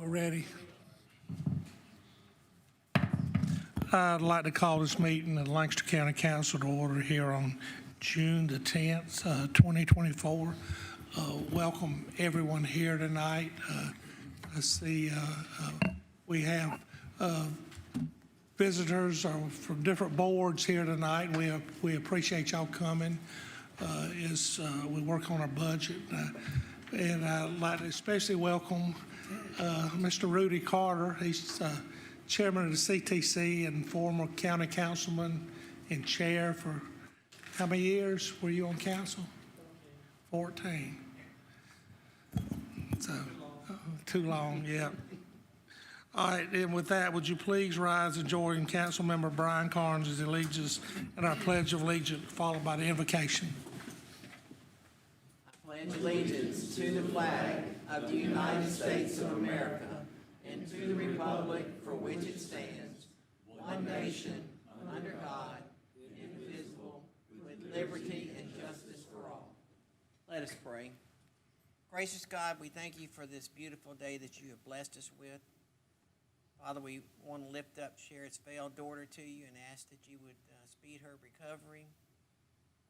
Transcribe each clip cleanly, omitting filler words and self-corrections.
We're ready. I'd like to call this meeting of the Lancaster County Council to order here on June the 10th, 2024. Welcome everyone here tonight. I see we have visitors from different boards here tonight. We appreciate y'all coming as we work on our budget. And I'd like to especially welcome Mr. Rudy Carter. He's chairman of the CTC and former county councilman and chair for how many years were you on council? 14. So, too long, yeah. All right, and with that, would you please rise and join Councilmember Brian Carnes as he leads us in our Pledge of Allegiance, followed by the invocation. I pledge allegiance to the flag of the United States of America and to the republic for which it stands, one nation, under God, indivisible, with liberty and justice for all. Let us pray. Gracious God, we thank you for this beautiful day that you have blessed us with. Father, we want to lift up Sherritt's veiled daughter to you and ask that you would speed her recovery.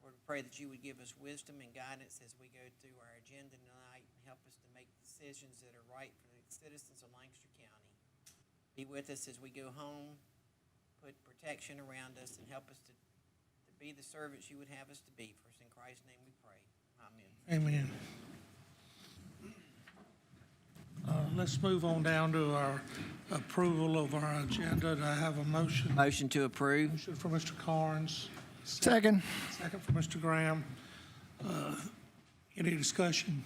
Lord, we pray that you would give us wisdom and guidance as we go through our agenda tonight and help us to make decisions that are right for the citizens of Lancaster County. Be with us as we go home, put protection around us, and help us to be the servants you would have us to be. For us in Christ's name we pray. Amen. Amen. Let's move on down to our approval of our agenda. Do I have a motion? Motion to approve. Motion for Mr. Carnes. Second. Second for Mr. Graham. Any discussion?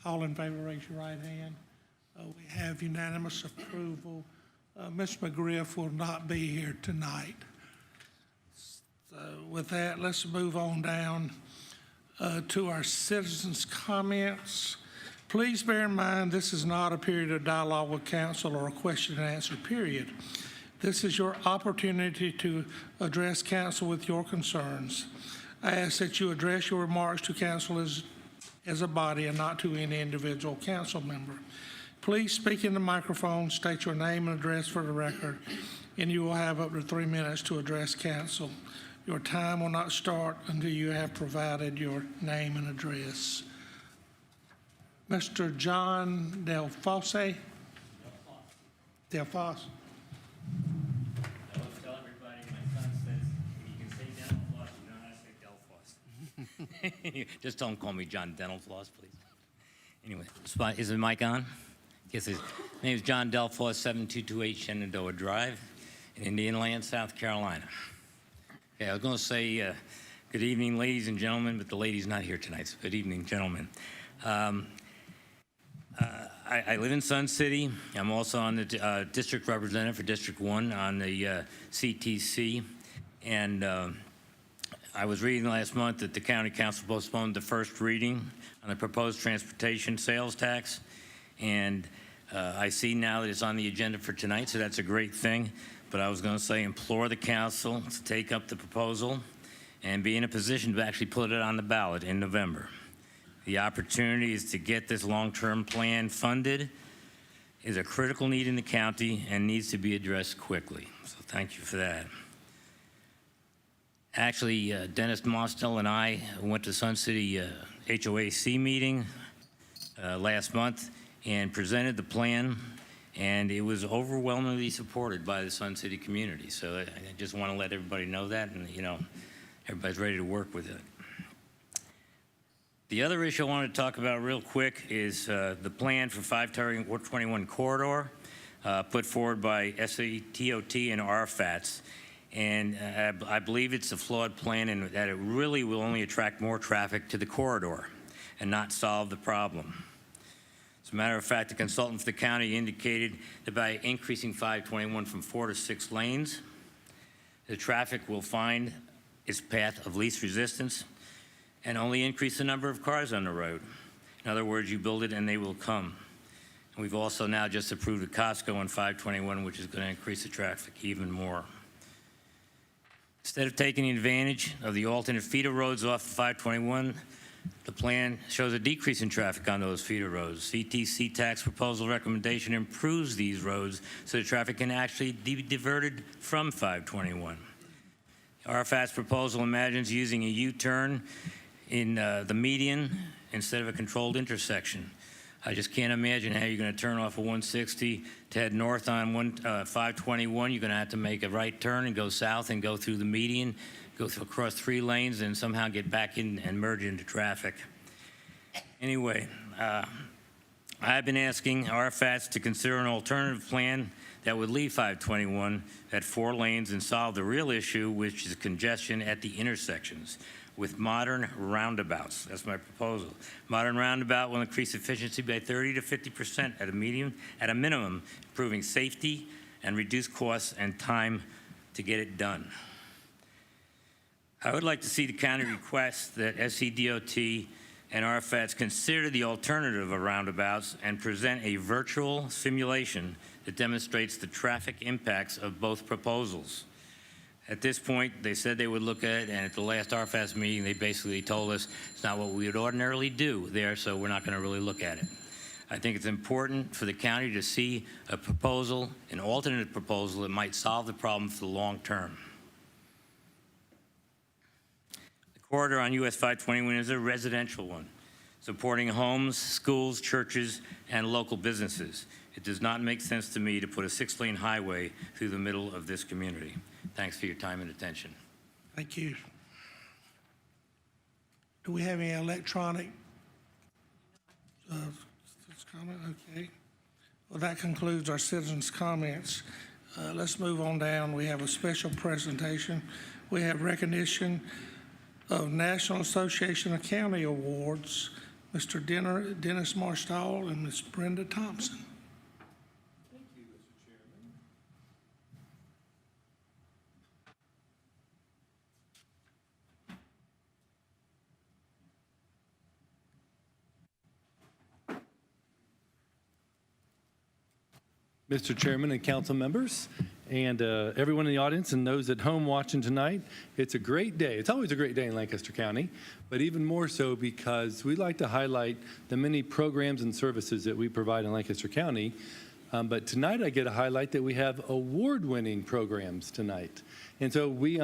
All in favor, raise your right hand. We have unanimous approval. Ms. McGriff will not be here tonight. So with that, let's move on down to our citizens' comments. Please bear in mind this is not a period of dialogue with council or a question and answer period. This is your opportunity to address council with your concerns. I ask that you address your remarks to council as a body and not to any individual council member. Please speak in the microphone, state your name and address for the record, and you will have up to 3 minutes to address council. Your time will not start until you have provided your name and address. Mr. John Delfosse. Delfosse. I was telling everybody, my son says, you can say dental floss, you know how to say Delfosse. Just don't call me John Dental Floss, please. Anyway, is the mic on? Yes, his name is John Delfosse, 7228 Shenandoah Drive in Indian Land, South Carolina. Okay, I was going to say good evening, ladies and gentlemen, but the lady's not here tonight, so good evening, gentlemen. I live in Sun City. I'm also on the district representative for District 1 on the CTC. And I was reading last month that the county council postponed the first reading on the proposed transportation sales tax. And I see now that it's on the agenda for tonight, so that's a great thing. But I was going to say, implore the council to take up the proposal and be in a position to actually put it on the ballot in November. The opportunity is to get this long-term plan funded is a critical need in the county and needs to be addressed quickly. So thank you for that. Actually, Dennis Mostel and I went to Sun City HOAC meeting last month and presented the plan, and it was overwhelmingly supported by the Sun City community. So I just want to let everybody know that, and you know, everybody's ready to work with it. The other issue I wanted to talk about real quick is the plan for 521 corridor put forward by SATOT and RFATS. And I believe it's a flawed plan in that it really will only attract more traffic to the corridor and not solve the problem. As a matter of fact, the consultant for the county indicated that by increasing 521 from 4 to 6 lanes, the traffic will find its path of least resistance and only increase the number of cars on the road. In other words, you build it and they will come. And we've also now just approved a Costco on 521, which is going to increase the traffic even more. Instead of taking advantage of the alternate feeder roads off of 521, The plan shows a decrease in traffic on those feeder roads. CTC tax proposal recommendation improves these roads so the traffic can actually be diverted from 521. RFAT's proposal imagines using a U-turn in the median instead of a controlled intersection. I just can't imagine how you're going to turn off of 160 to head north on 521. You're going to have to make a right turn and go south and go through the median, go through, across 3 lanes, and somehow get back in and merge into traffic. Anyway, I've been asking RFATs to consider an alternative plan that would leave 521 at 4 lanes and solve the real issue, which is congestion at the intersections, with modern roundabouts. That's my proposal. Modern roundabout will increase efficiency by 30 to 50% at a minimum, improving safety and reduce costs and time to get it done. I would like to see the county request that SCDOT and RFATs consider the alternative of roundabouts and present a virtual simulation that demonstrates the traffic impacts of both proposals. At this point, they said they would look at it, and at the last RFAS meeting, they basically told us it's not what we would ordinarily do there, so we're not going to really look at it. I think it's important for the county to see a proposal, an alternate proposal that might solve the problem for the long term. The corridor on US 521 is a residential one, supporting homes, schools, churches, and local businesses. It does not make sense to me to put a 6-lane highway through the middle of this community. Thanks for your time and attention. Thank you. Do we have any electronic comment? Okay. Well, that concludes our citizens' comments. Let's move on down. We have a special presentation. We have recognition of National Association of County Awards, Mr. Dennis Marstall and Ms. Brenda Thompson. Thank you, Mr. Chairman. Mr. Chairman and council members, and everyone in the audience and those at home watching tonight, it's a great day. It's always a great day in Lancaster County, but even more so because we like to highlight the many programs and services that we provide in Lancaster County. But tonight I get to highlight that we have award-winning programs tonight. And so we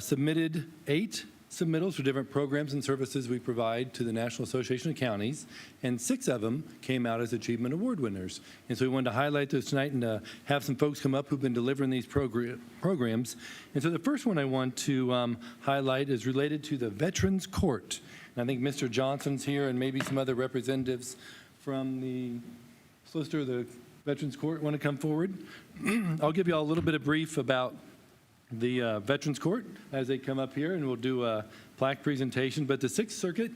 submitted 8 submittals for different programs and services we provide to the National Association of Counties, and 6 of them came out as Achievement Award winners. And so we wanted to highlight those tonight and have some folks come up who've been delivering these programs. And so the first one I want to highlight is related to the Veterans Court. And I think Mr. Johnson's here and maybe some other representatives from the solicitor of the Veterans Court want to come forward. I'll give you all a little bit of brief about the Veterans Court as they come up here, and we'll do a plaque presentation. But the 6th Circuit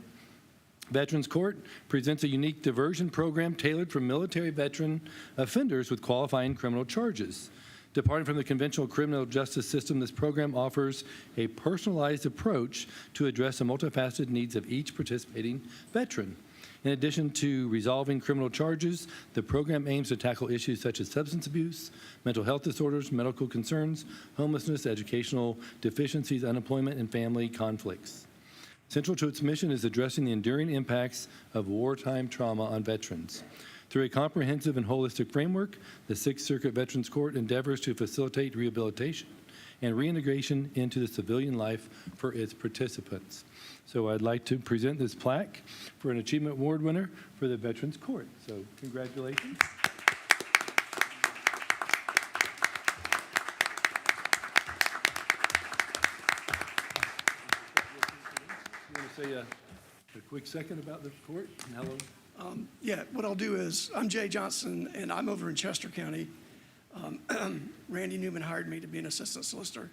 Veterans Court presents a unique diversion program tailored for military veteran offenders with qualifying criminal charges. Departing from the conventional criminal justice system, this program offers a personalized approach to address the multifaceted needs of each participating veteran. In addition to resolving criminal charges, the program aims to tackle issues such as substance abuse, mental health disorders, medical concerns, homelessness, educational deficiencies, unemployment, and family conflicts. Central to its mission is addressing the enduring impacts of wartime trauma on veterans. Through a comprehensive and holistic framework, the 6th Circuit Veterans Court endeavors to facilitate rehabilitation and reintegration into the civilian life for its participants. So I'd like to present this plaque for an Achievement Award winner for the Veterans Court. So congratulations. You want to say a quick second about the court? Hello. Yeah, what I'll do is, I'm Jay Johnson, and I'm over in Chester County. Randy Newman hired me to be an assistant solicitor.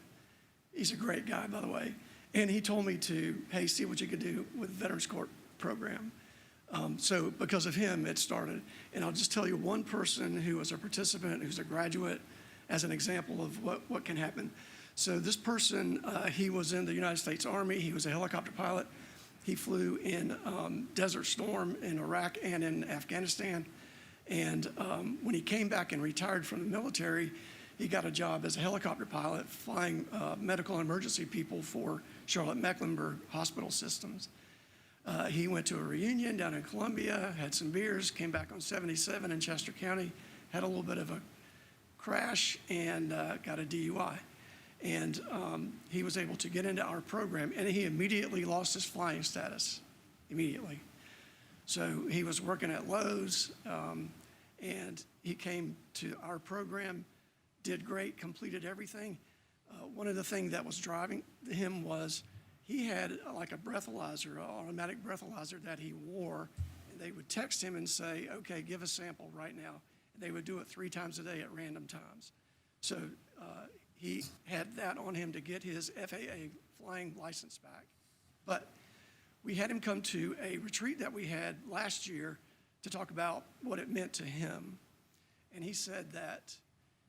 He's a great guy, by the way. And he told me to, hey, see what you could do with the Veterans Court program. So because of him, it started. And I'll just tell you one person who was a participant, who's a graduate, as an example of what can happen. So this person, he was in the United States Army. He was a helicopter pilot. He flew in Desert Storm in Iraq and in Afghanistan. And when he came back and retired from the military, he got a job as a helicopter pilot flying medical emergency people for Charlotte-Mecklenburg hospital systems. He went to a reunion down in Columbia, had some beers, came back on 77 in Chester County, had a little bit of a crash, and got a DUI. And he was able to get into our program, and he immediately lost his flying status, immediately. So he was working at Lowe's, and he came to our program, did great, completed everything. One of the things that was driving him was he had like a breathalyzer, an automatic breathalyzer that he wore, and they would text him and say, okay, give a sample right now. And they would do it 3 times a day at random times. So he had that on him to get his FAA flying license back. But we had him come to a retreat that we had last year to talk about what it meant to him. And he said that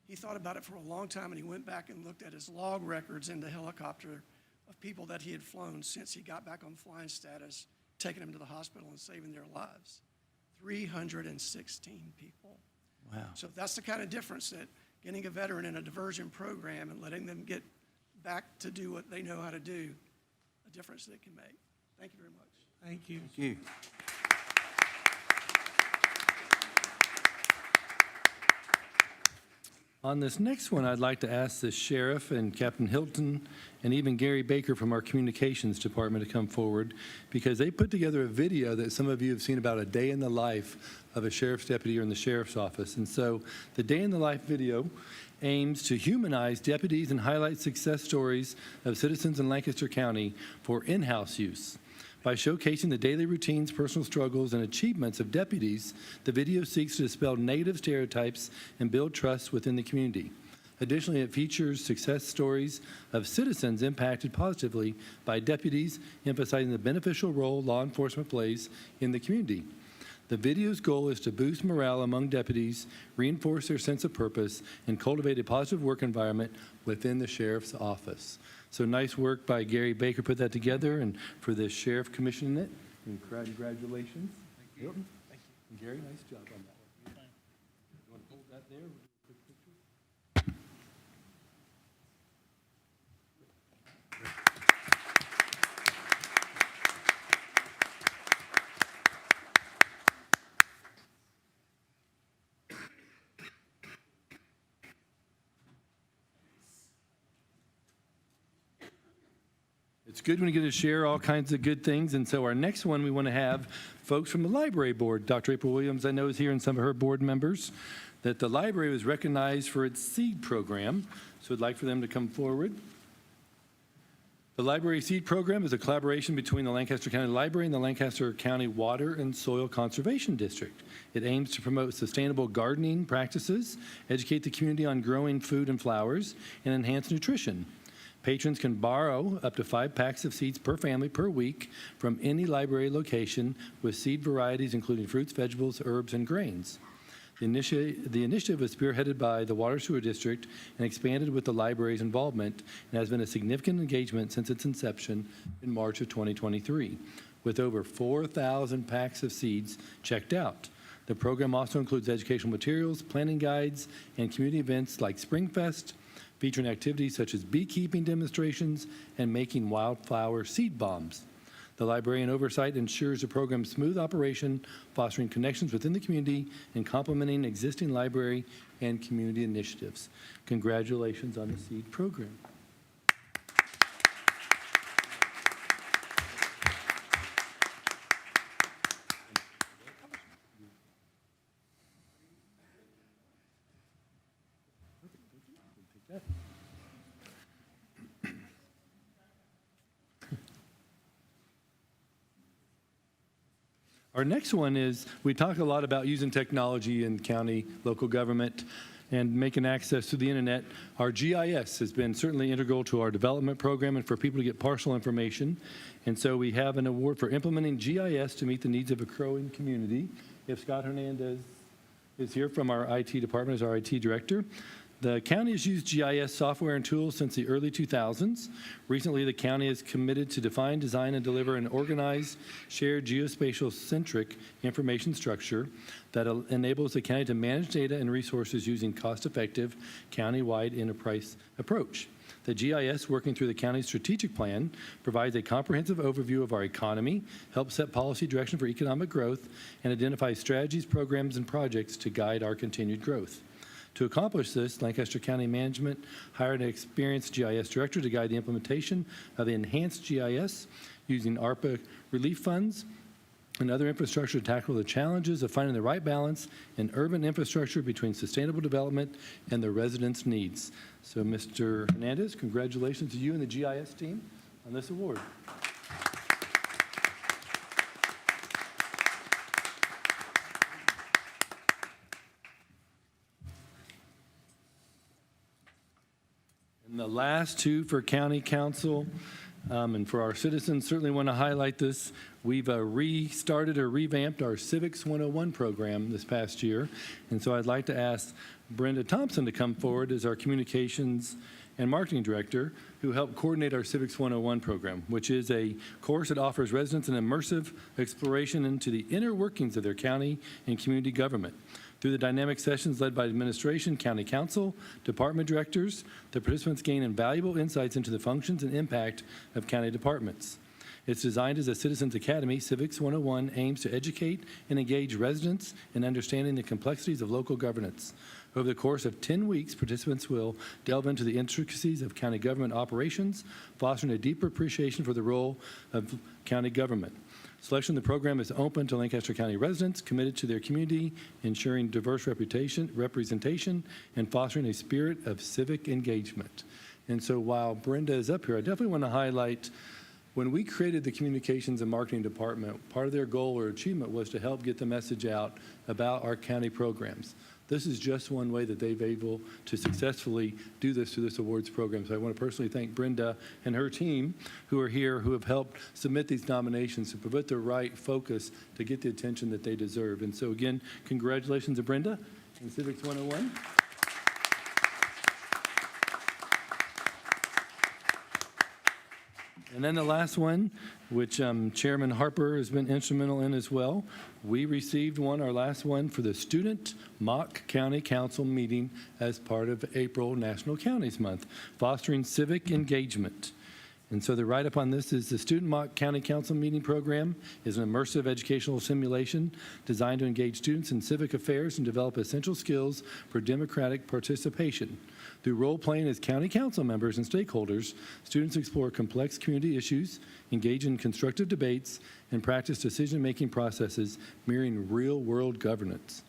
he thought about it for a long time, and he went back and looked at his log records in the helicopter of people that he had flown since he got back on flying status, taking them to the hospital and saving their lives. 316 people. Wow. So that's the kind of difference that getting a veteran in a diversion program and letting them get back to do what they know how to do, a difference they can make. Thank you very much. Thank you. Thank you. On this next one, I'd like to ask the sheriff and Captain Hilton and even Gary Baker from our communications department to come forward, because they put together a video that some of you have seen about a day in the life of a sheriff's deputy or in the sheriff's office. And so the day in the life video aims to humanize deputies and highlight success stories of citizens in Lancaster County for in-house use. By showcasing the daily routines, personal struggles, and achievements of deputies, the video seeks to dispel negative stereotypes and build trust within the community. Additionally, it features success stories of citizens impacted positively by deputies, emphasizing the beneficial role law enforcement plays in the community. The video's goal is to boost morale among deputies, reinforce their sense of purpose, and cultivate a positive work environment within the sheriff's office. So nice work by Gary Baker, put that together, and for the sheriff commissioning it, and congratulations. Thank you. Hilton. Thank you. And Gary, nice job on that one. You want to hold that there? We'll do a quick picture. It's good when you get to share all kinds of good things. And so our next one, we want to have folks from the library board. Dr. April Williams, I know, is here, and some of her board members, that the library was recognized for its seed program. So I'd like for them to come forward. The Library Seed Program is a collaboration between the Lancaster County Library and the Lancaster County Water and Soil Conservation District. It aims to promote sustainable gardening practices, educate the community on growing food and flowers, and enhance nutrition. Patrons can borrow up to 5 packs of seeds per family per week from any library location with seed varieties including fruits, vegetables, herbs, and grains. The initiative was spearheaded by the Water Sewer District and expanded with the library's involvement, and has been a significant engagement since its inception in March of 2023, with over 4,000 packs of seeds checked out. The program also includes educational materials, planning guides, and community events like Springfest, featuring activities such as beekeeping demonstrations and making wildflower seed bombs. The librarian oversight ensures the program's smooth operation, fostering connections within the community and complementing existing library and community initiatives. Congratulations on the SEED program. Our next one is, we talk a lot about using technology in county, local government, and making access to the internet. Our GIS has been certainly integral to our development program and for people to get partial information. And so we have an award for implementing GIS to meet the needs of a growing community. If Scott Hernandez is here from our IT department as our IT director. The county has used GIS software and tools since the early 2000s. Recently, the county is committed to define, design, and deliver an organized, shared geospatial-centric information structure that enables the county to manage data and resources using cost-effective, county-wide enterprise approach. The GIS, working through the county's strategic plan, provides a comprehensive overview of our economy, helps set policy direction for economic growth, and identifies strategies, programs, and projects to guide our continued growth. To accomplish this, Lancaster County Management hired an experienced GIS director to guide the implementation of the enhanced GIS using ARPA relief funds and other infrastructure to tackle the challenges of finding the right balance in urban infrastructure between sustainable development and the residents' needs. So, Mr. Hernandez, congratulations to you and the GIS team on this award. And the last two for County Council. And for our citizens, certainly want to highlight this. We've restarted or revamped our Civics 101 program this past year. And so I'd like to ask Brenda Thompson to come forward as our Communications and Marketing Director, who helped coordinate our Civics 101 program, which is a course that offers residents an immersive exploration into the inner workings of their county and community government. Through the dynamic sessions led by administration, county council, department directors, the participants gain invaluable insights into the functions and impact of county departments. It's designed as a Citizens Academy. Civics 101 aims to educate and engage residents in understanding the complexities of local governance. Over the course of 10 weeks, participants will delve into the intricacies of county government operations, fostering a deeper appreciation for the role of county government. Selection of the program is open to Lancaster County residents committed to their community, ensuring diverse representation, and fostering a spirit of civic engagement. And so while Brenda is up here, I definitely want to highlight when we created the Communications and Marketing Department, part of their goal or achievement was to help get the message out about our county programs. This is just one way that they've able to successfully do this through this awards program. So I want to personally thank Brenda and her team who are here, who have helped submit these nominations to put the right focus to get the attention that they deserve. And so again, congratulations to Brenda and Civics 101. And then the last one, which Chairman Harper has been instrumental in as well. We received our last one for the Student Mock County Council meeting as part of April National Counties Month, fostering civic engagement. And so the write-up on this is the Student Mock County Council meeting program is an immersive educational simulation designed to engage students in civic affairs and develop essential skills for democratic participation. Through role-playing as county council members and stakeholders, students explore complex community issues, engage in constructive debates, and practice decision-making processes mirroring real-world governance.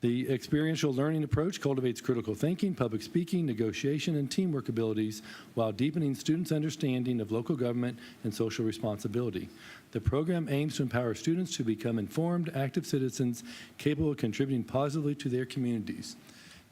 The experiential learning approach cultivates critical thinking, public speaking, negotiation, and teamwork abilities while deepening students' understanding of local government and social responsibility. The program aims to empower students to become informed, active citizens capable of contributing positively to their communities.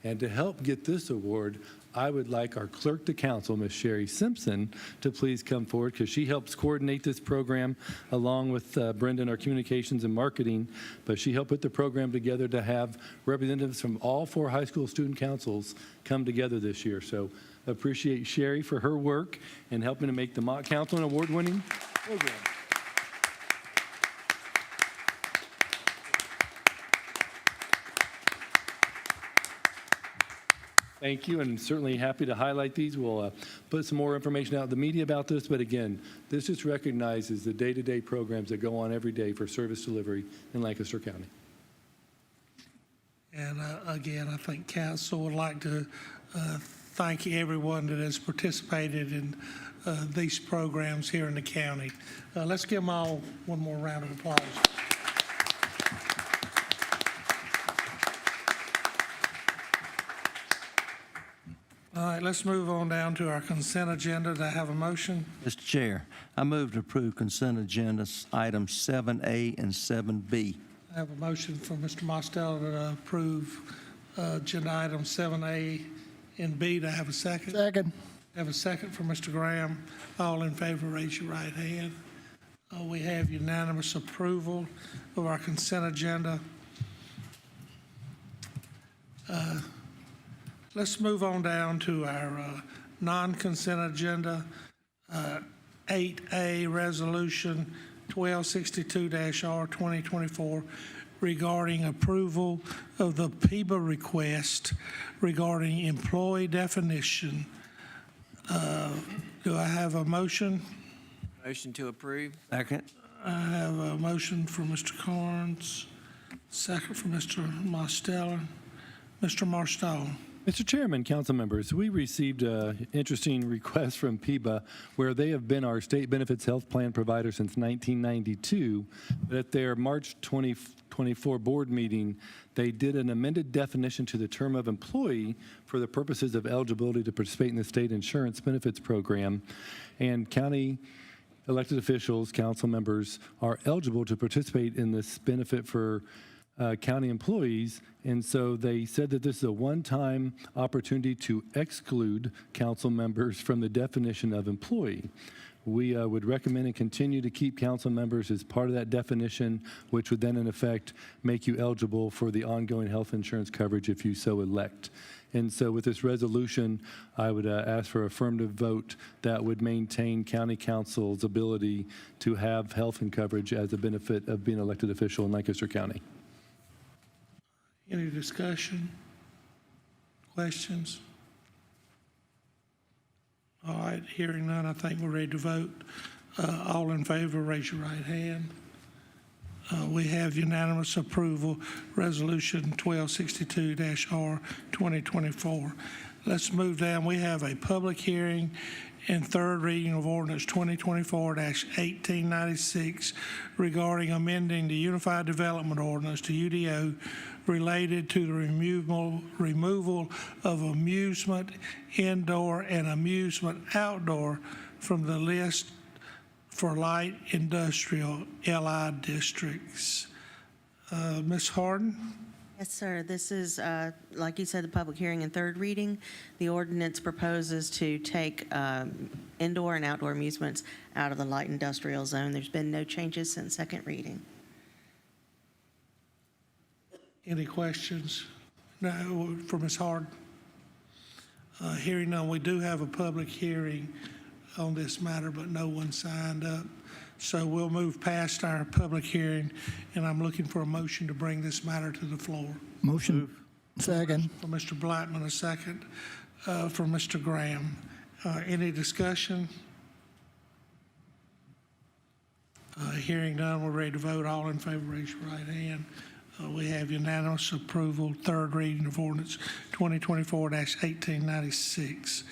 And to help get this award, I would like our clerk to council, Ms. Sherry Simpson, to please come forward because she helps coordinate this program along with Brendan, our communications and marketing. But she helped put the program together to have representatives from all 4 high school student councils come together this year. So appreciate Sherry for her work and helping to make the Mock Council an award-winning program. Thank you, and certainly happy to highlight these. We'll put some more information out in the media about this, but again, this just recognizes the day-to-day programs that go on every day for service delivery in Lancaster County. And again, I think council would like to thank everyone that has participated in these programs here in the county. Let's give them all one more round of applause. All right, let's move on down to our consent agenda. Do I have a motion? Mr. Chair, I move to approve consent agenda items 7A and 7B. I have a motion for Mr. Mostello to approve agenda items 7A and B. Do I have a second? Second. I have a second for Mr. Graham. All in favor, raise your right hand. We have unanimous approval of our consent agenda. Let's move on down to our non-consent agenda. 8A, Resolution 1262-R 2024 regarding approval of the PIBA request regarding employee definition Do I have a motion? Motion to approve. Second. I have a motion from Mr. Carnes, second from Mr. Mosteller. Mr. Marstall. Mr. Chairman, council members, we received an interesting request from PIBA where they have been our state benefits health plan provider since 1992. But at their March 2024 board meeting, they did an amended definition to the term of employee for the purposes of eligibility to participate in the state insurance benefits program. And county elected officials, council members are eligible to participate in this benefit for county employees, and so they said that this is a one-time opportunity to exclude council members from the definition of employee. We would recommend and continue to keep council members as part of that definition, which would then in effect make you eligible for the ongoing health insurance coverage if you so elect. And so with this resolution, I would ask for affirmative vote that would maintain county council's ability to have health and coverage as a benefit of being an elected official in Lancaster County. Any discussion? Questions? All right, hearing none, I think we're ready to vote. All in favor, raise your right hand. We have unanimous approval, Resolution 1262-R 2024. Let's move down. We have a public hearing and third reading of ordinance 2024-1896 regarding amending the Unified Development Ordinance to UDO related to the removal of amusement indoor and amusement outdoor from the list for light industrial LI districts. Ms. Harden? Yes, sir. This is, like you said, the public hearing and third reading. The ordinance proposes to take indoor and outdoor amusements out of the light industrial zone. There's been no changes since second reading. Any questions? No, for Ms. Harden? Hearing none, we do have a public hearing on this matter, but no one signed up. So we'll move past our public hearing, and I'm looking for a motion to bring this matter to the floor. Motion. Second. For Mr. Blackman, a second for Mr. Graham. Any discussion? Hearing none, we're ready to vote. All in favor, raise your right hand. We have unanimous approval, third reading of ordinance 2024-1896.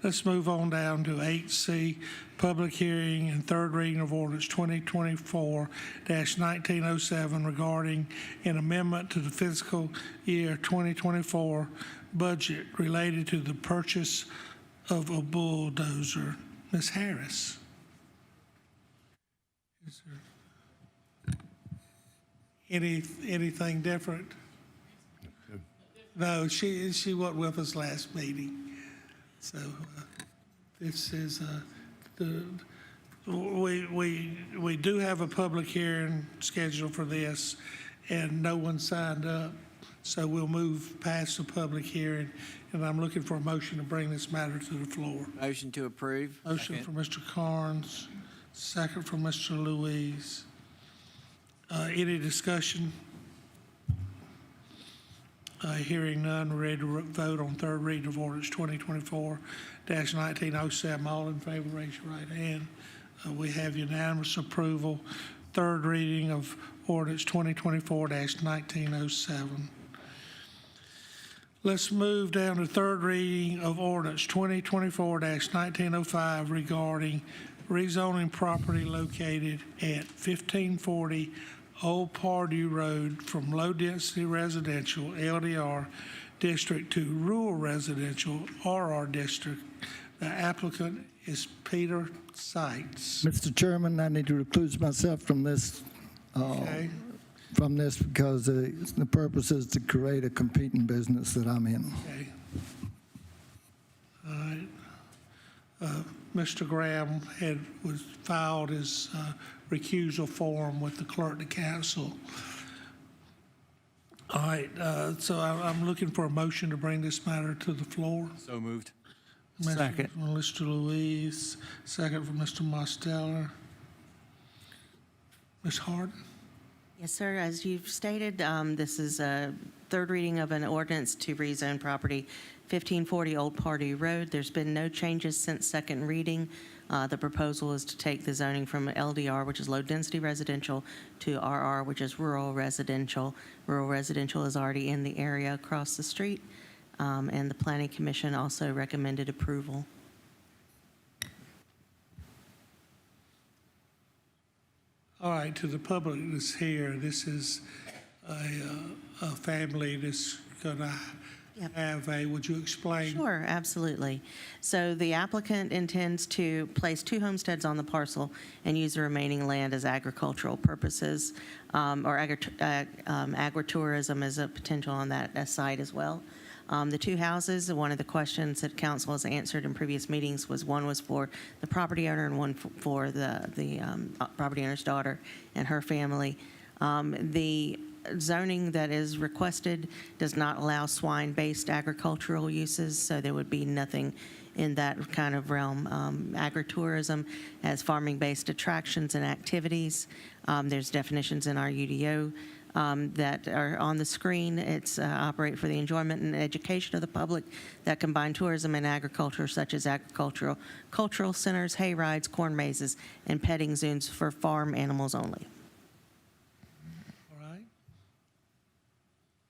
Let's move on down to 8C, public hearing and third reading of ordinance 2024-1907 regarding an amendment to the fiscal year 2024 budget related to the purchase of a bulldozer. Ms. Harris. Is there anything different? No, she wasn't with us last meeting. So this is we do have a public hearing scheduled for this, and no one signed up. So we'll move past the public hearing, and I'm looking for a motion to bring this matter to the floor. Motion to approve. Motion from Mr. Carnes, second from Mr. Louise. Any discussion? Hearing none, we're ready to vote on third reading of ordinance 2024-1907. All in favor, raise your right hand. We have unanimous approval. Third reading of ordinance 2024-1907. Let's move down to third reading of ordinance 2024-1905 regarding rezoning property located at 1540 Old Pardue Road from low-density residential, LDR, district to rural residential, RR district. The applicant is Peter Seitz. Mr. Chairman, I need to recluse myself from this, Okay. because the purpose is to create a competing business that I'm in. Okay. All right. Mr. Graham was filed his recusal form with the clerk of the council. All right, so I'm looking for a motion to bring this matter to the floor. So moved. Motion Second. from Mr. Louise, second from Mr. Mosteller. Ms. Harden? Yes, sir. As you've stated, this is third reading of an ordinance to rezone property 1540 Old Party Road. There's been no changes since second reading. The proposal is to take the zoning from LDR, which is low-density residential, to RR, which is rural residential. Rural residential is already in the area across the street, and the Planning Commission also recommended approval. All right, to the public that's here, this is a family that's going to Yep. have a, would you explain? Sure, absolutely. So the applicant intends to place 2 homesteads on the parcel and use the remaining land as agricultural purposes, or agritourism is a potential on that site as well. The 2 houses, one of the questions that council has answered in previous meetings was one was for the property owner and one for the property owner's daughter and her family. The zoning that is requested does not allow swine-based agricultural uses, so there would be nothing in that kind of realm. Agritourism as farming-based attractions and activities. There's definitions in our UDO that are on the screen. It's operate for the enjoyment and education of the public that combine tourism and agriculture, such as cultural centers, hay rides, corn mazes, and petting zoos for farm animals only. All right.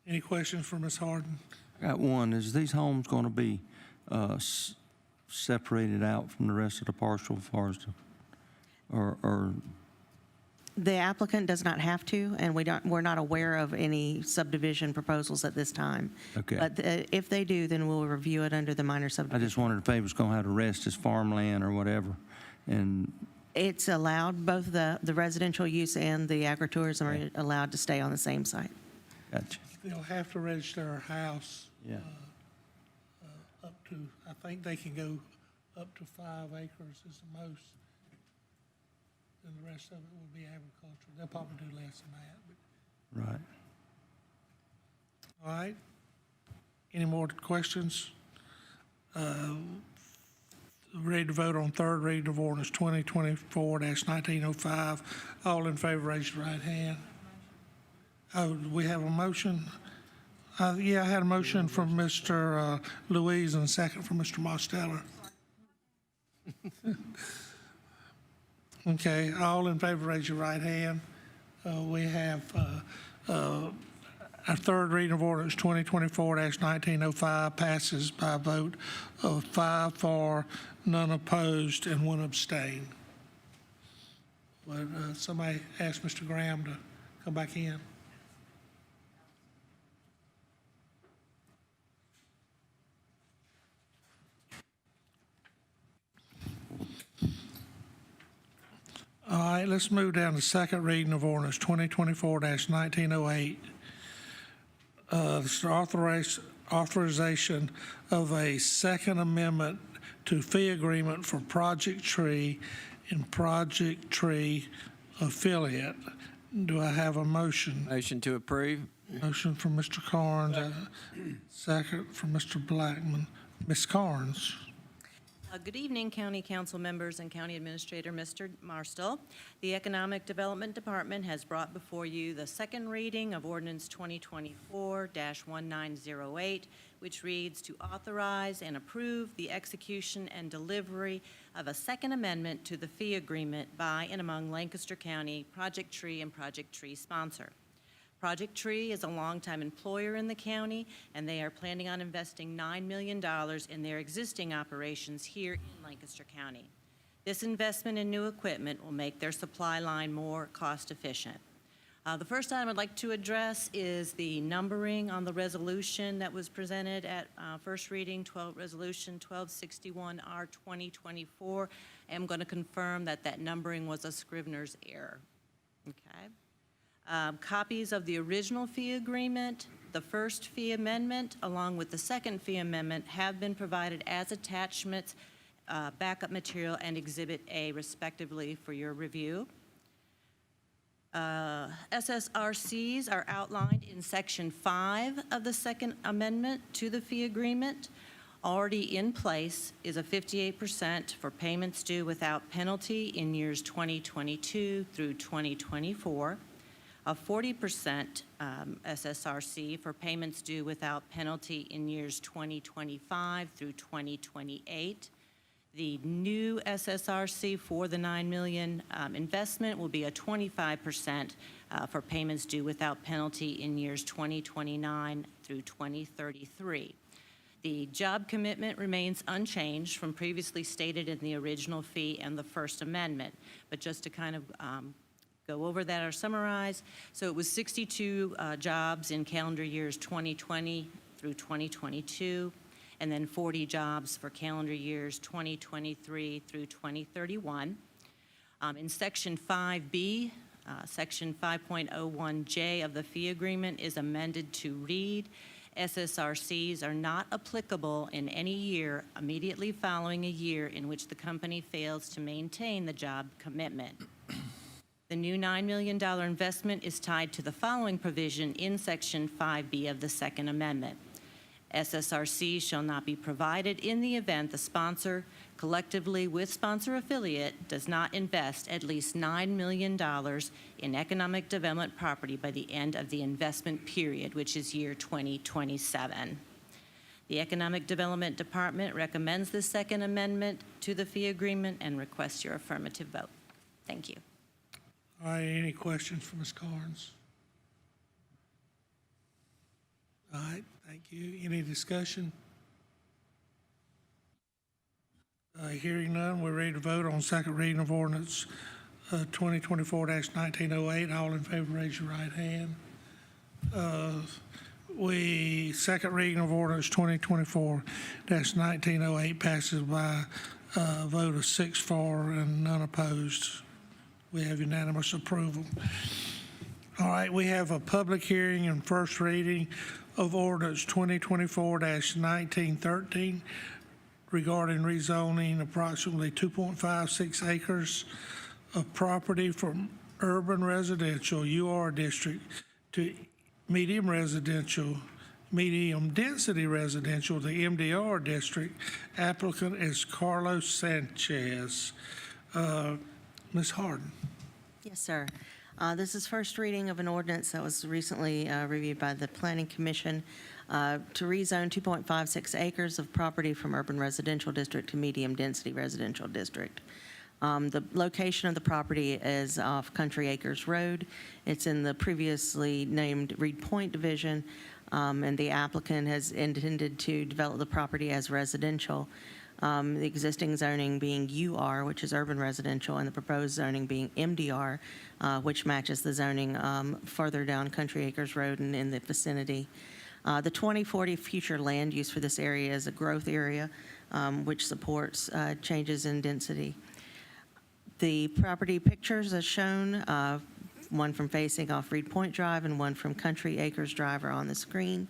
Any questions for Ms. Harden? I got one. Is these homes going to be separated out from the rest of the parcel as far as or The applicant does not have to, and we're not aware of any subdivision proposals at this time. Okay. But if they do, then we'll review it under the minor I subdivision. just wondered if they was going to have the rest as farmland or whatever. And It's allowed, both the residential use and the agritourism are allowed to stay on the same site. gotcha. They'll have to register a house Yeah. up to, I think they can go up to 5 acres is the most. And the rest of it will be agricultural. They'll probably do less than that, Right. but, all right. Any more questions? Ready to vote on third reading of ordinance 2024-1905. All in favor, raise your right hand. Oh, do we have a motion? Yeah, I had a motion from Mr. Louise and a second from Mr. Mosteller. Okay, all in favor, raise your right hand. We have our third reading of ordinance 2024-1905 passes by a vote of 5 for, none opposed, and 1 abstain. Would somebody ask Mr. Graham to come back in? All right, let's move down to second reading of ordinance 2024-1908. This is authorization of a second amendment to fee agreement for Project Tree and Project Tree affiliate. Do I have a motion? Motion to approve. Motion from Mr. Carnes, second from Mr. Blackman. Ms. Carnes. Good evening, County Council members and County Administrator Mr. Marstill. The Economic Development Department has brought before you the second reading of Ordinance 2024-1908, which reads to authorize and approve the execution and delivery of a second amendment to the fee agreement by and among Lancaster County, Project Tree, and Project Tree sponsor. Project Tree is a longtime employer in the county, and they are planning on investing $9 million in their existing operations here in Lancaster County. This investment in new equipment will make their supply line more cost-efficient. The first item I'd like to address is the numbering on the resolution that was presented at first reading, Resolution 1261R 2024. I'm going to confirm that that numbering was a Scrivener's error. Okay. Copies of the original fee agreement, the first fee amendment, along with the second fee amendment have been provided as attachments, backup material, and Exhibit A, respectively, for your review. SSRCs are outlined in Section 5 of the second amendment to the fee agreement. Already in place is a 58% for payments due without penalty in years 2022 through 2024. of 40% SSRC for payments due without penalty in years 2025 through 2028. The new SSRC for the $9 million investment will be a 25% for payments due without penalty in years 2029 through 2033. The job commitment remains unchanged from previously stated in the original fee and the First Amendment. But just to kind of go over that or summarize, so it was 62 jobs in calendar years 2020 through 2022, and then 40 jobs for calendar years 2023 through 2031. In Section 5B, Section 5.01J of the fee agreement is amended to read, SSRCs are not applicable in any year immediately following a year in which the company fails to maintain the job commitment. The new $9 million investment is tied to the following provision in Section 5B of the Second Amendment. SSRC shall not be provided in the event the sponsor, collectively with sponsor affiliate, does not invest at least $9 million in economic development property by the end of the investment period, which is year 2027. The Economic Development Department recommends the Second Amendment to the fee agreement and requests your affirmative vote. Thank you. All right, any questions for Ms. Carnes? All right, thank you. Any discussion? Hearing none, we're ready to vote on second reading of ordinance 2024-1908. All in favor, raise your right hand. Second reading of ordinance 2024-1908 passes by a vote of 6 for and none opposed. We have unanimous approval. All right, we have a public hearing and first reading of ordinance 2024-1913 regarding rezoning approximately 2.56 acres of property from urban residential UR district to medium density residential, the MDR district. Applicant is Carlos Sanchez. Ms. Harden. Yes, sir. This is first reading of an ordinance that was recently reviewed by the Planning Commission to rezone 2.56 acres of property from urban residential district to medium density residential district. The location of the property is off Country Acres Road. It's in the previously named Reed Point Division, and the applicant has intended to develop the property as residential. The existing zoning being UR, which is urban residential, and the proposed zoning being MDR, which matches the zoning further down Country Acres Road and in the vicinity. The 2040 future land use for this area is a growth area, which supports changes in density. The property pictures are shown, one from facing off Reed Point Drive and one from Country Acres Drive are on the screen.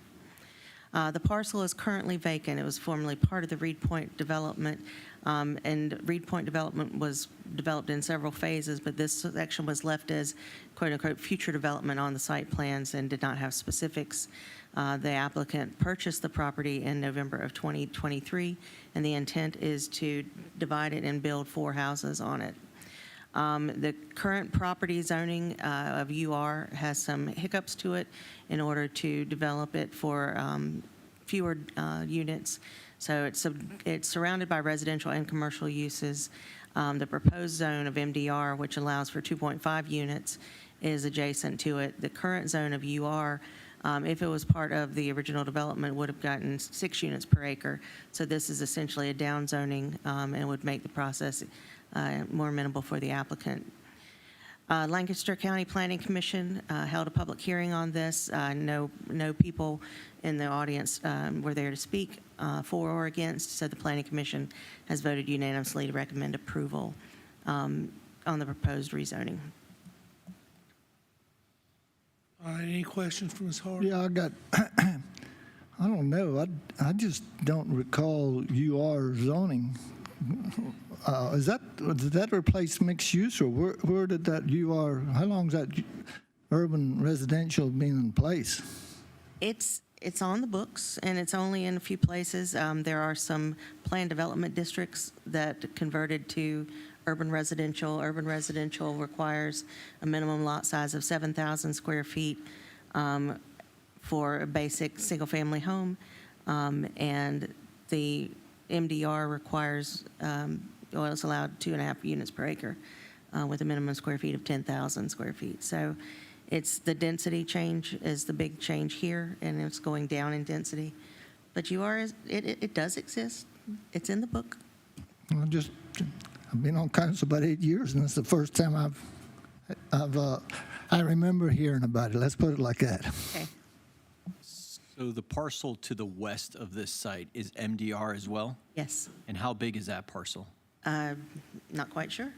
The parcel is currently vacant. It was formerly part of the Reed Point development, and Reed Point development was developed in several phases, but this section was left as quote-unquote future development on the site plans and did not have specifics. The applicant purchased the property in November of 2023, and the intent is to divide it and build 4 houses on it. The current property zoning of UR has some hiccups to it in order to develop it for fewer units. So it's surrounded by residential and commercial uses. The proposed zone of MDR, which allows for 2.5 units, is adjacent to it. The current zone of UR, if it was part of the original development, would have gotten 6 units per acre. So this is essentially a downzoning and would make the process more amenable for the applicant. Lancaster County Planning Commission held a public hearing on this. No people in the audience were there to speak for or against, so the Planning Commission has voted unanimously to recommend approval on the proposed rezoning. All right, any questions from Ms. Harden? Yeah, I don't know. I just don't recall UR zoning. Did that replace mixed use, or where did that how long has that urban residential been in place? It's on the books, and it's only in a few places. There are some planned development districts that converted to urban residential. Urban residential requires a minimum lot size of 7,000 square feet for a basic single-family home. And the MDR requires, well, it's allowed 2.5 units per acre with a minimum square feet of 10,000 square feet. So it's the density change is the big change here, and it's going down in density. But it does exist. It's in the book. I've been on council about 8 years, and it's the first time I remember hearing about it. Let's put it like that. Okay. So the parcel to the west of this site is MDR as well? Yes. And how big is that parcel? Not quite sure.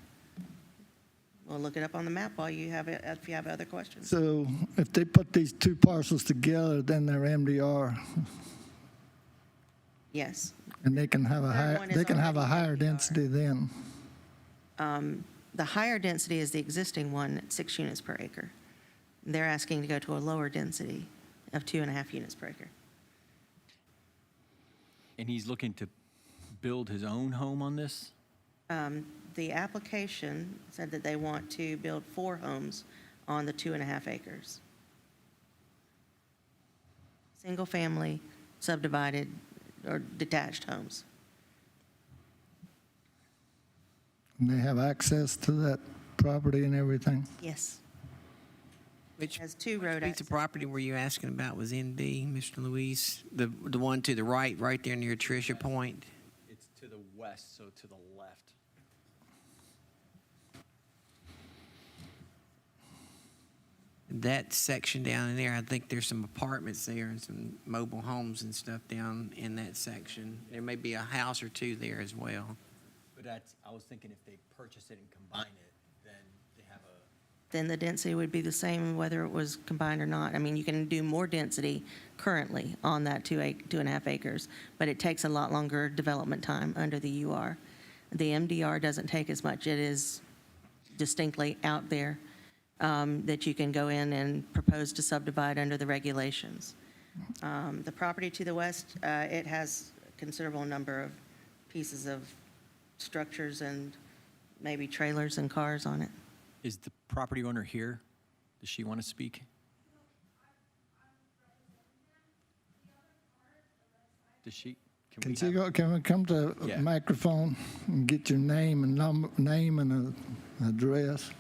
We'll look it up on the map while you have it, if you have other questions. So if they put these two parcels together, then they're MDR, Yes. and they can have a higher MDR. density then. The higher density is the existing one at 6 units per acre. They're asking to go to a lower density of 2.5 units per acre. And he's looking to build his own home on this? The application said that they want to build 4 homes on the 2.5 acres. Single-family, subdivided, or detached homes. And they have access to that property and everything. Yes. Which Has 2 road piece access. of property were you asking about was NB, Mr. Luis? The one to the right there near Tricia Point? It's to the west, so to the left. That section down in there, I think there's some apartments there and some mobile homes and stuff down in that section. There may be a house or 2 there as well. But I was thinking if they purchase it and combine it, then they have a... Then the density would be the same whether it was combined or not. I mean, you can do more density currently on that 2.5 acres, but it takes a lot longer development time under the UR. The MDR doesn't take as much. It is distinctly out there that you can go in and propose to subdivide under the regulations. The property to the west, it has a considerable number of pieces of structures and maybe trailers and cars on it. Is the property owner here? Does she want to speak? Does she? Can we come to a Yeah. microphone and get your name and name and address?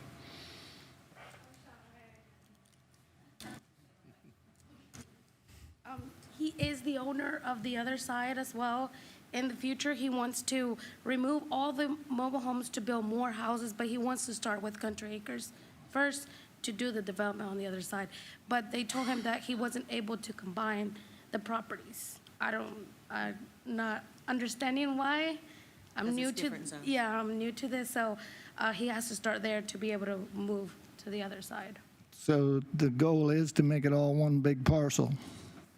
He is the owner of the other side as well. In the future, he wants to remove all the mobile homes to build more houses, but he wants to start with Country Acres first to do the development on the other side. But they told him that he wasn't able to combine the properties. I'm not understanding why. I'm 'Cause new it's to, different zone. yeah, I'm new to this, so he has to start there to be able to move to the other side. So the goal is to make it all one big parcel,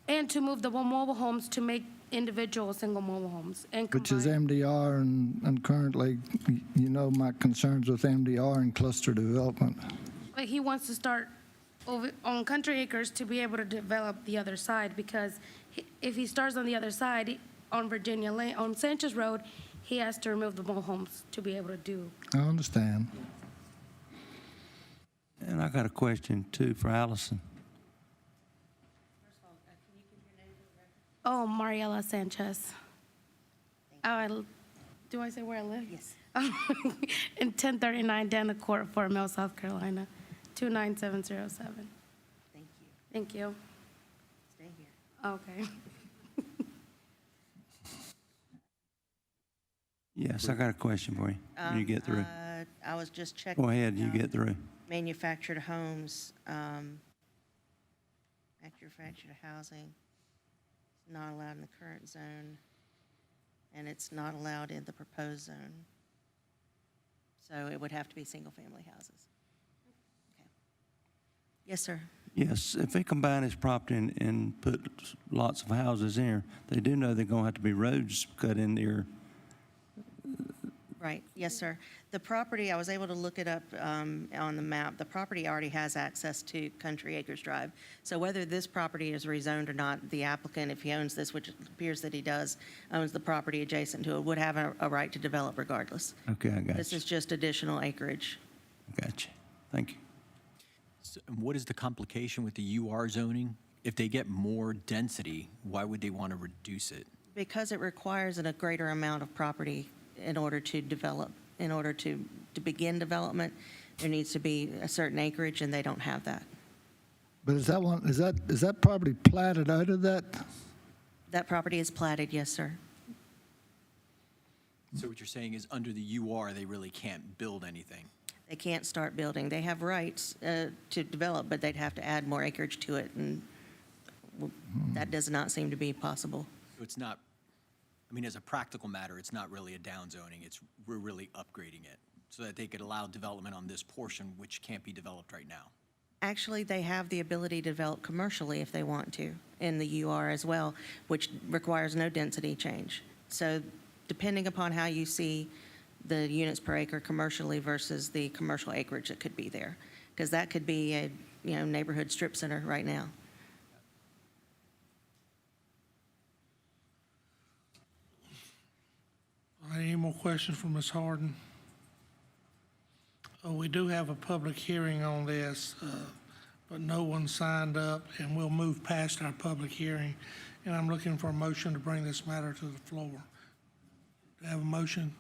And to move the mobile homes to make individual single mobile homes and which is combine. MDR, and currently, you know, my concerns with MDR and cluster development. But he wants to start over on Country Acres to be able to develop the other side, because if he starts on the other side, on Virginia Lane, on Sanchez Road, he has to remove the mobile homes to be able to do. I understand. And I got a question too for Allison. Oh, Mariela Sanchez. Do I say where I live? Yes. In 1039 Dana Court, Fort Mill, South Carolina, 29707. Thank you. Thank you. Stay here. Okay. Yes, I got a question for you. When you get through. I was just checking. Go ahead, you get through. Manufactured homes, manufactured housing, not allowed in the current zone, and it's not allowed in the proposed zone. So it would have to be single-family houses. Okay. Yes, sir. Yes, if they combine this property and put lots of houses in here, they do know they're going to have to be roads cut in there Right, yes, sir. The property, I was able to look it up on the map. The property already has access to Country Acres Drive. So whether this property is rezoned or not, the applicant, if he owns this, which it appears that he does, owns the property adjacent to it, would have a right to develop regardless. Okay, I got This you. is just additional acreage. Got you. Thank you. So what is the complication with the UR zoning? If they get more density, why would they want to reduce it? Because it requires a greater amount of property in order to develop, in order to begin development, there needs to be a certain acreage, and they don't have that. But is that property platted out of that? That property is platted, yes, sir. So what you're saying is under the UR, they really can't build anything? They can't start building. They have rights to develop, but they'd have to add more acreage to it, and that does not seem to be possible. So it's not, I mean, as a practical matter, it's not really a downzoning. We're really upgrading it so that they could allow development on this portion, which can't be developed right now. Actually, they have the ability to develop commercially if they want to, in the UR as well, which requires no density change. So depending upon how you see the units per acre commercially versus the commercial acreage that could be there, because that could be a neighborhood strip center right now. All right, any more questions for Ms. Harden? We do have a public hearing on this, but no one signed up, and we'll move past our public hearing. And I'm looking for a motion to bring this matter to the floor. Do I have a motion?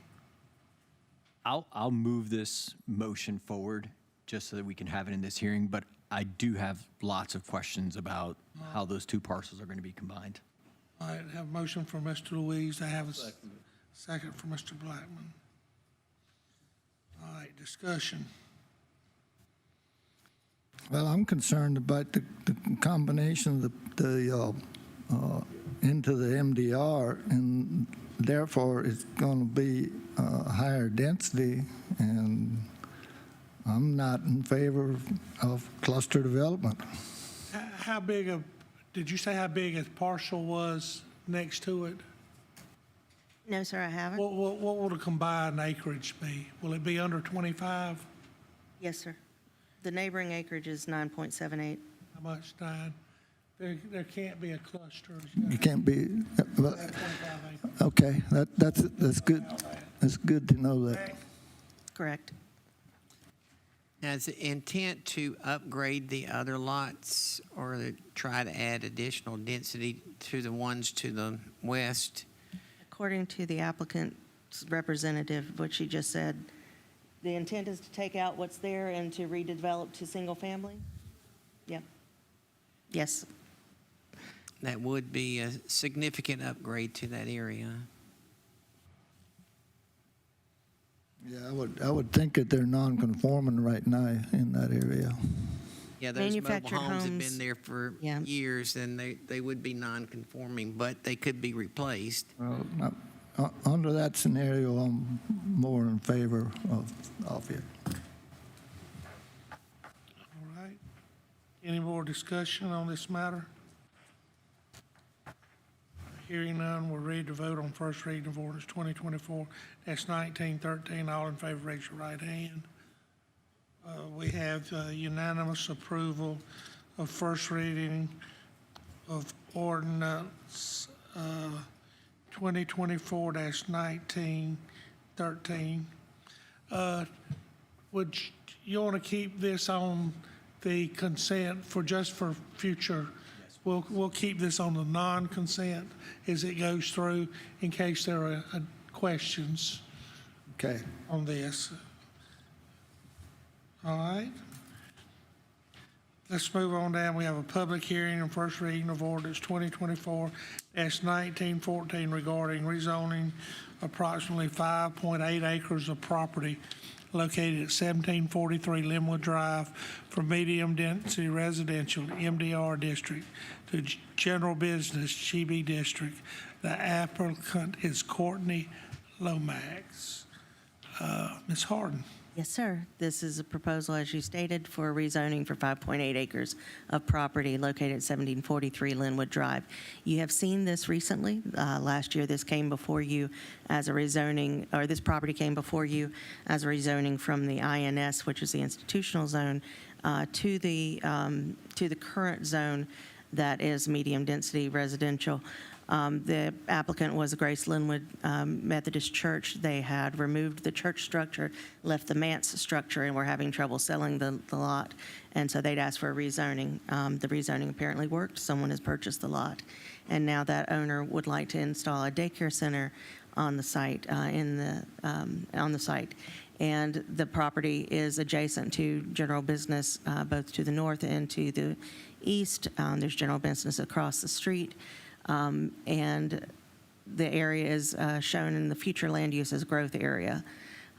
I'll move this motion forward just so that we can have it in this hearing, but I do have lots of questions about how those two parcels are going to be combined. All right, I have a motion for Mr. Louise. I have a second for Mr. Blackman. All right, discussion. Well, I'm concerned about the combination of the into the MDR, and therefore it's going to be higher density, and I'm not in favor of cluster development. How big did you say how big a parcel was next to it? No, sir, I haven't. What will the combined acreage be? Will it be under 25? Yes, sir. The neighboring acreage is 9.78. How much, 9? There can't be a cluster. You can't be. Have 25 acres. Okay, that's good. That's good to know that. Correct. Now, is the intent to upgrade the other lots or to try to add additional density to the ones to the west? According to the applicant's representative, what she just said, the intent is to take out what's there and to redevelop to single family? Yep. Yes. That would be a significant upgrade to that area. Yeah, I would think that they're non-conforming right now in that area. Yeah, those mobile Manufactured homes have homes, been there for yeah. years, and they would be non-conforming, but they could be replaced. Well, under that scenario, I'm more in favor of it. All right. Any more discussion on this matter? Hearing none, we're ready to vote on first reading of ordinance 2024. That's 1913. All in favor, raise your right hand. We have unanimous approval of first reading of ordinance 2024-1913. Would you want to keep this on the consent for future? We'll keep this on the non-consent as it goes through in case there are questions Okay. on this. All right. Let's move on down. We have a public hearing and first reading of ordinance 2024-1914 regarding rezoning approximately 5.8 acres of property located at 1743 Linwood Drive from medium density residential MDR district to general business GB district. The applicant is Courtney Lomax. Ms. Harden. Yes, sir. This is a proposal, as you stated, for rezoning for 5.8 acres of property located at 1743 Linwood Drive. You have seen this recently. Last year, this came before you as a rezoning, or this property came before you as a rezoning from the INS, which is the institutional zone, to the current zone that is medium-density residential. The applicant was Grace Linwood Methodist Church. They had removed the church structure, left the manse structure, and were having trouble selling the lot. And so they'd asked for a rezoning. The rezoning apparently worked. Someone has purchased the lot. And now that owner would like to install a daycare center on the site, on the site. And the property is adjacent to general business, both to the north and to the east. There's general business across the street. And the area is shown in the future land use as growth area.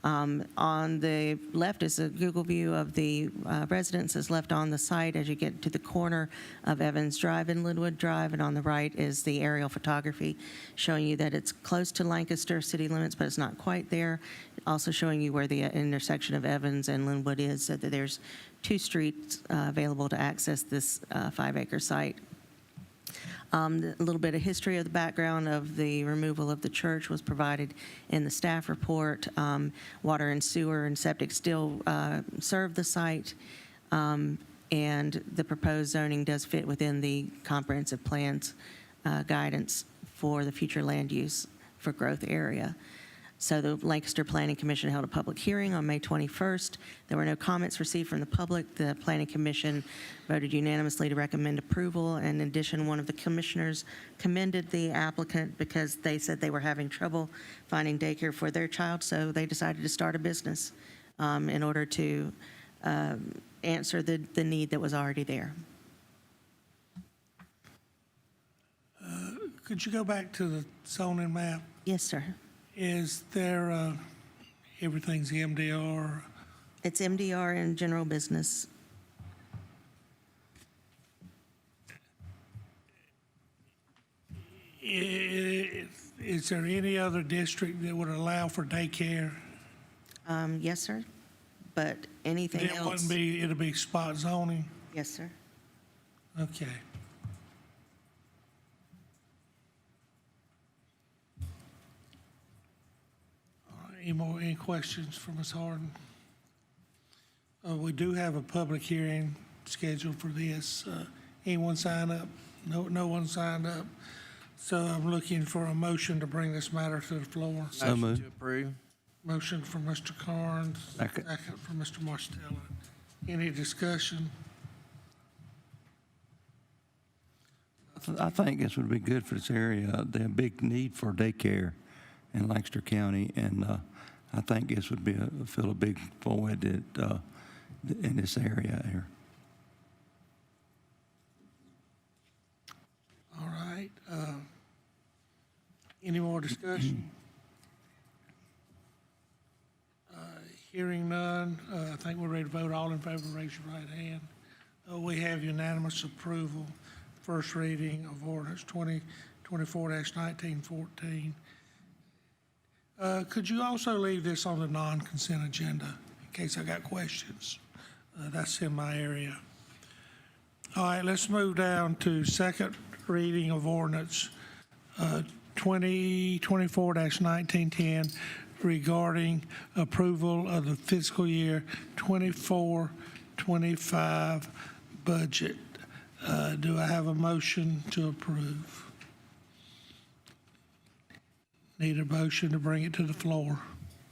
On the left is a Google view of the residences left on the site as you get to the corner of Evans Drive and Linwood Drive, and on the right is the aerial photography showing you that it's close to Lancaster city limits, but it's not quite there. Also showing you where the intersection of Evans and Linwood is, so that there's 2 streets available to access this 5-acre site. A little bit of history of the background of the removal of the church was provided in the staff report. Water and sewer and septic still serve the site, and the proposed zoning does fit within the comprehensive plans guidance for the future land use for growth area. So the Lancaster Planning Commission held a public hearing on May 21st. There were no comments received from the public. The Planning Commission voted unanimously to recommend approval. In addition, one of the commissioners commended the applicant because they said they were having trouble finding daycare for their child, so they decided to start a business in order to answer the need that was already there. Could you go back to the zoning map? Yes, sir. Is there, everything's MDR? It's MDR and general business. Is there any other district that would allow for daycare? Yes, sir. But anything It else? wouldn't be, it'll be spot zoning? Yes, sir. Okay. All right, any questions for Ms. Harden? We do have a public hearing scheduled for this. Anyone sign up? No one signed up. So I'm looking for a motion to bring this matter to the floor. So moved. To approve. Motion from Mr. Carnes. Second. Second from Mr. Marsteller. Any discussion? I think this would be good for this area. There's a big need for daycare in Lancaster County, and I think this would fill a big void in this area here. All right. Any more discussion? Hearing none, I think we're ready to vote. All in favor, raise your right hand. We have unanimous approval. First reading of ordinance 2024-1914. Could you also leave this on the non-consent agenda in case I got questions? That's in my area. All right, let's move down to second reading of ordinance 2024-1910 regarding approval of the fiscal year 24-25 budget. Do I have a motion to approve? Need a motion to bring it to the floor.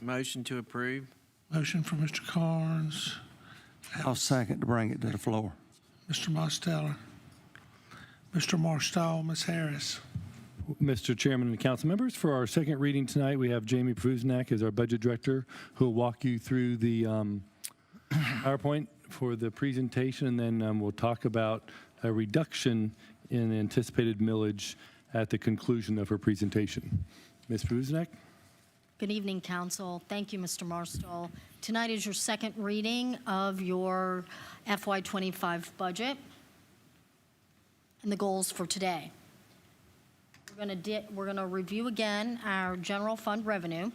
Motion to approve. Motion from Mr. Carnes, I'll second to bring it to the floor. Mr. Mosteller, Mr. Marstall, Ms. Harris. Mr. Chairman and council members, for our second reading tonight, we have Jamie Pruznak as our budget director, who will walk you through the PowerPoint for the presentation, and then we'll talk about a reduction in anticipated millage at the conclusion of her presentation. Ms. Pruznak? Good evening, council. Thank you, Mr. Marstall. Tonight is your second reading of your FY25 budget and the goals for today. We're going to review again our general fund revenue,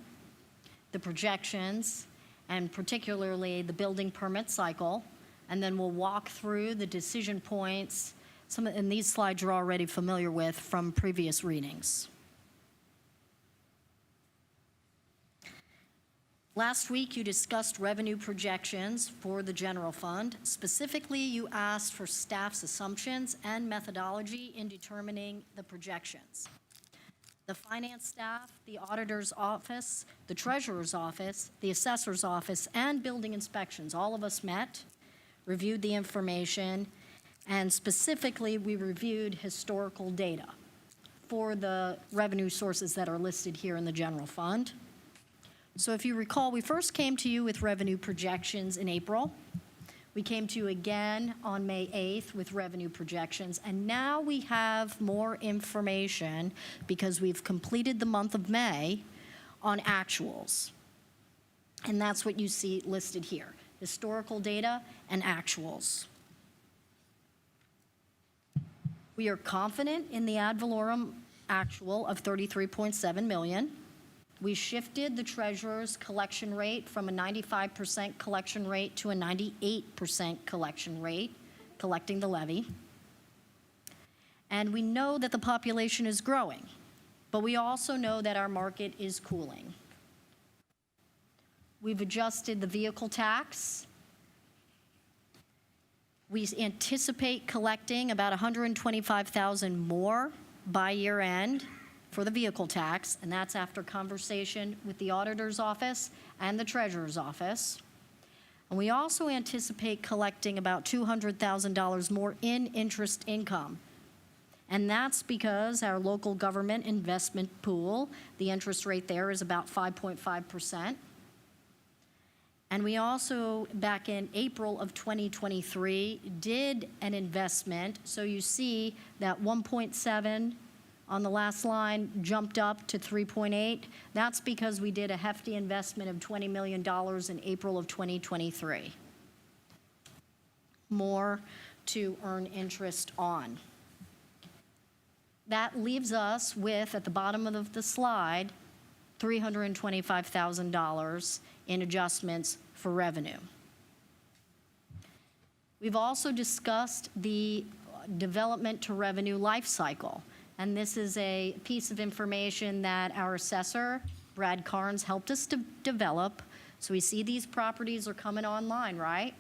the projections, and particularly the building permit cycle. And then we'll walk through the decision points, and these slides you're already familiar with from previous readings. Last week, you discussed revenue projections for the general fund. Specifically, you asked for staff's assumptions and methodology in determining the projections. The finance staff, the auditor's office, the treasurer's office, the assessor's office, and building inspections, all of us met, reviewed the information, and specifically, we reviewed historical data for the revenue sources that are listed here in the general fund. So if you recall, we first came to you with revenue projections in April. We came to you again on May 8th with revenue projections, and now we have more information because we've completed the month of May on actuals. And that's what you see listed here, historical data and actuals. We are confident in the ad valorem actual of $33.7 million. We shifted the treasurer's collection rate from a 95% collection rate to a 98% collection rate, collecting the levy. And we know that the population is growing, but we also know that our market is cooling. We've adjusted the vehicle tax. We anticipate collecting about $125,000 more by year end for the vehicle tax, and that's after conversation with the auditor's office and the treasurer's office. And we also anticipate collecting about $200,000 more in interest income. And that's because our local government investment pool, the interest rate there is about 5.5%. And we also, back in April of 2023, did an investment. So you see that 1.7 on the last line jumped up to 3.8. That's because we did a hefty investment of $20 million in April of 2023. More to earn interest on. That leaves us with, at the bottom of the slide, $325,000 in adjustments for revenue. We've also discussed the development to revenue life cycle. And this is a piece of information that our assessor, Brad Carnes, helped us to develop. So we see these properties are coming online, right?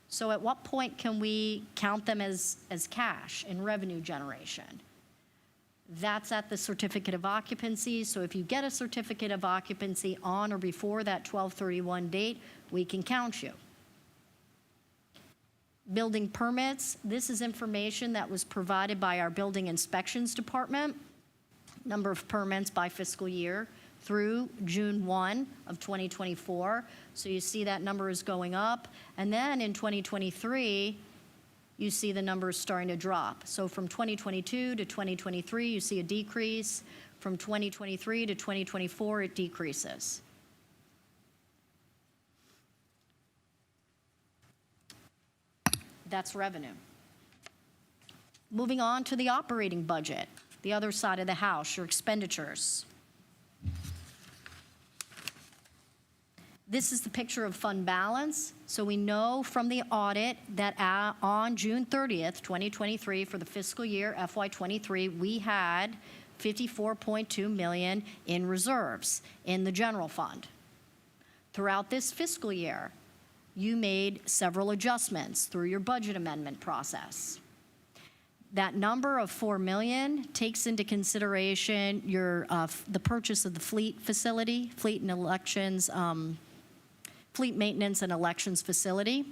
So at what point can we count them as cash in revenue generation? That's at the certificate of occupancy. So if you get a certificate of occupancy on or before that 12/31 date, we can count you. Building permits, this is information that was provided by our building inspections department, number of permits by fiscal year through June 1 of 2024. So you see that number is going up. And then in 2023, you see the numbers starting to drop. So from 2022 to 2023, you see a decrease. From 2023 to 2024, it decreases. That's revenue. Moving on to the operating budget, the other side of the house, your expenditures. This is the picture of fund balance. So we know from the audit that on June 30th, 2023, for the fiscal year FY23, we had $54.2 million in reserves in the general fund. Throughout this fiscal year, you made several adjustments through your budget amendment process. That number of $4 million takes into consideration your the purchase of the fleet facility, fleet maintenance and elections facility.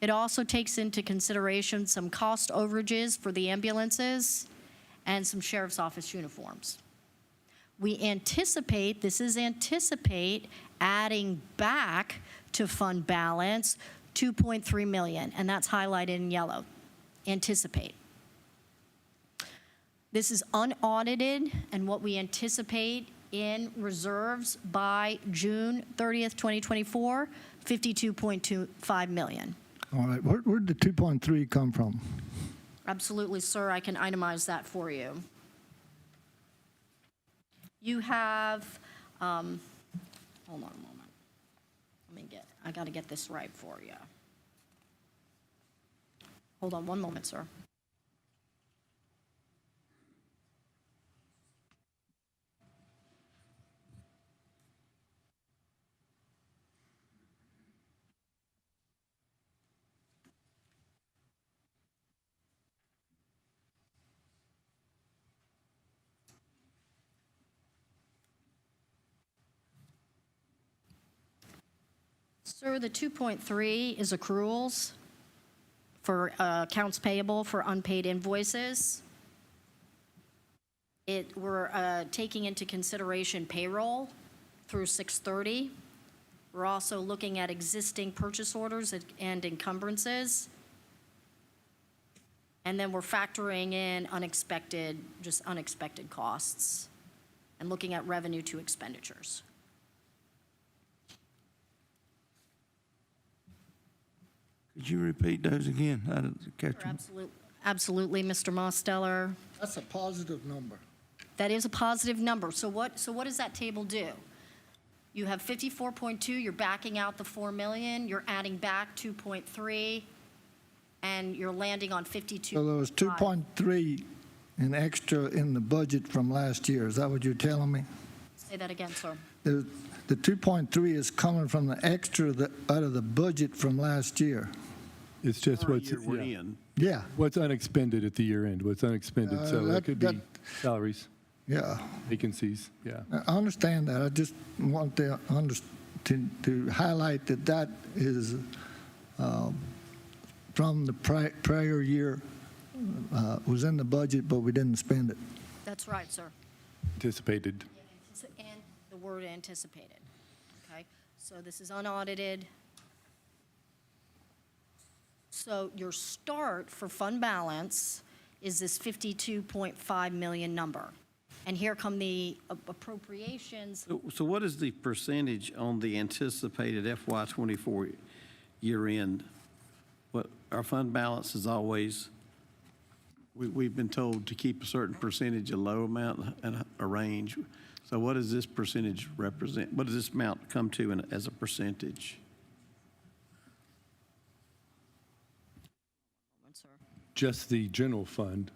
It also takes into consideration some cost overages for the ambulances and some sheriff's office uniforms. We anticipate, adding back to fund balance $2.3 million, and that's highlighted in yellow. Anticipate. This is unaudited, and what we anticipate in reserves by June 30th, 2024, $52.25 million. All right, where'd the 2.3 come from? Absolutely, sir, I can itemize that for you. You have, hold on a moment. I got to get this right for you. Hold on one moment, sir. Sir, the 2.3 is accruals for accounts payable for unpaid invoices. We're taking into consideration payroll through 6/30. We're also looking at existing purchase orders and encumbrances. And then we're factoring in unexpected costs and looking at revenue to expenditures. Could you repeat those again? I didn't catch them. Absolutely, Mr. Mosteller. That's a positive number. That is a positive number. So what does that table do? You have 54.2, you're backing out the 4 million, you're adding back 2.3, and you're landing on 52. So there was 2.3 in extra in the budget from last year. Is that what you're telling me? Say that again, sir. The 2.3 is coming from the extra out of the budget from last year. It's just what's, we're yeah, in. Yeah, what's unexpended at the year end, what's unexpended. So that could be salaries, yeah. vacancies, yeah. I understand that. I just want to highlight that is from the prior year, was in the budget, but we didn't spend it. That's right, sir. Anticipated. And the word anticipated, okay? So this is unaudited. So your start for fund balance is this 52.5 million number. And here come the appropriations. So what is the percentage on the anticipated FY24 year end? What our fund balance is always, we've been told to keep a certain percentage, a low amount and a range. So what does this percentage represent? What does this amount come to as a percentage? Just the general fund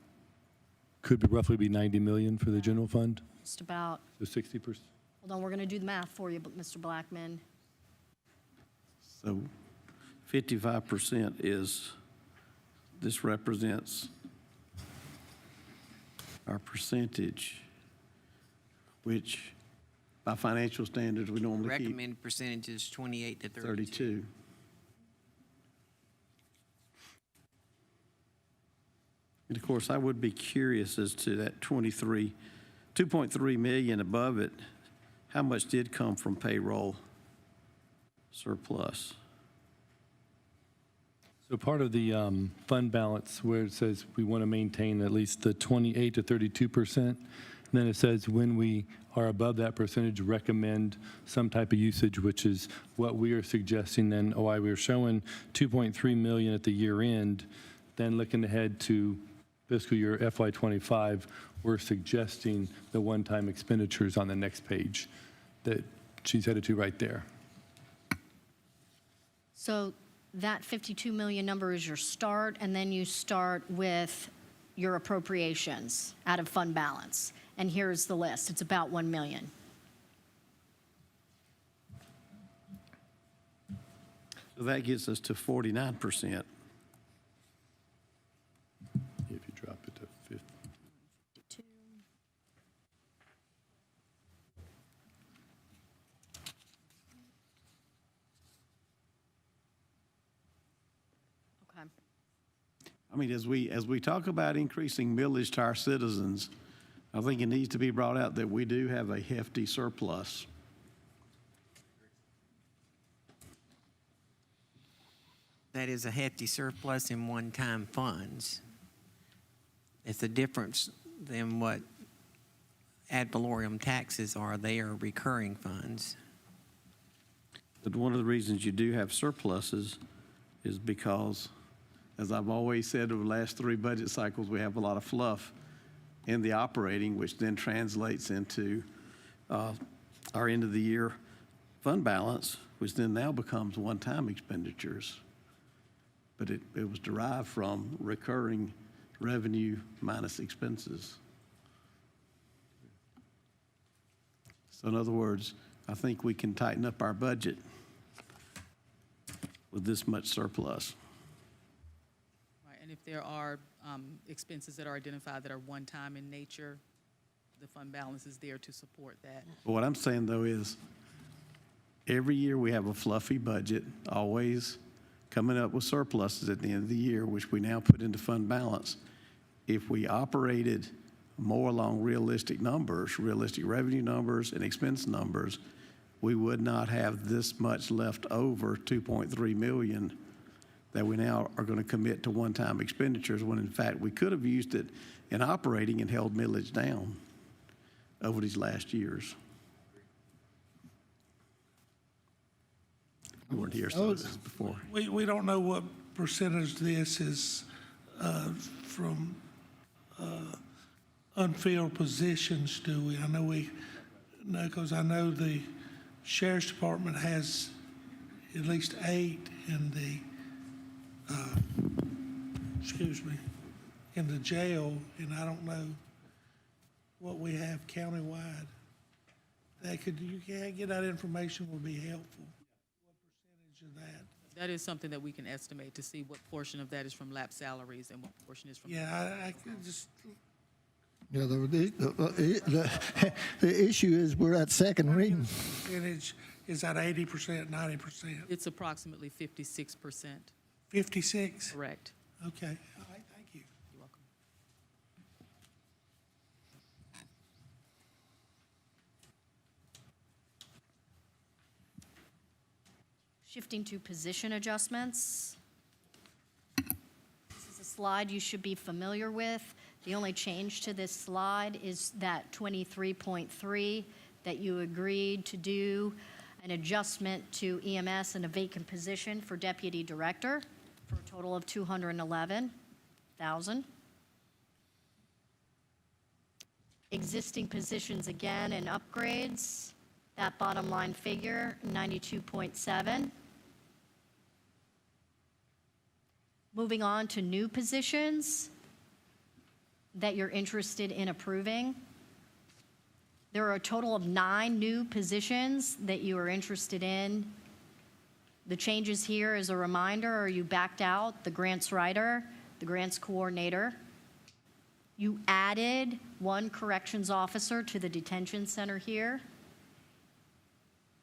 could roughly be 90 million for the general fund, Just about, so 60%. hold on, we're going to do the math for you, Mr. Blackman. So 55% is, this represents our percentage, which by financial standards, we normally keep Recommended percentage is 28 to 32. 32. And of course, I would be curious as to that 2.3 million above it, how much did come from payroll surplus? So part of the fund balance where it says we want to maintain at least the 28 to 32%, and then it says when we are above that percentage, recommend some type of usage, which is what we are suggesting then, why we're showing 2.3 million at the year end, then looking ahead to fiscal year FY25, we're suggesting the one-time expenditures on the next page that she's headed to right there. So that 52 million number is your start, and then you start with your appropriations out of fund balance. And here's the list. It's about 1 million. So that gets us to 49%. If you drop it to 50. Okay. I mean, as we talk about increasing millage to our citizens, I think it needs to be brought out that we do have a hefty surplus. That is a hefty surplus in one-time funds. It's a difference than what ad valorem taxes are. They are recurring funds. But one of the reasons you do have surpluses is because, as I've always said over the last 3 budget cycles, we have a lot of fluff in the operating, which then translates into our end of the year fund balance, which then now becomes one-time expenditures. But it was derived from recurring revenue minus expenses. So in other words, I think we can tighten up our budget with this much surplus. Right, and if there are expenses that are identified that are one-time in nature, the fund balance is there to support that. But what I'm saying, though, is every year we have a fluffy budget, always coming up with surpluses at the end of the year, which we now put into fund balance. If we operated more along realistic numbers, realistic revenue numbers and expense numbers, we would not have this much left over, 2.3 million, that we now are going to commit to one-time expenditures, when in fact we could have used it in operating and held millage down over these last years. You weren't here so this is before. We don't know what percentage this is from unfilled positions, do we? I know we know, because I know the Sheriff's Department has at least 8 in the, in the jail, and I don't know what we have countywide. You can't get that information would be helpful. What percentage of that? That is something that we can estimate to see what portion of that is from lapsed salaries and what portion is from. Yeah, I could just, Yeah, the issue is we're at second reading. percentage, is that 80%, 90%? It's approximately 56%. 56? Correct. Okay, all right, thank you. You're welcome. Shifting to position adjustments. This is a slide you should be familiar with. The only change to this slide is that 23.3 that you agreed to do an adjustment to EMS and a vacant position for deputy director for a total of $211,000. Existing positions again and upgrades, that bottom line figure, 92.7. Moving on to new positions that you're interested in approving. There are a total of 9 new positions that you are interested in. The changes here, as a reminder, are you backed out the grants writer, the grants coordinator. You added 1 corrections officer to the detention center here.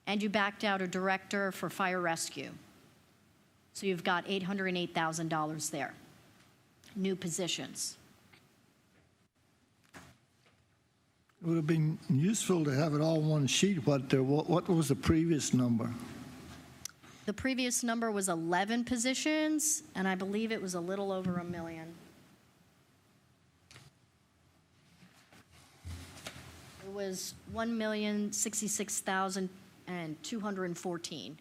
And you backed out a director for fire rescue. So you've got $808,000 there. New positions. It would have been useful to have it all on one sheet. What was the previous number? The previous number was 11 positions, and I believe it was a little over $1 million. It was $1,066,214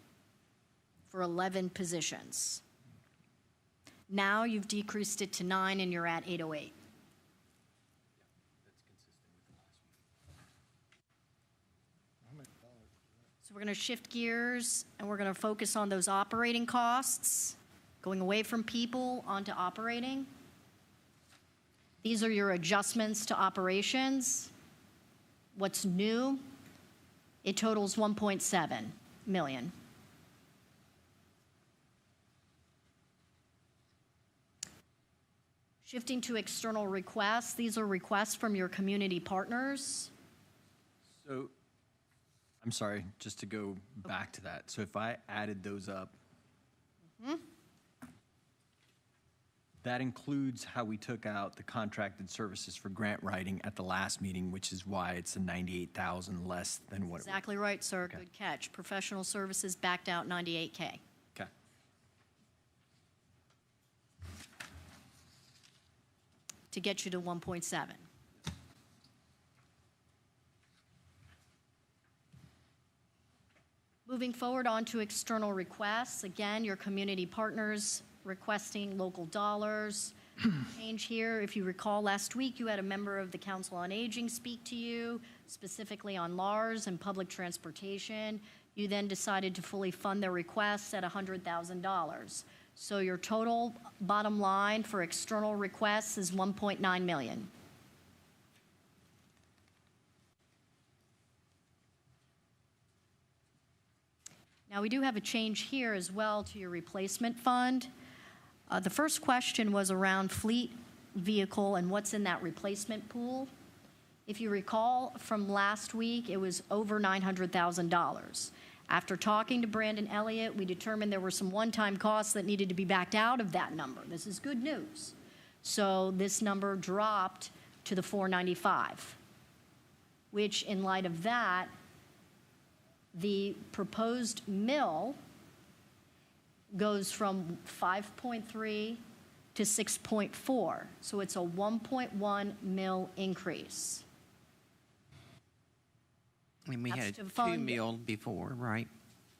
for 11 positions. Now you've decreased it to 9, and you're at 808. So we're going to shift gears, and we're going to focus on those operating costs, going away from people onto operating. These are your adjustments to operations. What's new? It totals $1.7 million. Shifting to external requests, these are requests from your community partners. So, I'm sorry, just to go back to that. So if I added those up, that includes how we took out the contracted services for grant writing at the last meeting, which is why it's a 98,000 less than what it was. Exactly right, sir. Okay. Good catch. Professional services backed out $98K. Okay. To get you to 1.7. Moving forward on to external requests, again, your community partners requesting local dollars, Change here, if you recall, last week you had a member of the Council on Aging speak to you, specifically on LARS and public transportation. You then decided to fully fund their requests at $100,000. So your total bottom line for external requests is $1.9 million. Now, we do have a change here as well to your replacement fund. The first question was around fleet vehicle and what's in that replacement pool. If you recall from last week, it was over $900,000. After talking to Brandon Elliott, we determined there were some one-time costs that needed to be backed out of that number. This is good news. So this number dropped to the 495, which in light of that, the proposed mill goes from 5.3 to 6.4. So it's a 1.1 mill increase. And we That's had to a 2 fund- mil before, right?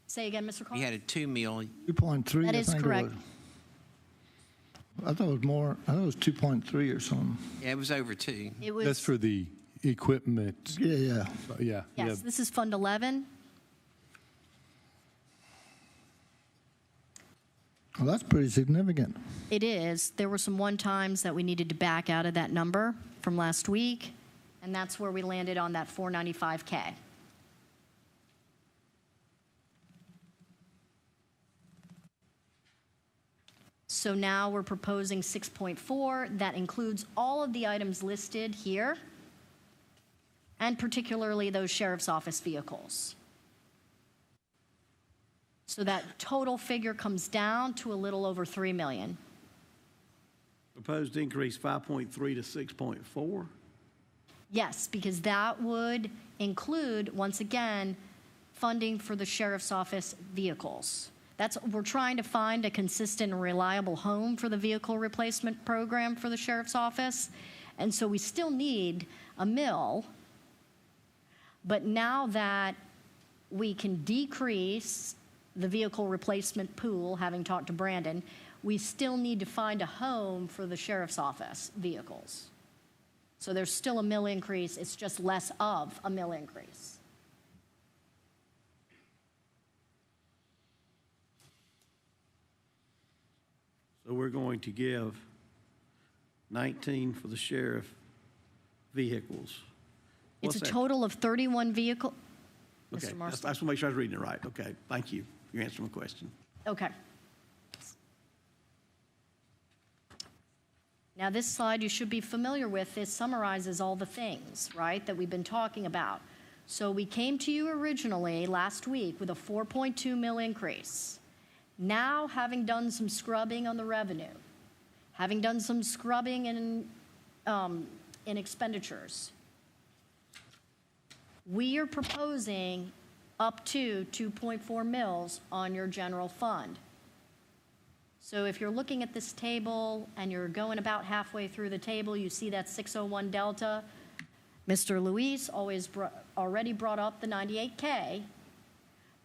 Say again, Mr. We Collins? had a 2 mil. 2.3, That I is think it correct. was. I thought it was more, I thought it was 2.3 or something. Yeah, it was over 2. It was, That's for the equipment. Yeah, yeah. Yeah. yes, this is Fund 11. Well, that's pretty significant. It is. There were some one-times that we needed to back out of that number from last week, and that's where we landed on that 495K. So now we're proposing 6.4. That includes all of the items listed here, and particularly those sheriff's office vehicles. So that total figure comes down to a little over 3 million. Proposed increase 5.3 to 6.4. Yes, because that would include, once again, funding for the sheriff's office vehicles. We're trying to find a consistent and reliable home for the vehicle replacement program for the sheriff's office. And so we still need a mill. But now that we can decrease the vehicle replacement pool, having talked to Brandon, we still need to find a home for the sheriff's office vehicles. So there's still a mill increase, it's just less of a mill increase. So we're going to give 19 for the sheriff vehicles. It's What's a that? total of 31 vehicle. Okay, Mr. I Marshall. just want to make sure I was reading it right. Okay, thank you. You answered my question. Okay. Now, this slide you should be familiar with. This summarizes all the things, right, that we've been talking about. So we came to you originally last week with a 4.2 mil increase. Now, having done some scrubbing on the revenue, having done some scrubbing in expenditures, we are proposing up to 2.4 mils on your general fund. So if you're looking at this table and you're going about halfway through the table, you see that 601 delta. Mr. Luis already brought up the 98K,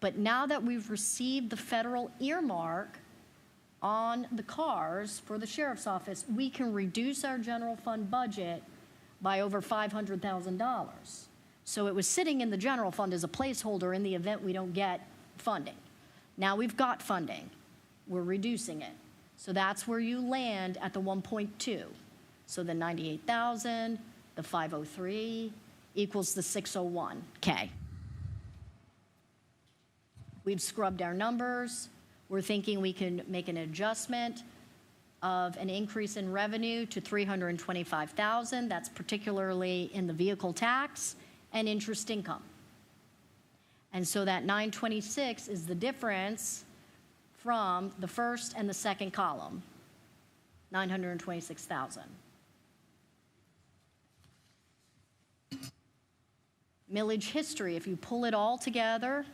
but now that we've received the federal earmark on the cars for the sheriff's office, we can reduce our general fund budget by over $500,000. So it was sitting in the general fund as a placeholder in the event we don't get funding. Now we've got funding. We're reducing it. So that's where you land at the 1.2. So the 98,000, the 503 equals the 601K. We've scrubbed our numbers. We're thinking we can make an adjustment of an increase in revenue to 325,000. That's particularly in the vehicle tax and interest income. And so that 926 is the difference from the first and the second column, 926,000. Millage history, if you pull it all together,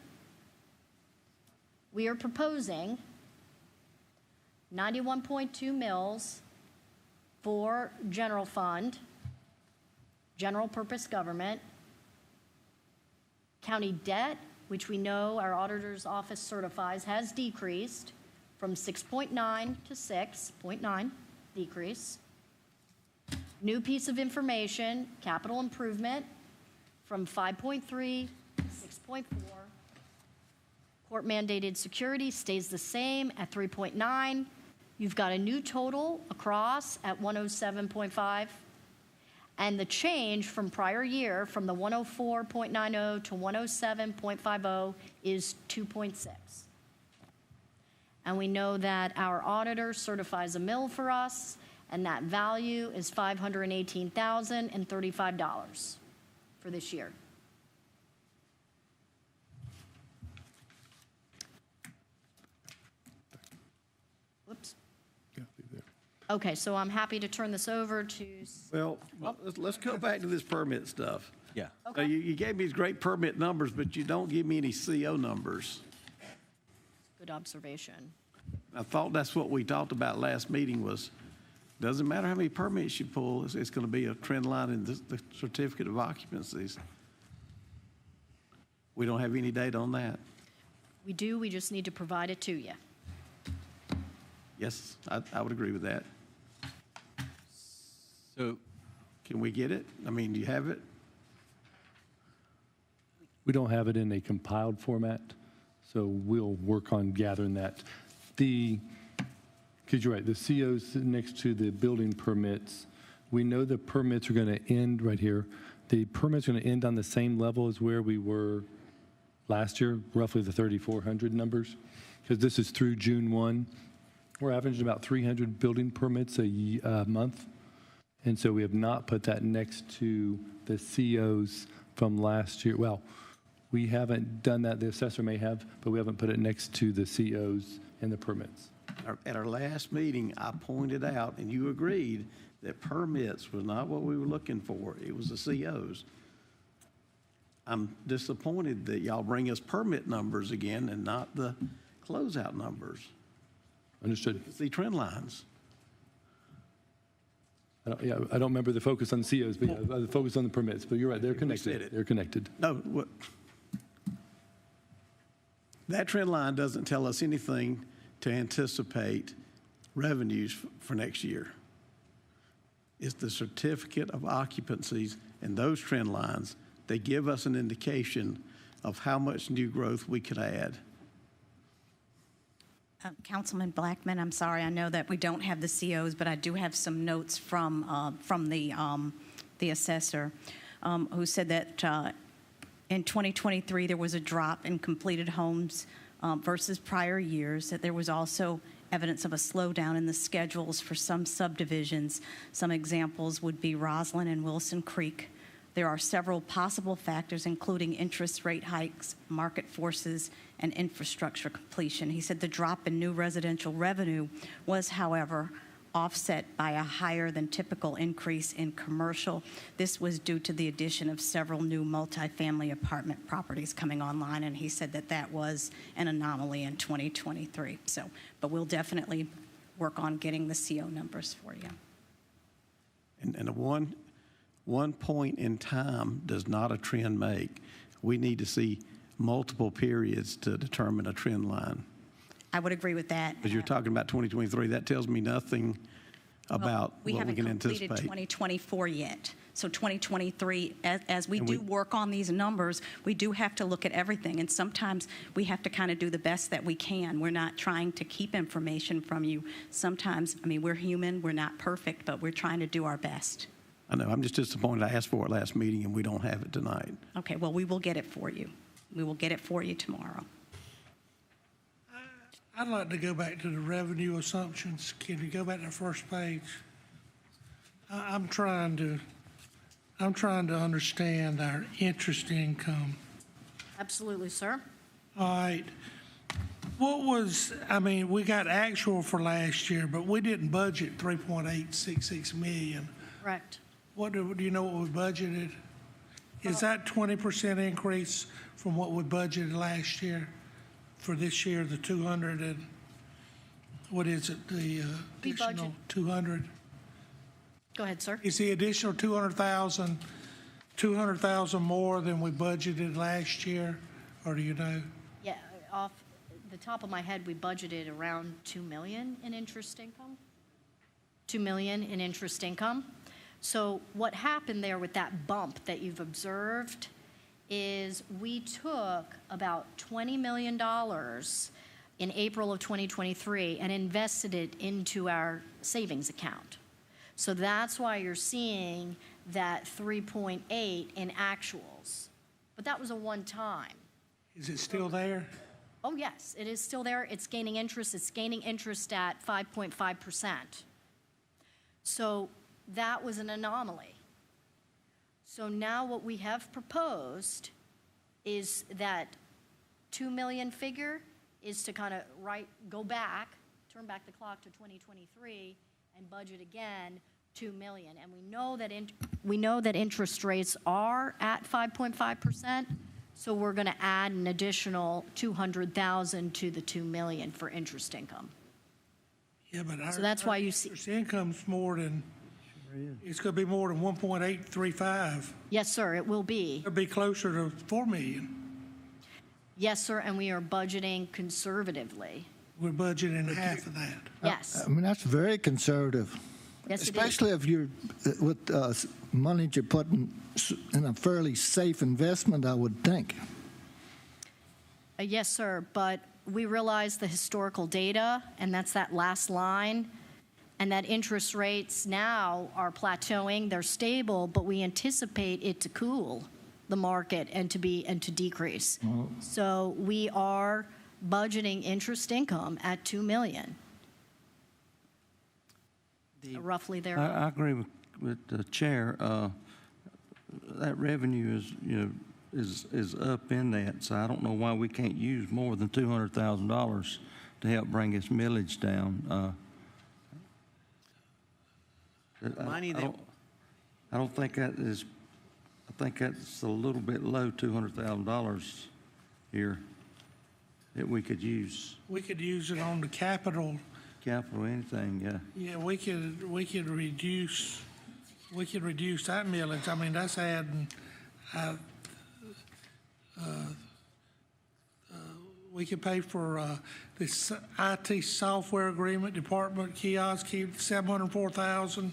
we are proposing 91.2 mils for general fund, general purpose government, county debt, which we know our auditor's office certifies has decreased from 6.9 to 6.9 decrease. New piece of information, capital improvement from 5.3 to 6.4. Court mandated security stays the same at 3.9. You've got a new total across at 107.5. And the change from prior year, from the 104.90 to 107.50, is 2.6. And we know that our auditor certifies a mill for us, and that value is $518,035 for this year. Whoops. Okay, so I'm happy to turn this over to. Well, let's go back to this permit stuff. Yeah. So you gave me these great permit numbers, but you don't give me any CO numbers. Good observation. I thought that's what we talked about last meeting was, doesn't matter how many permits you pull, it's going to be a trend line in the certificate of occupancies. We don't have any data on that. We do, we just need to provide it to you. Yes, I would agree with that. So Can we get it? I mean, do you have it? We don't have it in a compiled format, so we'll work on gathering that. Because you're right, the COs next to the building permits, we know the permits are going to end right here. The permits are going to end on the same level as where we were last year, roughly the 3,400 numbers, because this is through June 1. We're averaging about 300 building permits a month, and so we have not put that next to the COs from last year. Well, we haven't done that. The assessor may have, but we haven't put it next to the COs and the permits. At our last meeting, I pointed out, and you agreed, that permits was not what we were looking for. It was the COs. I'm disappointed that y'all bring us permit numbers again and not the closeout numbers. Understood. See trend lines. I don't remember the focus on the COs, but yeah, the focus on the permits. But you're right, they're connected. They're connected. No, that trend line doesn't tell us anything to anticipate revenues for next year. It's the certificate of occupancies and those trend lines. They give us an indication of how much new growth we could add. Councilman Blackman, I'm sorry, I know that we don't have the COs, but I do have some notes from the assessor, who said that in 2023 there was a drop in completed homes versus prior years, that there was also evidence of a slowdown in the schedules for some subdivisions. Some examples would be Roslyn and Wilson Creek. There are several possible factors, including interest rate hikes, market forces, and infrastructure completion. He said the drop in new residential revenue was, however, offset by a higher than typical increase in commercial. This was due to the addition of several new multifamily apartment properties coming online, and he said that that was an anomaly in 2023. So, but we'll definitely work on getting the CO numbers for you. And one point in time does not a trend make. We need to see multiple periods to determine a trend line. I would agree with that. Because you're talking about 2023, that tells me nothing about we what we can haven't completed anticipate. 2024 yet. So 2023, as we do work on these numbers, we do have to look at everything. And sometimes we have to kind of do the best that we can. We're not trying to keep information from you. Sometimes, I mean, we're human, we're not perfect, but we're trying to do our best. I know, I'm just disappointed. I asked for it last meeting and we don't have it tonight. Okay, well, we will get it for you. We will get it for you tomorrow. I'd like to go back to the revenue assumptions. Can you go back to the first page? I'm trying to understand our interest income. Absolutely, sir. All right. We got actual for last year, but we didn't budget 3.866 million. Correct. Do you know what we budgeted? Is that 20% increase from what we budgeted last year? For this year, the 200 and, what is it, the additional 200? Go ahead, sir. Is the additional 200,000 more than we budgeted last year, or do you know? Yeah, off the top of my head, we budgeted around $2 million in interest income. $2 million in interest income. So what happened there with that bump that you've observed is we took about $20 million in April of 2023 and invested it into our savings account. So that's why you're seeing that 3.8 in actuals. But that was a one-time. Is it still there? Oh, yes, it is still there. It's gaining interest. It's gaining interest at 5.5%. So that was an anomaly. So now what we have proposed is that 2 million figure is to kind of go back, turn back the clock to 2023 and budget again 2 million. And we know that interest rates are at 5.5%, so we're going to add an additional 200,000 to the 2 million for interest income. Yeah, but So that's why you see- interest income's more than, it's going to be more than 1.835. Yes, sir, it will be. It'll be closer to 4 million. Yes, sir, and we are budgeting conservatively. We're budgeting half of that. Yes. I mean, that's very conservative. Yes, it is. Especially if you're, with money that you're putting in a fairly safe investment, I would think. Yes, sir, but we realize the historical data, and that's that last line, and that interest rates now are plateauing, they're stable, but we anticipate it to cool the market and to decrease. So we are budgeting interest income at 2 million. Roughly there. I agree with the chair. That revenue is up in that, so I don't know why we can't use more than $200,000 to help bring its millage down. Money that- I don't think that is, I think that's a little bit low, $200,000 here that we could use. We could use it on the capital. Capital, anything, yeah. Yeah, we could reduce that millage. I mean, that's adding, we could pay for this IT software agreement, department kiosk, keep $704,000.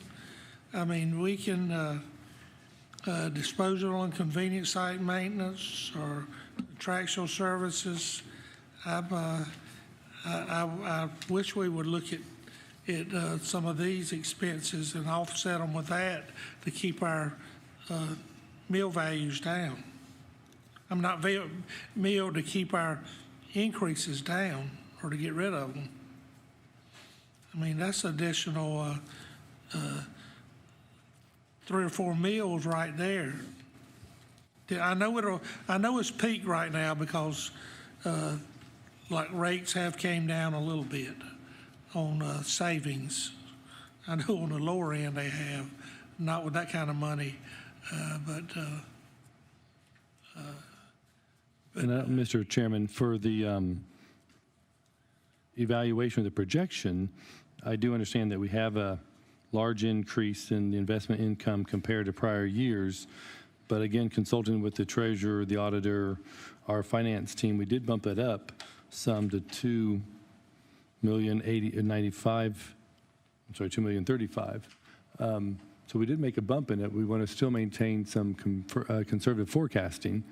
I mean, we can disposal and convenience site maintenance or attractional services. I wish we would look at some of these expenses and offset them with that to keep our mill values down. I'm not mill to keep our increases down or to get rid of them. I mean, that's additional 3 or 4 mills right there. I know it's peaked right now because like rates have came down a little bit on savings. I know on the lower end they have, not with that kind of money, Mr. Chairman, for the evaluation of the projection, I do understand that we have a large increase in the investment income compared to prior years. But again, consulting with the treasurer, the auditor, our finance team, we did bump it up some to $2,035,000. So we did make a bump in it. We want to still maintain some conservative forecasting.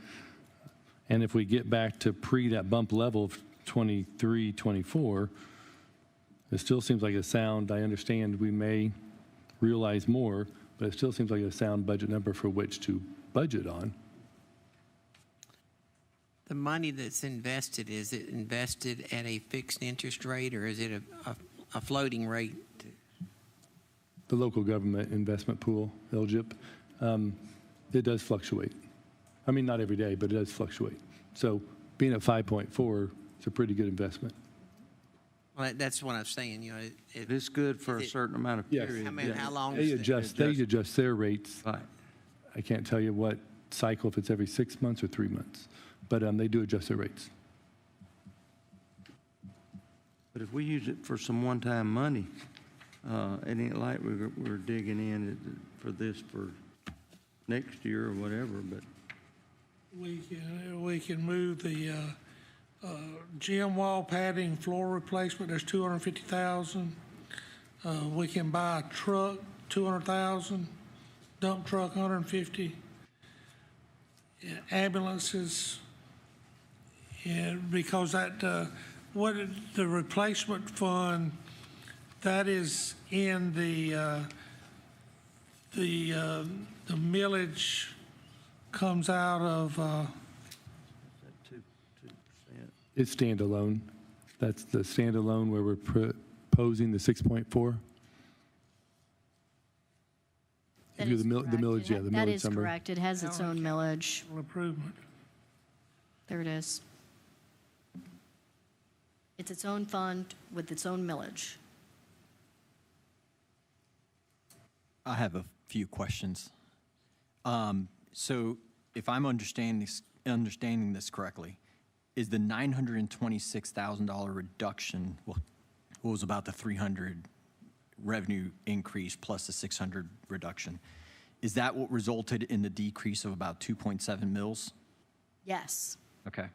And if we get back to that bump level of 23, 24, it still seems like a sound. I understand we may realize more, but it still seems like a sound budget number for which to budget on. The money that's invested, is it invested at a fixed interest rate or is it a floating rate? The local government investment pool, LGIP, it does fluctuate. I mean, not every day, but it does fluctuate. So being at 5.4 is a pretty good investment. Well, that's what I'm saying, you know. It's good for a certain amount of Yes. period. How long They is it? adjust their rates. Right. I can't tell you what cycle, if it's every 6 months or 3 months, but they do adjust their rates. But if we use it for some one-time money, it ain't like we're digging in for this for next year or whatever, but. We can move the gym wall padding, floor replacement, there's $250,000. We can buy a truck, $200,000. dump truck, 150. Ambulances, and because that, the replacement fund, that is in the millage comes out of, It's standalone. That's the standalone where we're proposing the 6.4. That You do is the correct. millage, yeah, the That millage is number. correct. It has its own millage. improvement. There it is. It's its own fund with its own millage. I have a few questions. So if I'm understanding this correctly, is the $926,000 reduction, well, what was about the 300 revenue increase plus the 600 reduction, is that what resulted in the decrease of about 2.7 mils? Yes. Okay.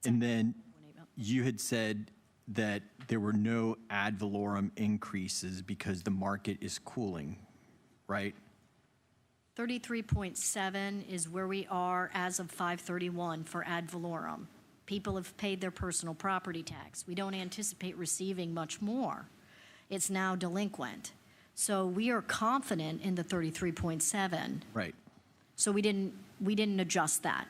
And then you had said that there were no ad valorem increases because the market is cooling, right? 33.7 is where we are as of 5/31 for ad valorem. People have paid their personal property tax. We don't anticipate receiving much more. It's now delinquent. So we are confident in the 33.7. Right. So we didn't adjust that.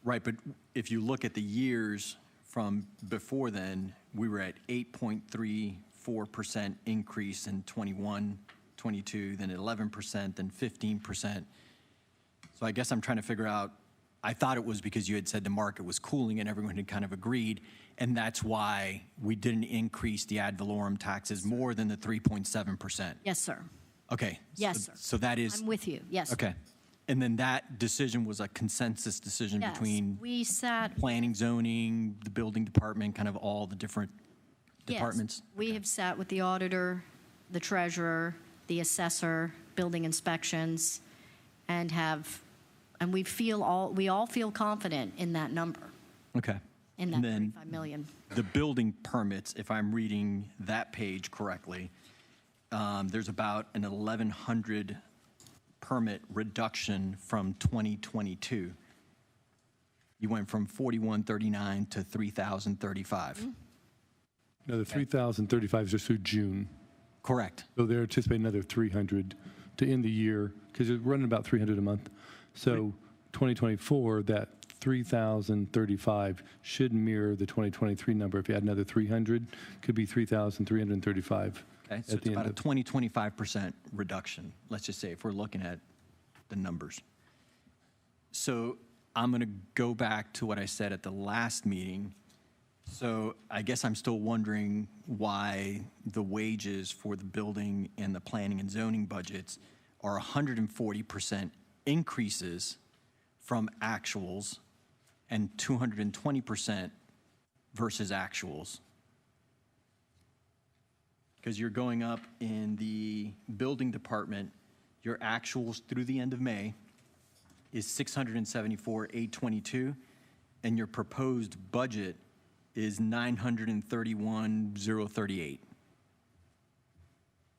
Right, but if you look at the years from before then, we were at 8.34% increase in 21, 22, then 11%, then 15%. So I guess I'm trying to figure out, I thought it was because you had said the market was cooling and everyone had kind of agreed, and that's why we didn't increase the ad valorem taxes more than the 3.7%. Yes, sir. Okay. Yes, sir. So that is. I'm with you. Yes. Okay. And then that decision was a consensus decision Yes. between We sat. planning, zoning, the building department, kind of all the different departments? Yes. We have sat with the auditor, the treasurer, the assessor, building inspections, and we all feel confident in that number, Okay. in that And then 35 million. the building permits, if I'm reading that page correctly, there's about an 1,100 permit reduction from 2022. You went from 4,139 to 3,035. No, the 3,035 is just through June. Correct. So they're anticipating another 300 to end the year, because it's running about 300 a month. So 2024, that 3,035 should mirror the 2023 number. If you add another 300, could be 3,335. Okay, so it's about a 20-25% reduction, let's just say, if we're looking at the numbers. So I'm going to go back to what I said at the last meeting. So I guess I'm still wondering why the wages for the building and the planning and zoning budgets are 140% increases from actuals and 220% versus actuals. Because you're going up in the building department, your actuals through the end of May is 674,822, and your proposed budget is 931,038.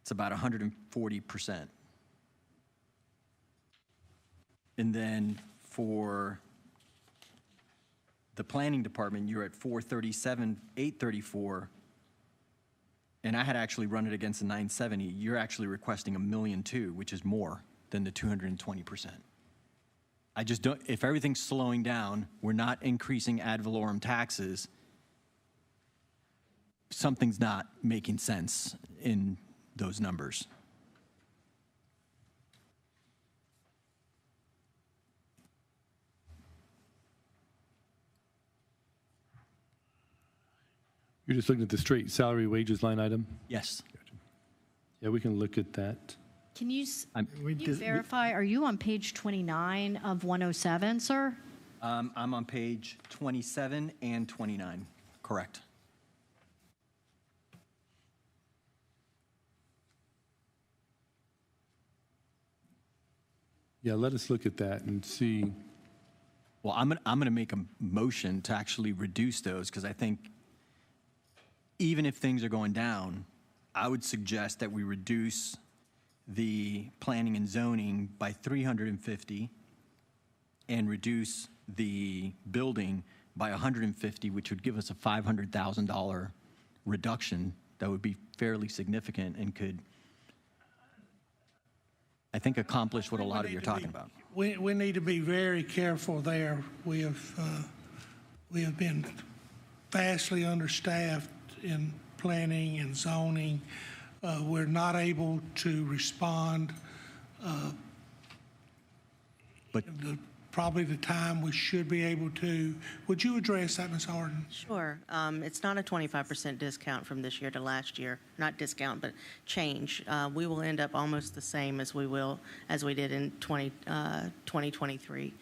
It's about 140%. And then for the planning department, you're at 437,834. And I had actually run it against the 970. You're actually requesting $1.2 million, which is more than the 220%. I just don't, if everything's slowing down, we're not increasing ad valorem taxes, something's not making sense in those numbers. You're just looking at the straight salary wages line item? Yes. Yeah, we can look at that. Can you verify, are you on page 29 of 107, sir? I'm on page 27 and 29, correct. Yeah, let us look at that and see. Well, I'm gonna make a motion to actually reduce those, because I think even if things are going down, I would suggest that we reduce the planning and zoning by 350 and reduce the building by 150, which would give us a $500,000 reduction, that would be fairly significant and could, I think, accomplish what a lot of you are talking about. We need to be very careful there. We have been vastly understaffed in planning and zoning. We're not able to respond But probably the time we should be able to. Would you address that, Ms. Harden? Sure. It's not a 25% discount from this year to last year. Not discount, but change. We will end up almost the same as we did in 2023.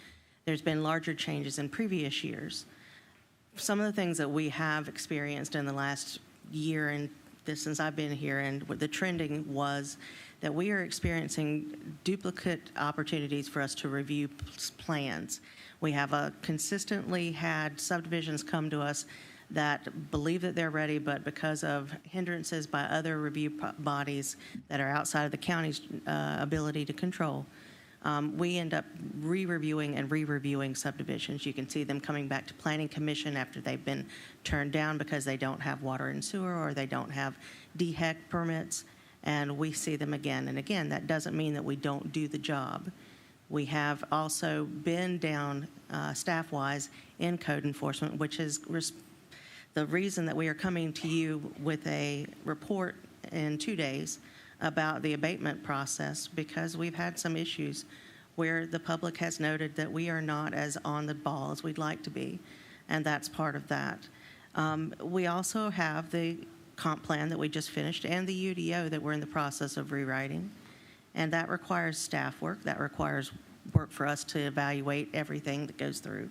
There's been larger changes in previous years. Some of the things that we have experienced in the last year and since I've been here, and the trending was that we are experiencing duplicate opportunities for us to review plans. We have consistently had subdivisions come to us that believe that they're ready, but because of hindrances by other review bodies that are outside of the county's ability to control, we end up re-reviewing and re-reviewing subdivisions. You can see them coming back to Planning Commission after they've been turned down because they don't have water and sewer or they don't have DHEC permits, and we see them again and again. That doesn't mean that we don't do the job. We have also been down staff-wise in code enforcement, which is the reason that we are coming to you with a report in 2 days about the abatement process, because we've had some issues where the public has noted that we are not as on the ball as we'd like to be, and that's part of that. We also have the comp plan that we just finished and the UDO that we're in the process of rewriting, and that requires staff work. That requires work for us to evaluate everything that goes through.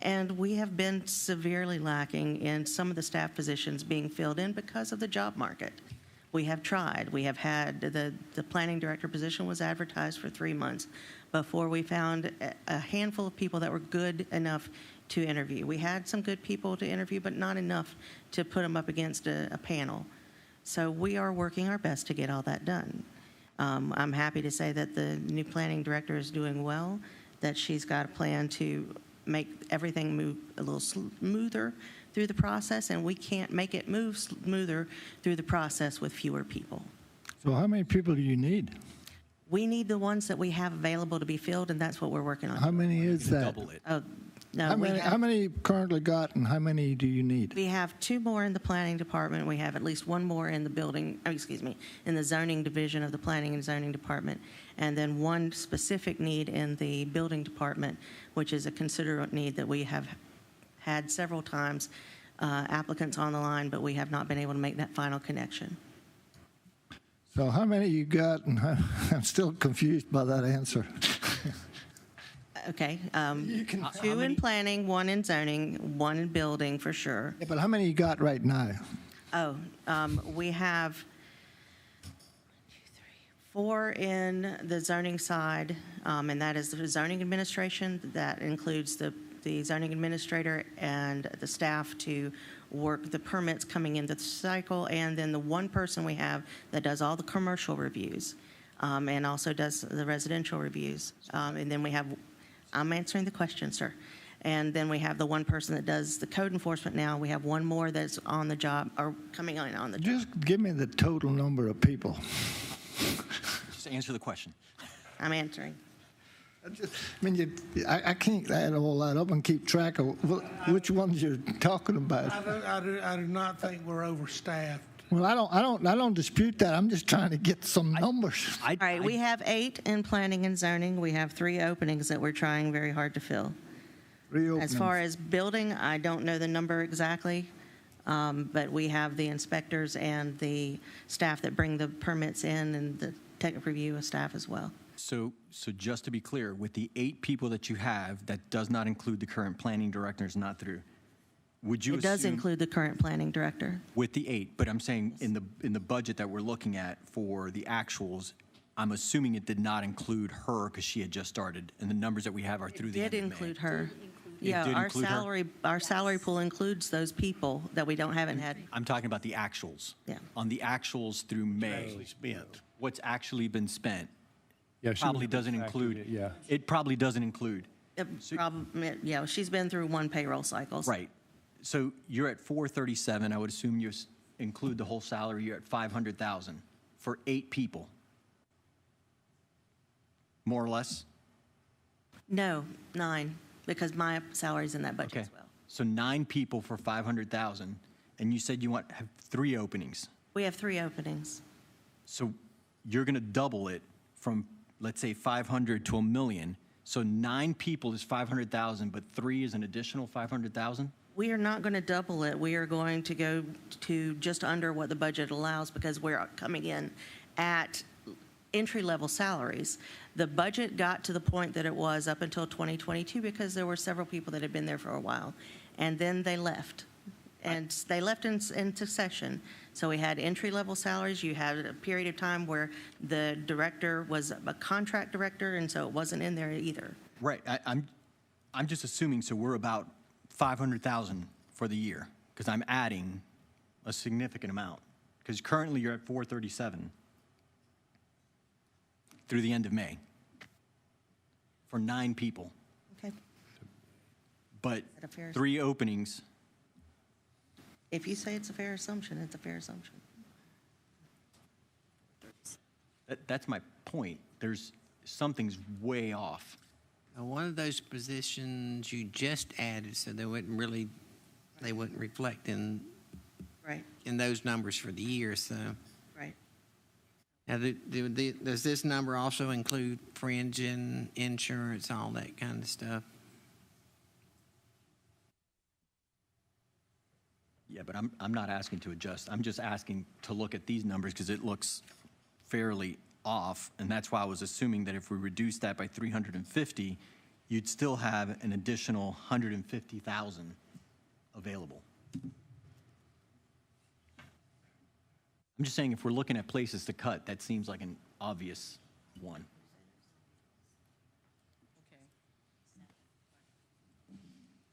And we have been severely lacking in some of the staff positions being filled in because of the job market. We have tried. We have had the planning director position was advertised for 3 months before we found a handful of people that were good enough to interview. We had some good people to interview, but not enough to put them up against a panel. So we are working our best to get all that done. I'm happy to say that the new planning director is doing well, that she's got a plan to make everything move a little smoother through the process, and we can't make it move smoother through the process with fewer people. So how many people do you need? We need the ones that we have available to be filled, and that's what we're working on. How many is that? double it. Oh, no, How many currently got, and how many do you need? we have 2 more in the planning department. We have at least 1 more in the in the zoning division of the planning and zoning department, and then 1 specific need in the building department, which is a considerate need that we have had several times applicants on the line, but we have not been able to make that final connection. So how many you got, and I'm still confused by that answer. Okay, 2 in planning, 1 in zoning, 1 in building for sure. Yeah, but how many you got right now? We have 4 in the zoning side, and that is the zoning administration. That includes the zoning administrator and the staff to work the permits coming into the cycle, and then the 1 person we have that does all the commercial reviews and also does the residential reviews. And then we have, I'm answering the question, sir. And then we have the 1 person that does the code enforcement now. We have 1 more that's on the job, or coming on the job. Just give me the total number of people. Just answer the question. I'm answering. I can't add all that up and keep track of which ones you're talking about. I do not think we're overstaffed. Well, I don't dispute that. I'm just trying to get some numbers. All right, we have 8 in planning and zoning. We have 3 openings that we're trying very hard to fill. As far as building, I don't know the number exactly, but we have the inspectors and the staff that bring the permits in, and the technical review staff as well. So just to be clear, with the 8 people that you have, that does not include the current planning directors not through. Would you It does assume- include the current planning director. With the 8, but I'm saying in the budget that we're looking at for the actuals, I'm assuming it did not include her because she had just started, and the numbers that we have are through the end Did of May. include her. It Yeah, did our include her? salary pool includes those people that we haven't had. I'm talking about the actuals. Yeah. On the actuals through May. Actually spent. What's actually been spent Yeah, she probably would've doesn't factored include. it, yeah. It probably doesn't include. Yeah, she's been through one payroll cycle. Right. So you're at 437. I would assume you include the whole salary. You're at 500,000 for 8 people. More or less? No, 9, because my salary's in that budget Okay. as well. So 9 people for 500,000, and you said you have 3 openings. We have 3 openings. So you're going to double it from, let's say, 500 to 1 million. So 9 people is 500,000, but 3 is an additional 500,000? We are not going to double it. We are going to go to just under what the budget allows because we're coming in at entry-level salaries. The budget got to the point that it was up until 2022 because there were several people that had been there for a while, and then they left. And they left in succession. So we had entry-level salaries. You had a period of time where the director was a contract director, and so it wasn't in there either. Right. I'm just assuming, so we're about 500,000 for the year, because I'm adding a significant amount. Because currently you're at 437 through the end of May for 9 people. Okay. But that a fair 3 openings. If you say it's a fair assumption, it's a fair assumption. That's my point. Something's way off. One of those positions you just added, so they wouldn't reflect in Right, those numbers for the year. So right. now, does this number also include fringe and insurance, all that kind of stuff? Yeah, but I'm not asking to adjust. I'm just asking to look at these numbers because it looks fairly off, and that's why I was assuming that if we reduce that by 350, you'd still have an additional 150,000 available. I'm just saying if we're looking at places to cut, that seems like an obvious one.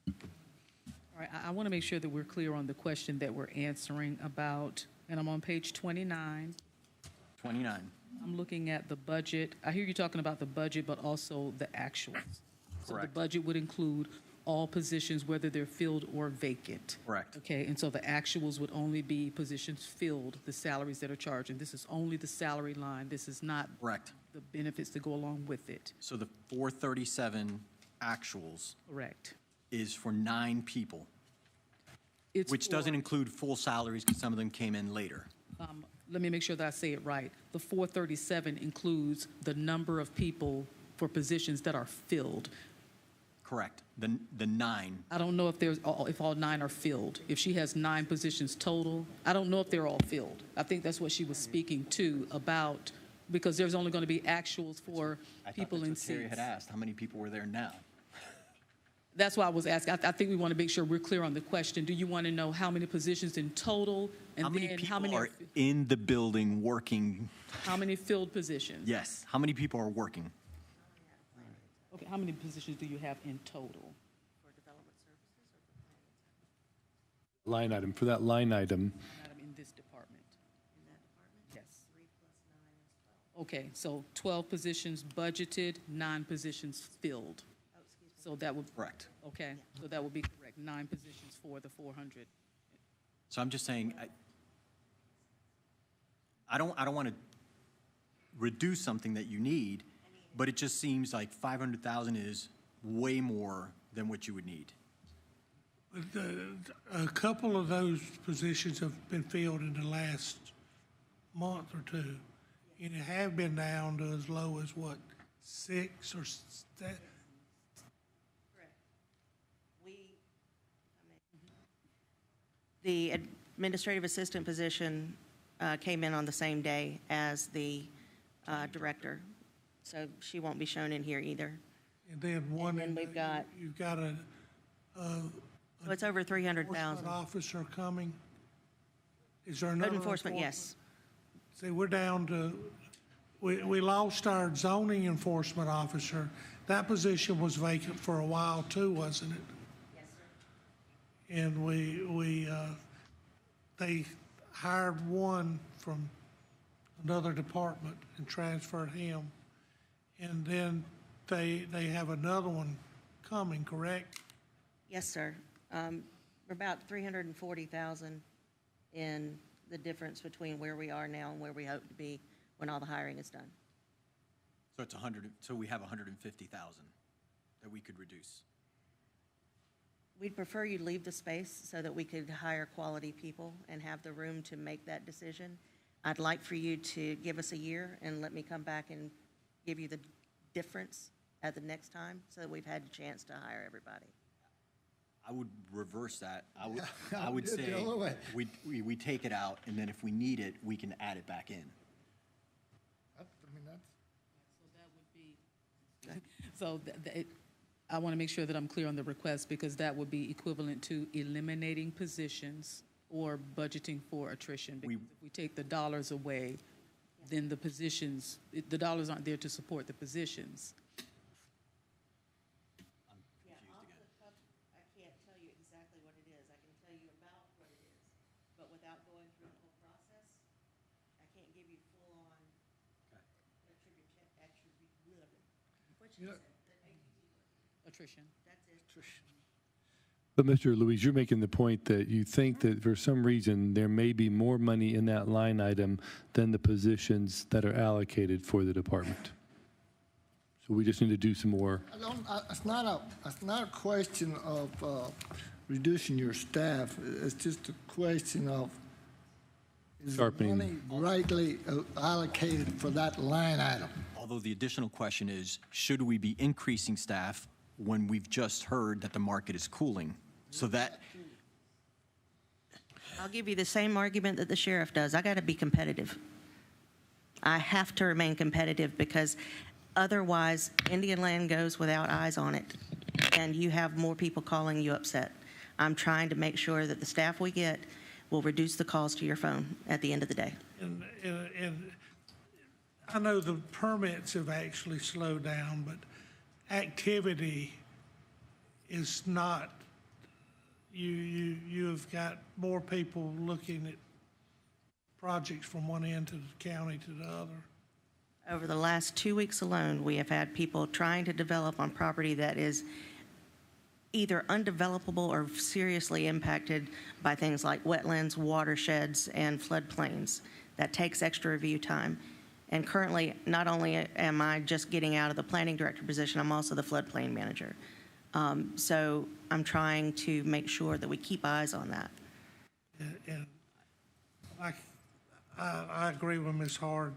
All right, I want to make sure that we're clear on the question that we're answering about, and I'm on page 29. 29. I'm looking at the budget. I hear you talking about the budget, but also the actuals. So the Correct. budget would include all positions, whether they're filled or vacant. Correct. Okay, and so the actuals would only be positions filled, the salaries that are charged, and this is only the salary line. This is not Correct. the benefits that go along with it. So the 437 actuals Correct. is for 9 people, It's which for- doesn't include full salaries because some of them came in later. Let me make sure that I say it right. The 437 includes the number of people for positions that are filled. Correct. The 9. I don't know if all 9 are filled. If she has 9 positions total, I don't know if they're all filled. I think that's what she was speaking to about, because there's only going to be actuals for people in I thought that's what Terry seats. had asked. How many people were there now? That's why I was asking. I think we want to make sure we're clear on the question. Do you want to know how many positions in total? And How many then people are in the building working? how many filled positions? Yes. How many people are working? Okay, how many positions do you have in total? Line item, for that line item, Madam, in this department? Yes. Okay, so 12 positions budgeted, 9 positions filled. So that would, Correct. okay, so that would be correct, 9 positions for the 400. So I'm just saying, I don't want to reduce something that you need, but it just seems like 500,000 is way more than what you would need. A couple of those positions have been filled in the last month or two, and it have been down to as low as, what, 6 or 7? The administrative assistant position came in on the same day as the director, so she won't be shown in here either. And then one, then we've got- you've got a So it's over 300,000. enforcement officer coming. Is there Code another? enforcement, yes. See, we're down to, we lost our zoning enforcement officer. That position was vacant for a while too, wasn't it? Yes, sir. And they hired one from another department and transferred him. And then they have another one coming, correct? Yes, sir. We're about 340,000 in the difference between where we are now and where we hope to be when all the hiring is done. So it's 100, so we have 150,000 that we could reduce. We'd prefer you leave the space so that we could hire quality people and have the room to make that decision. I'd like for you to give us a year and let me come back and give you the difference at the next time so that we've had a chance to hire everybody. I would reverse that. I would, I I would did the say other way. we take it out, and then if we need it, we can add it back in. So I want to make sure that I'm clear on the request, because that would be equivalent to eliminating positions or budgeting for attrition. Because if we take the dollars away, then the positions, the dollars aren't there to support the positions. I can't tell you exactly what it is. I can tell you about what it is. But without going through the whole process, I can't give you full-on Attrition. That's it. But Mr. Louise, you're making the point that you think that for some reason there may be more money in that line item than the positions that are allocated for the department. So we just need to do some more. It's not a question of reducing your staff. It's just a question of is the Sharpening. money rightly allocated for that line item? Although the additional question is, should we be increasing staff when we've just heard that the market is cooling? So that, I'll give you the same argument that the sheriff does. I got to be competitive. I have to remain competitive because otherwise Indian land goes without eyes on it, and you have more people calling you upset. I'm trying to make sure that the staff we get will reduce the calls to your phone at the end of the day. And I know the permits have actually slowed down, but activity is not. You have got more people looking at projects from one end of the county to the other. Over the last 2 weeks alone, we have had people trying to develop on property that is either undevelopable or seriously impacted by things like wetlands, watersheds, and floodplains. That takes extra review time. And currently, not only am I just getting out of the planning director position, I'm also the floodplain manager. So I'm trying to make sure that we keep eyes on that. And I agree with Ms. Hard.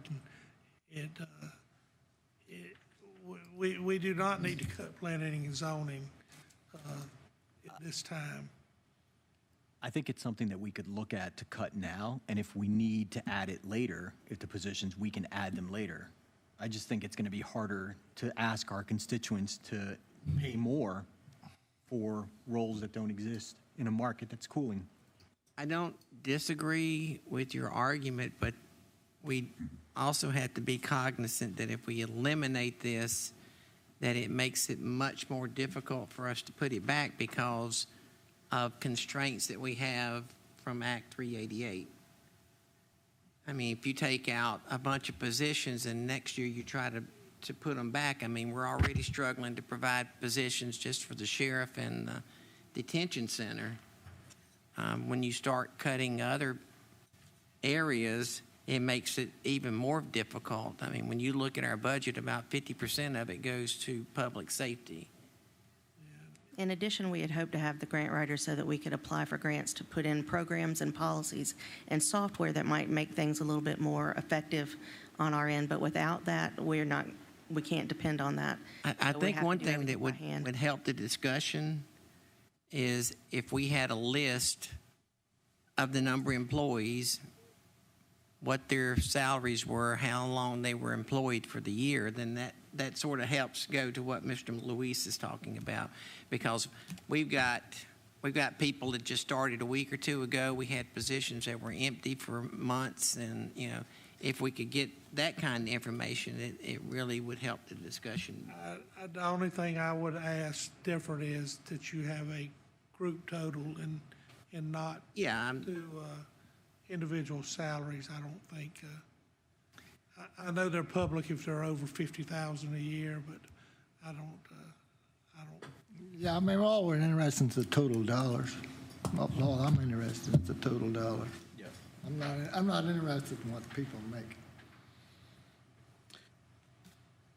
We do not need to cut planning and zoning at this time. I think it's something that we could look at to cut now, and if we need to add it later, if the positions, we can add them later. I just think it's going to be harder to ask our constituents to pay more for roles that don't exist in a market that's cooling. I don't disagree with your argument, but we also have to be cognizant that if we eliminate this, that it makes it much more difficult for us to put it back because of constraints that we have from Act 388. I mean, if you take out a bunch of positions and next year you try to put them back, I mean, we're already struggling to provide positions just for the sheriff and the detention center. When you start cutting other areas, it makes it even more difficult. I mean, when you look at our budget, about 50% of it goes to public safety. In addition, we had hoped to have the grant writers so that we could apply for grants to put in programs and policies and software that might make things a little bit more effective on our end. But without that, we can't depend on that. I So we think have to one do thing everything that by hand. would help the discussion is if we had a list of the number of employees, what their salaries were, how long they were employed for the year, then that sort of helps go to what Mr. Luis is talking about. Because we've got people that just started a week or two ago. We had positions that were empty for months, and if we could get that kind of information, it really would help the discussion. The only thing I would ask different is that you have a group total and not Yeah, to individual salaries. I don't think. I know they're public if they're over 50,000 a year, but I don't. Yeah, I mean, all we're interested in is the total dollars. All I'm interested in is the total dollars. Yeah. I'm not interested in what people make.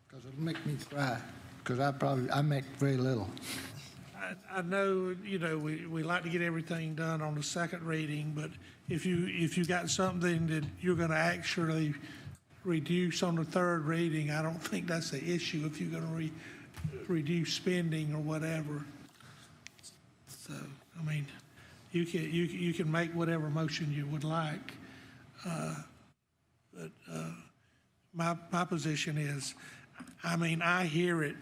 Because it'll make me cry, because I make very little. I know, you know, we like to get everything done on the second reading, but if you got something that you're going to actually reduce on the third reading, I don't think that's the issue if you're going to reduce spending or whatever. So, I mean, you can make whatever motion you would like. But my position is, I mean, I hear it,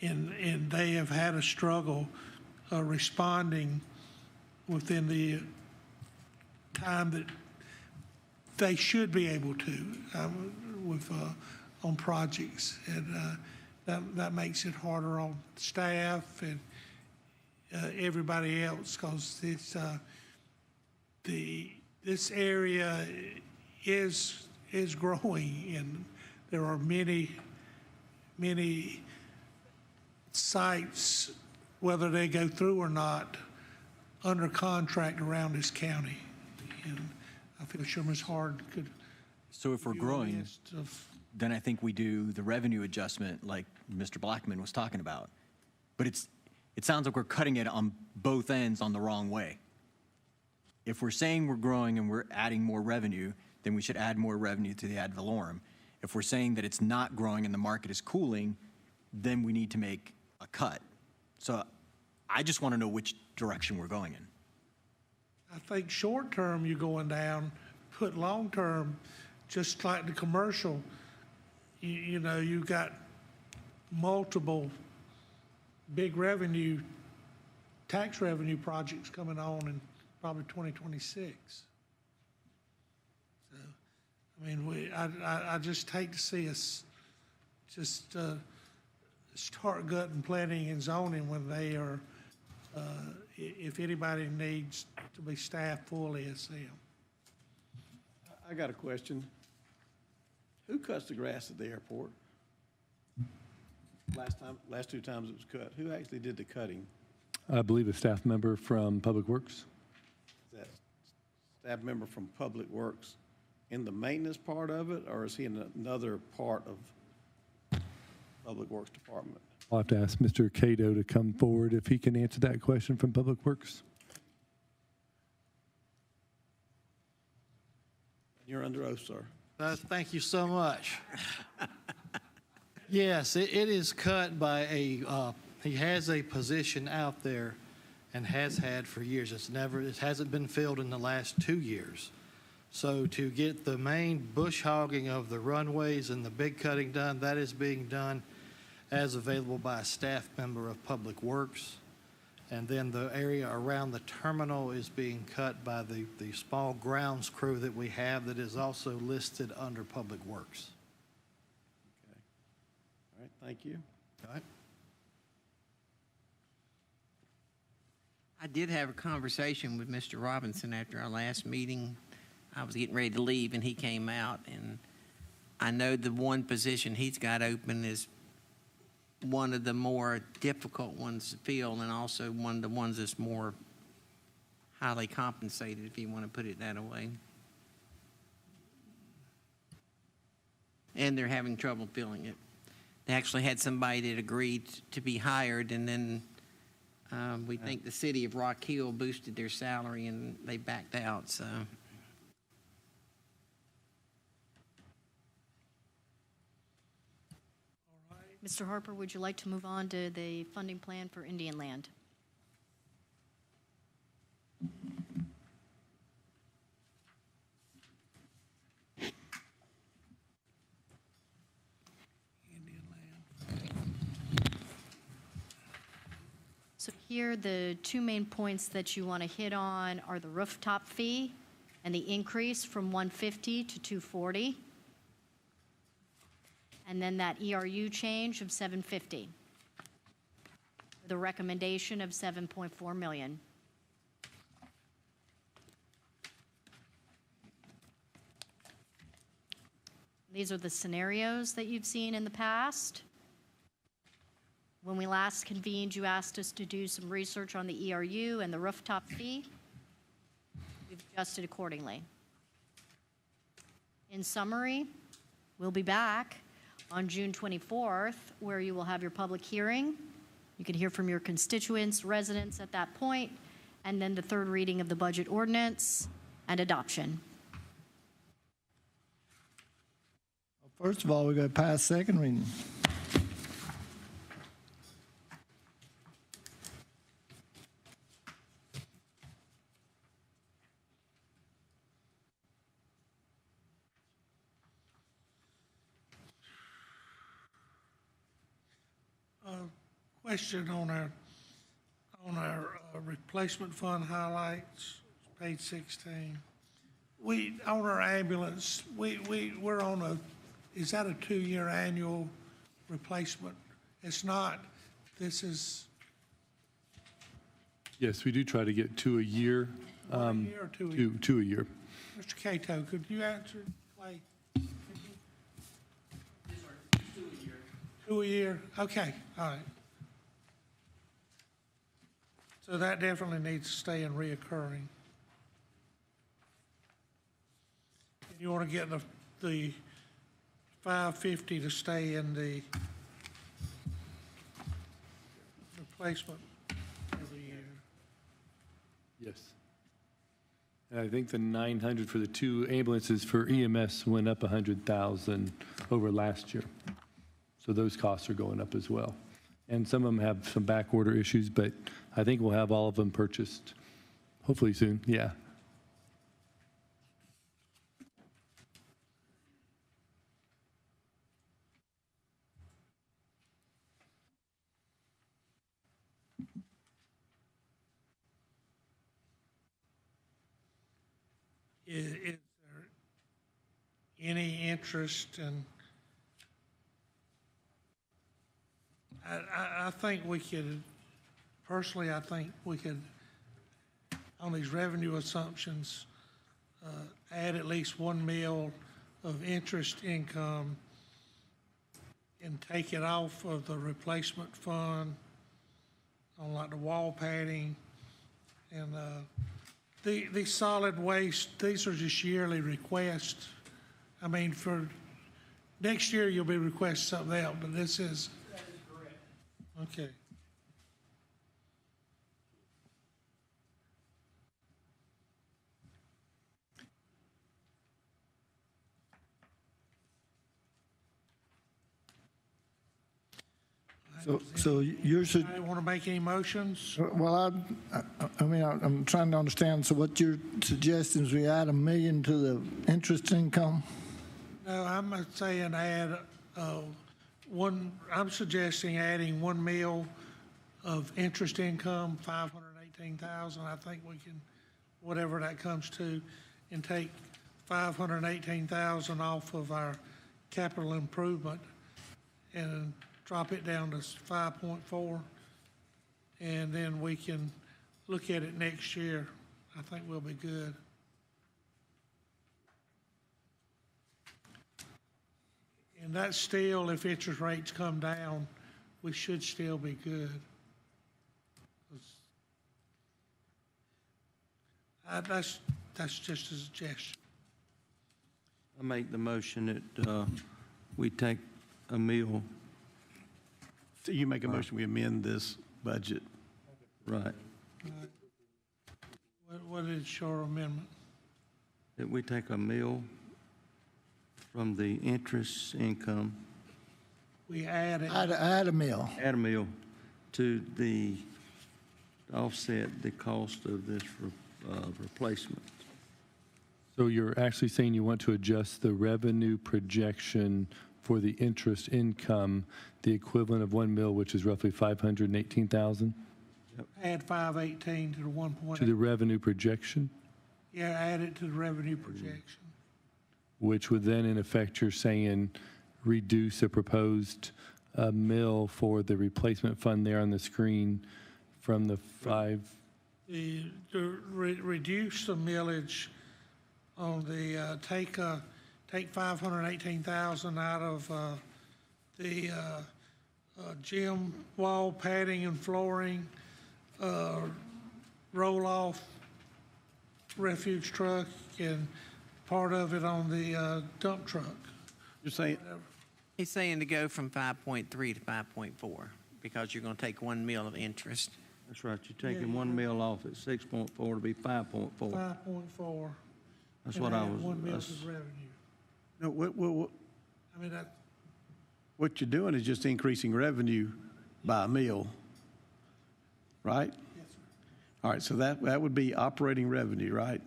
and they have had a struggle responding within the time that they should be able to on projects, and that makes it harder on staff and everybody else, because this area is growing, and there are many sites, whether they go through or not, under contract around this county. And I feel sure Ms. Hard could. So if we're give you a growing, list of- then I think we do the revenue adjustment like Mr. Blackman was talking about. But it sounds like we're cutting it on both ends on the wrong way. If we're saying we're growing and we're adding more revenue, then we should add more revenue to the ad valorem. If we're saying that it's not growing and the market is cooling, then we need to make a cut. So I just want to know which direction we're going in. I think short-term you're going down, but long-term, just like the commercial, you know, you got multiple big tax revenue projects coming on in probably 2026. So, I mean, I just hate to see us just start gutting planning and zoning when they are, if anybody needs to be staffed fully, it's them. I got a question. Who cuts the grass at the airport? Last two times it was cut. Who actually did the cutting? I believe a staff member from Public Works. Is that staff member from Public Works in the maintenance part of it, or is he in another part of Public Works Department? I'll have to ask Mr. Cato to come forward if he can answer that question from Public Works. You're under oath, sir. Thank you so much. Yes, it is cut by he has a position out there and has had for years. It hasn't been filled in the last 2 years. So to get the main bush hogging of the runways and the big cutting done, that is being done as available by a staff member of Public Works. And then the area around the terminal is being cut by the small grounds crew that we have that is also listed under Public Works. Okay. All right, thank you. All right. I did have a conversation with Mr. Robinson after our last meeting. I was getting ready to leave, and he came out, and I know the one position he's got open is one of the more difficult ones to fill, and also one of the ones that's more highly compensated, if you want to put it that way. And they're having trouble filling it. They actually had somebody that agreed to be hired, and then we think the city of Rock Hill boosted their salary, and they backed out, so. Mr. Harper, would you like to move on to the funding plan for Indian Land? So here, the two main points that you want to hit on are the rooftop fee and the increase from 150 to 240. And then that ERU change of 750. The recommendation of 7.4 million. These are the scenarios that you've seen in the past. When we last convened, you asked us to do some research on the ERU and the rooftop fee. We've adjusted accordingly. In summary, we'll be back on June 24th, where you will have your public hearing. You can hear from your constituents, residents at that point, and then the third reading of the budget ordinance and adoption. First of all, we got to pass second reading. Question on our replacement fund highlights, page 16. On our ambulance, we're on is that a 2-year annual replacement? It's not. This is Yes, we do try to get 2 a year. 1 a year or 2 a year? 2 a year. Mr. Cato, could you answer, Clay? 2 a year? Okay, all right. So that definitely needs to stay in reoccurring. You want to get the 550 to stay in the replacement every year. Yes. And I think the 900 for the 2 ambulances for EMS went up 100,000 over last year. So those costs are going up as well. And some of them have some back order issues, but I think we'll have all of them purchased hopefully soon. Yeah. Is there any interest in, I think we could, personally, I think we could, on these revenue assumptions, add at least 1 mil of interest income and take it off of the replacement fund on like the wall padding and the solid waste. These are just yearly requests. I mean, for next year you'll be requesting something else, but this is. That is correct. Okay. So you're, I want to make any motions? well, I mean, I'm trying to understand, so what you're suggesting is we add $1 million to the interest income? No, I'm saying add I'm suggesting adding 1 mil of interest income, 518,000. I think we can, whatever that comes to, and take 518,000 off of our capital improvement and drop it down to 5.4, and then we can look at it next year. I think we'll be good. And that's still, if interest rates come down, we should still be good. That's just a suggestion. I make the motion that we take $1 million. So you make a motion, we amend this budget. Right. What is your amendment? That we take $1 million from the interest income. We add it. Add $1 million. Add $1 million to the offset the cost of this replacement. So you're actually saying you want to adjust the revenue projection for the interest income, the equivalent of 1 mil, which is roughly 518,000? Add 518 to the 1.8. To the revenue projection, Yeah, add it to the revenue projection. which would then, in effect, you're saying reduce a proposed mil for the replacement fund there on the screen from the 5. Reduce the millage on the, take 518,000 out of the gym wall padding and flooring, roll-off refuge truck, and part of it on the dump truck. You're saying, He's saying to go from 5.3 to 5.4 because you're going to take 1 mil of interest. That's right, you're taking 1 mil off at 6.4 to be 5.4. 5.4. That's and what I add was, 1 mil that's- of revenue. no, I mean, that, what you're doing is just increasing revenue by a mil, right? yes, sir. All right, so that would be operating revenue, right?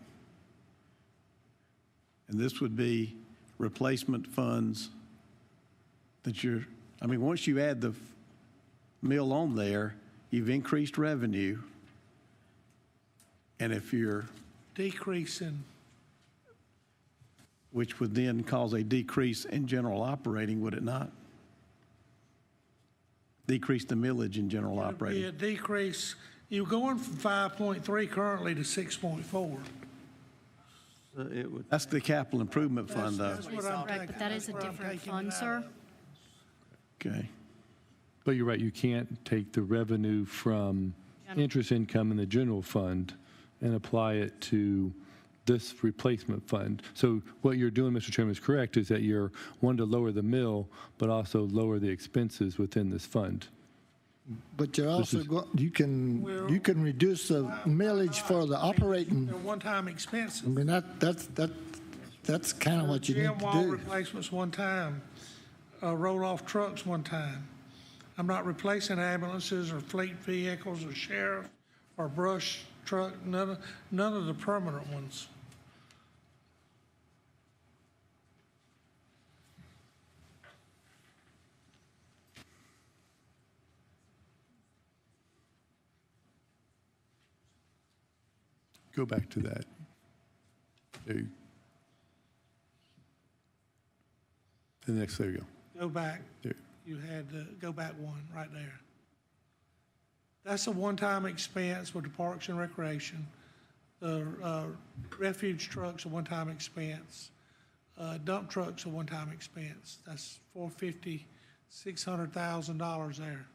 And this would be replacement funds that once you add the mill on there, you've increased revenue. And if you're, Decreasing, which would then cause a decrease in general operating, would it not? Decrease the millage in general it'd be operating. a decrease, you're going from 5.3 currently to 6.4. it would, That's the capital improvement fund, though. That's what I'm Right, taking. but that is a that's what I'm different taking fund, it out sir. of. Okay. But you're right, you can't take the revenue from interest income in the general fund and apply it to this replacement fund. So what you're doing, Mr. Chairman, is correct, is that you're wanting to lower the mill, but also lower the expenses within this fund. But you're also, you can reduce the millage for the operating. They're one-time expenses. I mean, that's kind of what you need Gym to wall do. replacements one time, roll-off trucks one time. I'm not replacing ambulances or fleet vehicles or sheriff or brush truck, none of the permanent ones. Go back to that. There you, the next, there you go. Go back, There. you had to go back one, right there. That's a one-time expense with the Parks and Recreation. The refuge truck's a one-time expense. Dump truck's a one-time expense. That's $450,000, $600,000 there.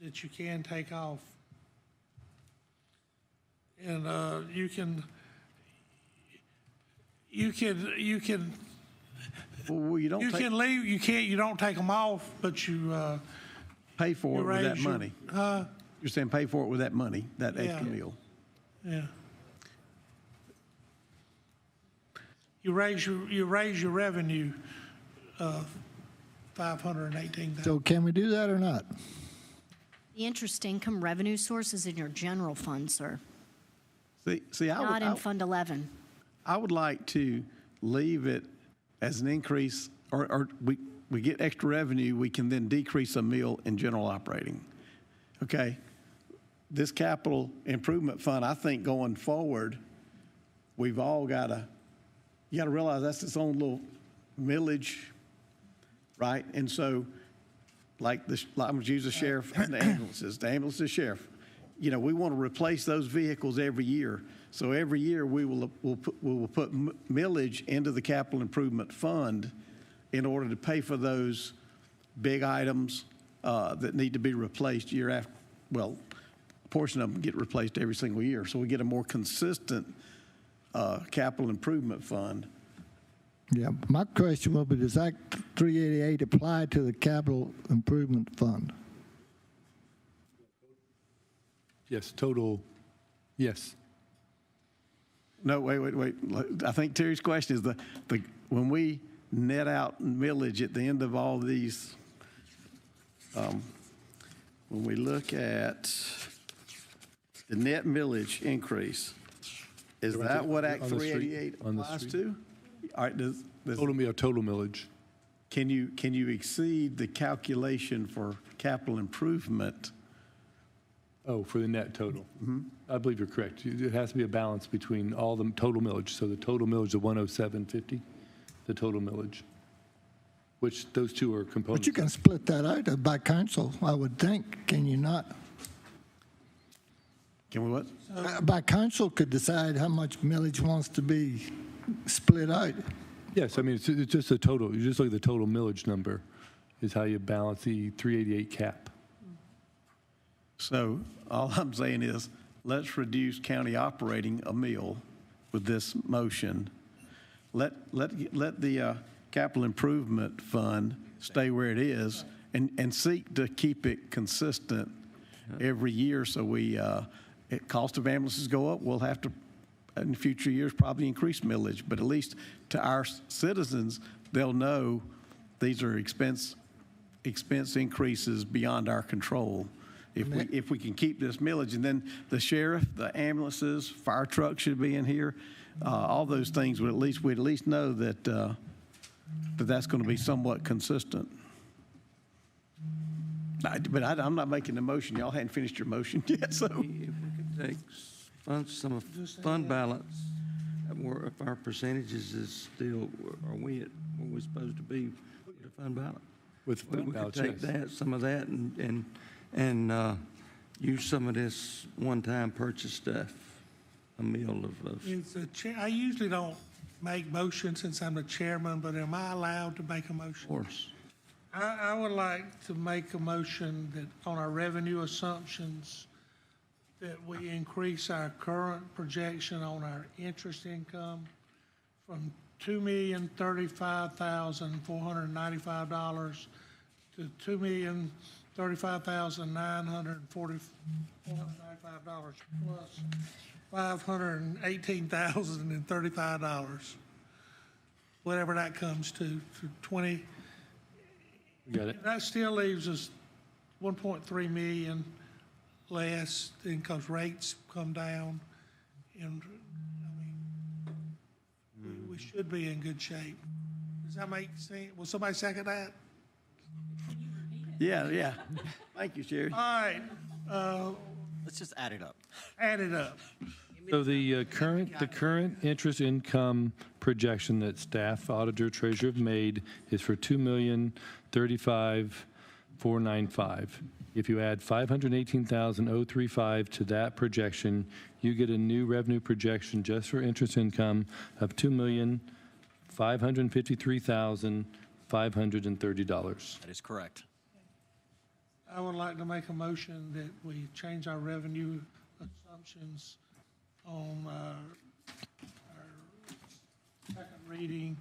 That you can take off. And you can Well, you don't you take, can leave, you don't take them off, but you, pay for it you with that raise your- money. You're saying pay for it with that money, that extra Yeah. meal. yeah. You raise your revenue, 518,000. So can we do that or not? The interest income revenue source is in your general fund, sir, See, not in Fund 11. I would like to leave it as an increase, or we get extra revenue, we can then decrease a mill in general operating. Okay? This capital improvement fund, I think going forward, we've all got to, you got to realize that's its own little millage, right? And so, like I'm going to use the sheriff and the ambulances. The ambulance sheriff. You know, we want to replace those vehicles every year. So every year we will put millage into the capital improvement fund in order to pay for those big items that need to be replaced year after. Well, a portion of them get replaced every single year. So we get a more consistent capital improvement fund. Yeah, my question will be, does Act 388 apply to the capital improvement fund? Yes, total, yes. No, wait. I think Terry's question is when we net out millage at the end of all these, when we look at the net millage increase, is that what Act On the street, 388 on the applies street. to? All right, does Total millage. can you exceed the calculation for capital improvement? Oh, for the net total. I believe you're correct. It has to be a balance between all the total millage. So the total millage of 107.50, the total millage, which those two are components. But you can split that out by council, I would think, can you not? Can we what? By council could decide how much millage wants to be split out. Yes, I mean, it's just a total, you just look at the total millage number is how you balance the 388 cap. So all I'm saying is, let's reduce county operating a mill with this motion. Let the capital improvement fund stay where it is and seek to keep it consistent every year. So cost of ambulances go up, we'll have to, in future years, probably increase millage. But at least to our citizens, they'll know these are expense increases beyond our control. If we can keep this millage, and then the sheriff, the ambulances, fire trucks should be in here, all those things we'd at least know that that's going to be somewhat consistent. But I'm not making the motion. Y'all hadn't finished your motion yet, so. If we could take some of fund balance, if our percentages is still, are we at where we're supposed to be with the fund balance? With fund We could balance, take yes. that, some of that, and use some of this one-time purchase stuff, a meal of. I usually don't make motions since I'm the chairman, but am I allowed to make a motion? Of course. I would like to make a motion that on our revenue assumptions, that we increase our current projection on our interest income from $2,035,495 to $2,035,995 plus $518,035, whatever that comes to 20. You got it? That still leaves us 1.3 million less because rates come down. And we should be in good shape. Does that make sense? Will somebody second that? Yeah. Thank you, Sherry. All right, Let's just add it up. add it up. So the current interest income projection that staff, auditor, treasurer have made is for $2,035,495. If you add $518,035 to that projection, you get a new revenue projection just for interest income of $2,553,530. That is correct. I would like to make a motion that we change our revenue assumptions on our second reading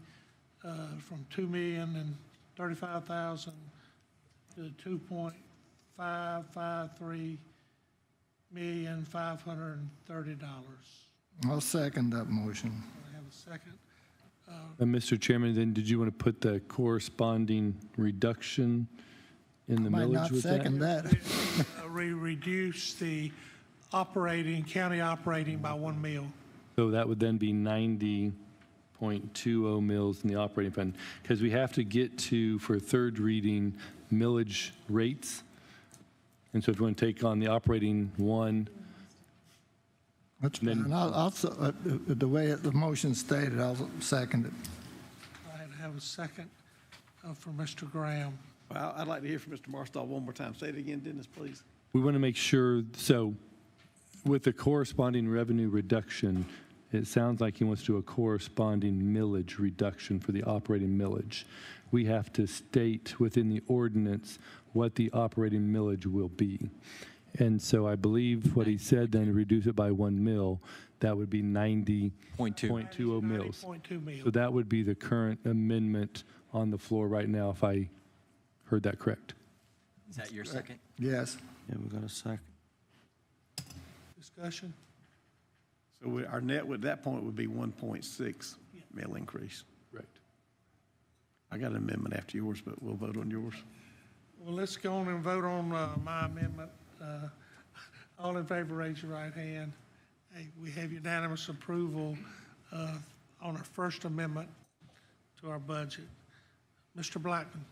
from $2,035,000 to $2,553,530. I'll second that motion. I have a second. And Mr. Chairman, then did you want to put the corresponding reduction in the Might millage not with second that? that. We reduce the county operating by 1 mil. So that would then be 90.20 mils in the operating fund, because we have to get to, for third reading, millage rates. And so if you want to take on the operating one, That's Then- fine. The way the motion stated, I'll second it. I have a second for Mr. Graham. Well, I'd like to hear from Mr. Marstall one more time. Say it again, Dennis, please. we want to make sure, so with the corresponding revenue reduction, it sounds like he wants to do a corresponding millage reduction for the operating millage. We have to state within the ordinance what the operating millage will be. And so I believe what he said then, to reduce it by 1 mil, that would be 90.20 mils. 90.2 mil. So that would be the current amendment on the floor right now, if I heard that correct. Is that your second? Yes. Yeah, we got a second. Discussion? So our net at that point would be 1.6 mil increase. Right. I got an amendment after yours, but we'll vote on yours. Well, let's go on and vote on my amendment. All in favor, raise your right hand. Hey, we have unanimous approval on our first amendment to our budget. Mr. Blackman.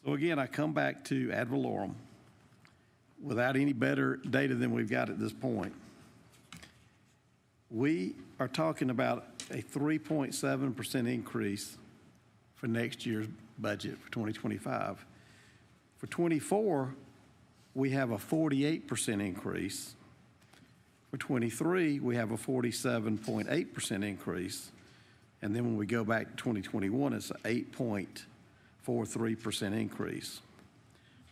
So again, I come back to ad valorem without any better data than we've got at this point. We are talking about a 3.7% increase for next year's budget for 2025. For 24, we have a 48% increase. For 23, we have a 47.8% increase. And then when we go back to 2021, it's an 8.43% increase.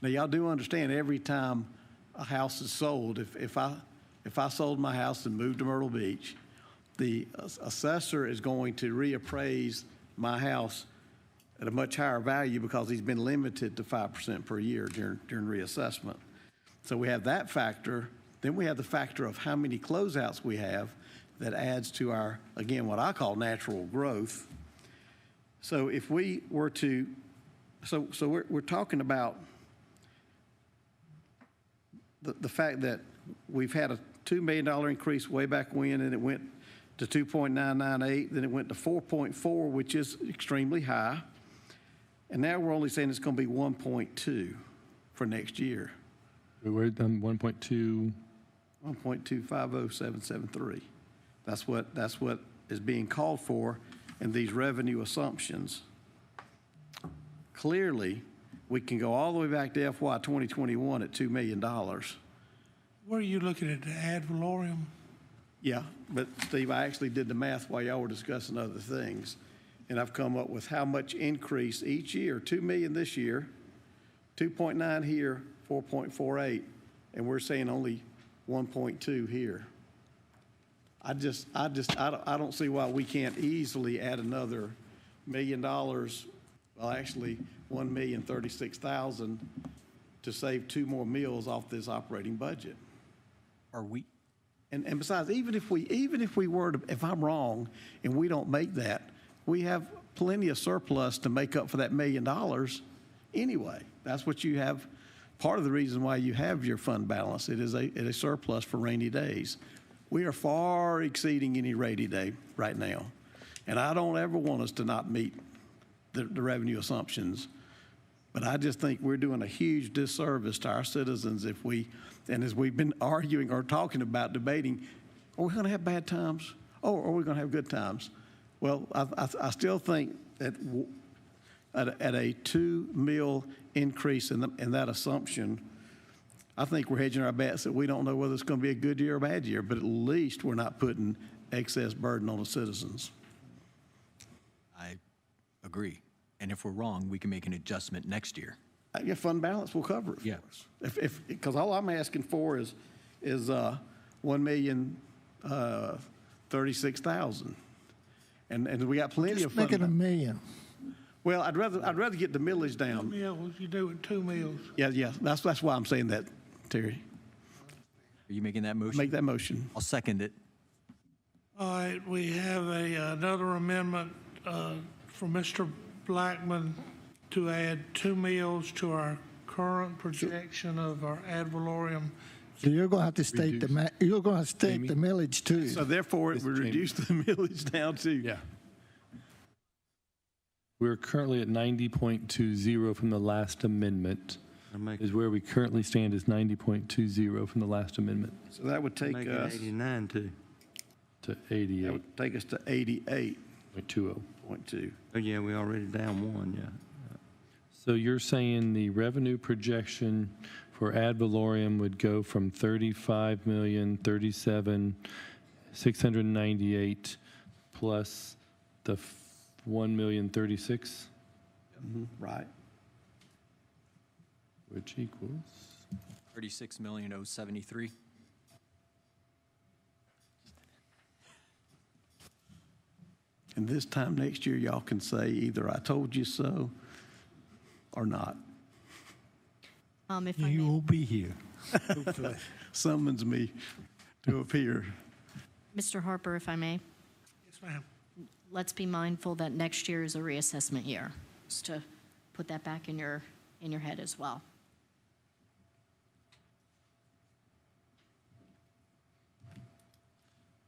Now, y'all do understand every time a house is sold, if I sold my house and moved to Myrtle Beach, the assessor is going to reappraise my house at a much higher value because he's been limited to 5% per year during reassessment. So we have that factor. Then we have the factor of how many closeouts we have that adds to our, again, what I call natural growth. So if we were to, so we're talking about the fact that we've had a $2 million increase way back when, and it went to 2.998, then it went to 4.4, which is extremely high. And now we're only saying it's going to be 1.2 for next year. We're 1.2. 1.250773. That's what is being called for in these revenue assumptions. Clearly, we can go all the way back to FY 2021 at $2 million. Where are you looking at, the ad valorem? Yeah, but Steve, I actually did the math while y'all were discussing other things, and I've come up with how much increase each year. 2 million this year, 2.9 here, 4.48, and we're saying only 1.2 here. I don't see why we can't easily add another $1 million. Well, actually, $1,036,000 to save 2 more meals off this operating budget. Are we? And besides, even if we were to, if I'm wrong and we don't make that, we have plenty of surplus to make up for that $1 million anyway. That's what you have. Part of the reason why you have your fund balance, it is a surplus for rainy days. We are far exceeding any rainy day right now. And I don't ever want us to not meet the revenue assumptions. But I just think we're doing a huge disservice to our citizens if we, and as we've been arguing or talking about, debating, are we going to have bad times? Or are we going to have good times? Well, I still think that at a 2 mil increase in that assumption, I think we're hedging our bets that we don't know whether it's going to be a good year or a bad year, but at least we're not putting excess burden on the citizens. I agree. And if we're wrong, we can make an adjustment next year. Yeah, fund balance will cover it for us. Because all I'm asking for is $1,036,000, and we got plenty of Just fund. make it $1 million. Well, I'd rather get the millage down. Meals, you do it 2 meals. Yeah. That's why I'm saying that, Terry. Are you making that motion? Make that motion. I'll second it. All right, we have another amendment from Mr. Blackman to add 2 meals to our current projection of our ad valorem. So you're going to have to state the millage too. So therefore, it would reduce the millage down to. Yeah. We're currently at 90.20 from the last amendment. Is where we currently stand is 90.20 from the last amendment. So that would take Make us it 89 too. To 88.20. That would take us to 88.2. Oh yeah, we already down 1. Yeah. So you're saying the revenue projection for ad valorem would go from 35,037,698 plus the 1,036,000, Right. which equals 36,073,000. And this time next year, y'all can say either I told you so or not. If I You may, will be here. Summons me to appear. Mr. Harper, if I may, Yes, ma'am. let's be mindful that next year is a reassessment year, just to put that back in your head as well.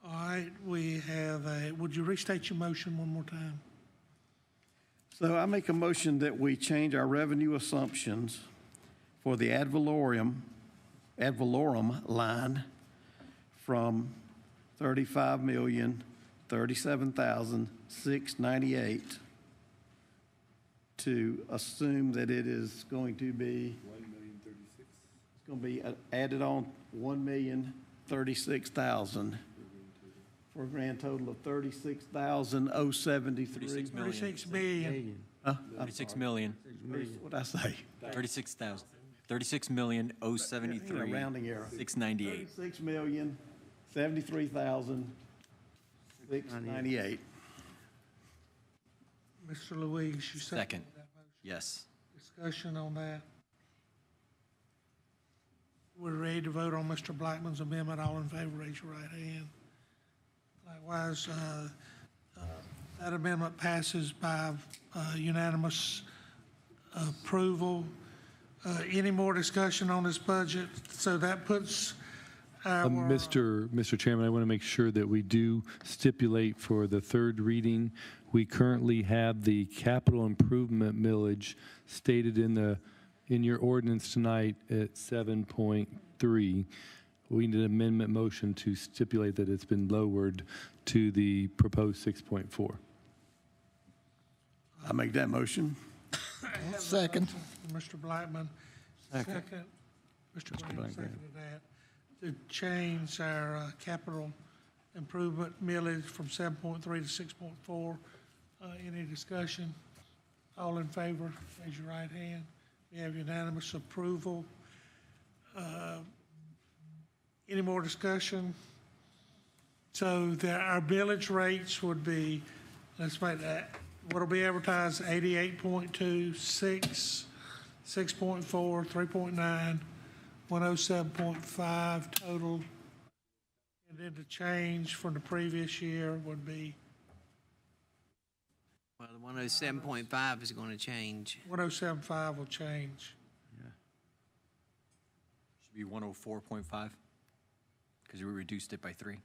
All right, we have would you restate your motion one more time? So I make a motion that we change our revenue assumptions for the ad valorem line from 35,037,698 to assume that it is going to be, it's going to be added on 1,036,000 $36,000 for a grand total of $36,073. 36 million. Huh? 36 million. What'd I say? 36,000. 36,073. Rounding error. 698. $36,073,698. Mr. Louise, you Second. Yes. discussion on that? We're ready to vote on Mr. Blackman's amendment. All in favor, raise your right hand. Likewise, that amendment passes by unanimous approval. Any more discussion on this budget? So that puts our... Mr. Chairman, I want to make sure that we do stipulate for the third reading. We currently have the capital improvement millage stated in your ordinance tonight at 7.3. We need an amendment motion to stipulate that it's been lowered to the proposed 6.4. I make that motion. Second. Mr. Blackman. Second. Mr. Graham seconded that. To change our capital improvement millage from 7.3 to 6.4. Any discussion? All in favor, raise your right hand. We have unanimous approval. Any more discussion? So our millage rates would be, let's make that, what'll be advertised, 88.2, 6, 6.4, 3.9, 107.5 total. And then the change from the previous year would be? Well, the 107.5 is going to change. 107.5 will change. Should be 104.5 because we reduced it by 3.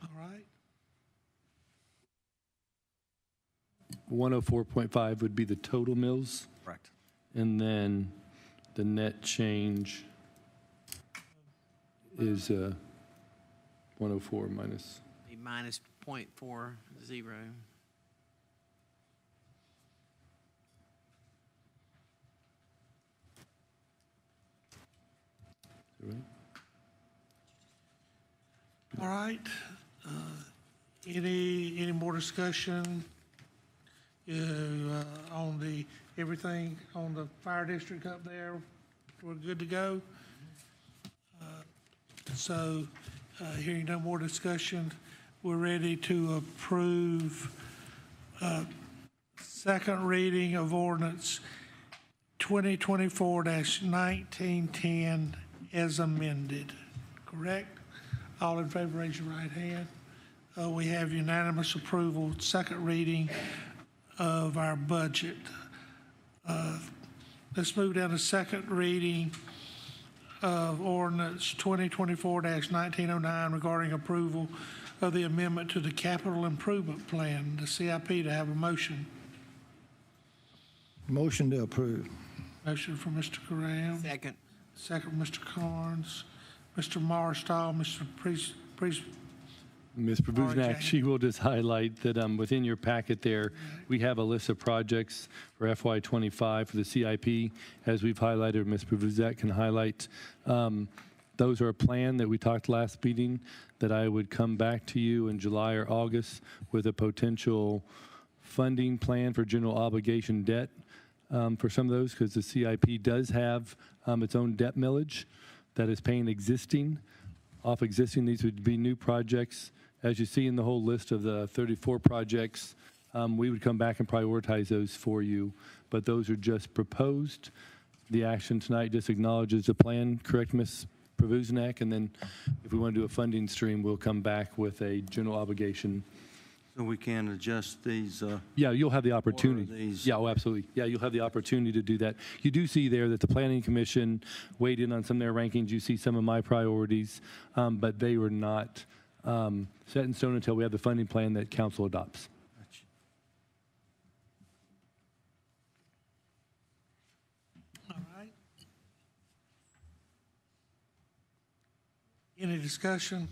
All right. 104.5 would be the total mills, Correct. and then the net change is 104 minus. Be minus 0.40. All right. Any more discussion on everything on the fire district up there? We're good to go? So, hearing no more discussion, we're ready to approve second reading of ordinance 2024-1910 as amended, correct? All in favor, raise your right hand. We have unanimous approval, second reading of our budget. Let's move down to second reading of ordinance 2024-1909 regarding approval of the amendment to the capital improvement plan, the CIP, to have a motion. Motion to approve. Motion from Mr. Graham. Second. Second from Mr. Carnes. Mr. Marstall, Mr. Priest. Ms. Provuznak, she will just highlight that within your packet there, we have a list of projects for FY25 for the CIP. As we've highlighted, Ms. Provuznak can highlight. Those are a plan that we talked last meeting that I would come back to you in July or August with a potential funding plan for general obligation debt for some of those, because the CIP does have its own debt millage that is paying existing. Off existing, these would be new projects. As you see in the whole list of the 34 projects, we would come back and prioritize those for you, but those are just proposed. The action tonight just acknowledges the plan, correct, Ms. Provuznak? And then if we want to do a funding stream, we'll come back with a general obligation. So we can adjust these. Yeah, you'll have the opportunity. These. Yeah, oh, absolutely. Yeah, you'll have the opportunity to do that. You do see there that the Planning Commission weighed in on some of their rankings. You see some of my priorities, but they were not set in stone until we have the funding plan that council adopts. All right. Any discussion?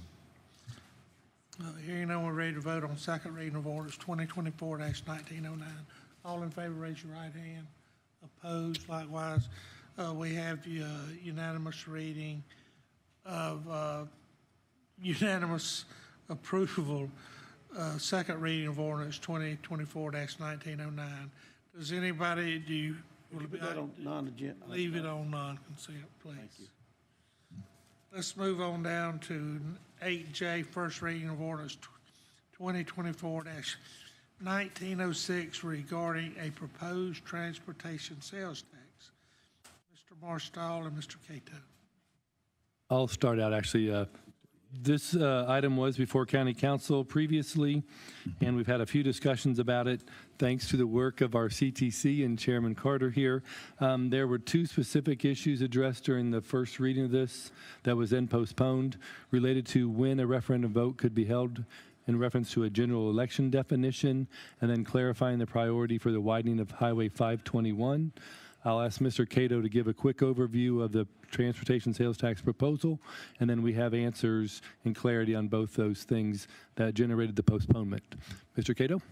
Hearing none, we're ready to vote on second reading of orders 2024-1909. All in favor, raise your right hand. Opposed, likewise. We have unanimous reading of unanimous approval, second reading of ordinance 2024-1909. Does anybody, will it be- Put that on non-agenda. leave it on non-consent, please? Thank you. Let's move on down to 8J, first reading of ordinance 2024-1906 regarding a proposed transportation sales tax. Mr. Marstall and Mr. Cato. I'll start out, actually. This item was before County Council previously, and we've had a few discussions about it, thanks to the work of our CTC and Chairman Carter here. There were two specific issues addressed during the first reading of this that was then postponed, related to when a referendum vote could be held in reference to a general election definition, and then clarifying the priority for the widening of Highway 521. I'll ask Mr. Cato to give a quick overview of the transportation sales tax proposal, and then we have answers and clarity on both those things that generated the postponement. Mr. Cato?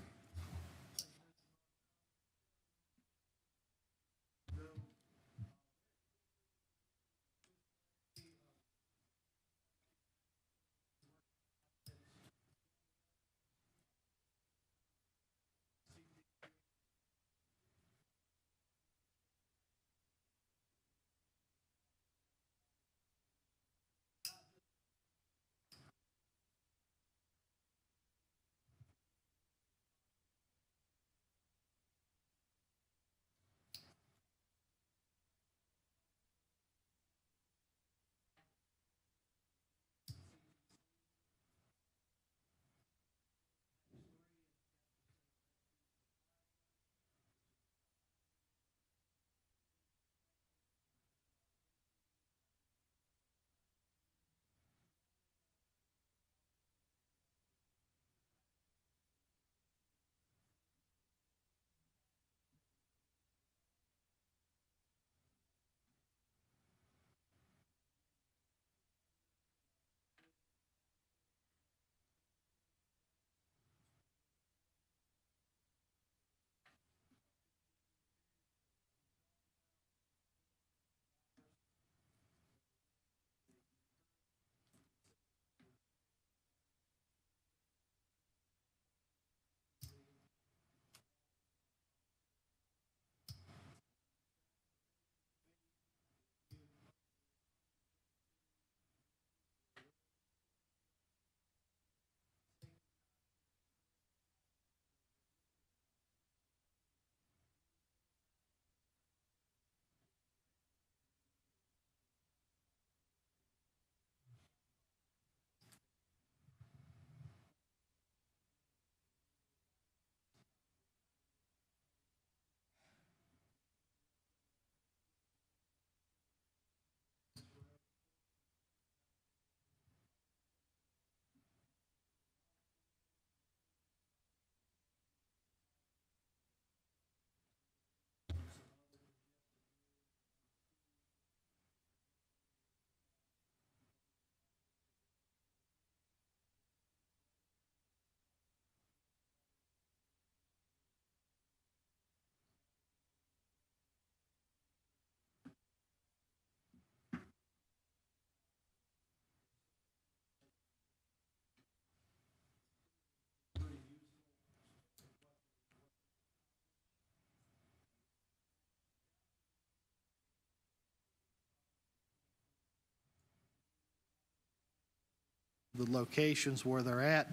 The locations where they're at,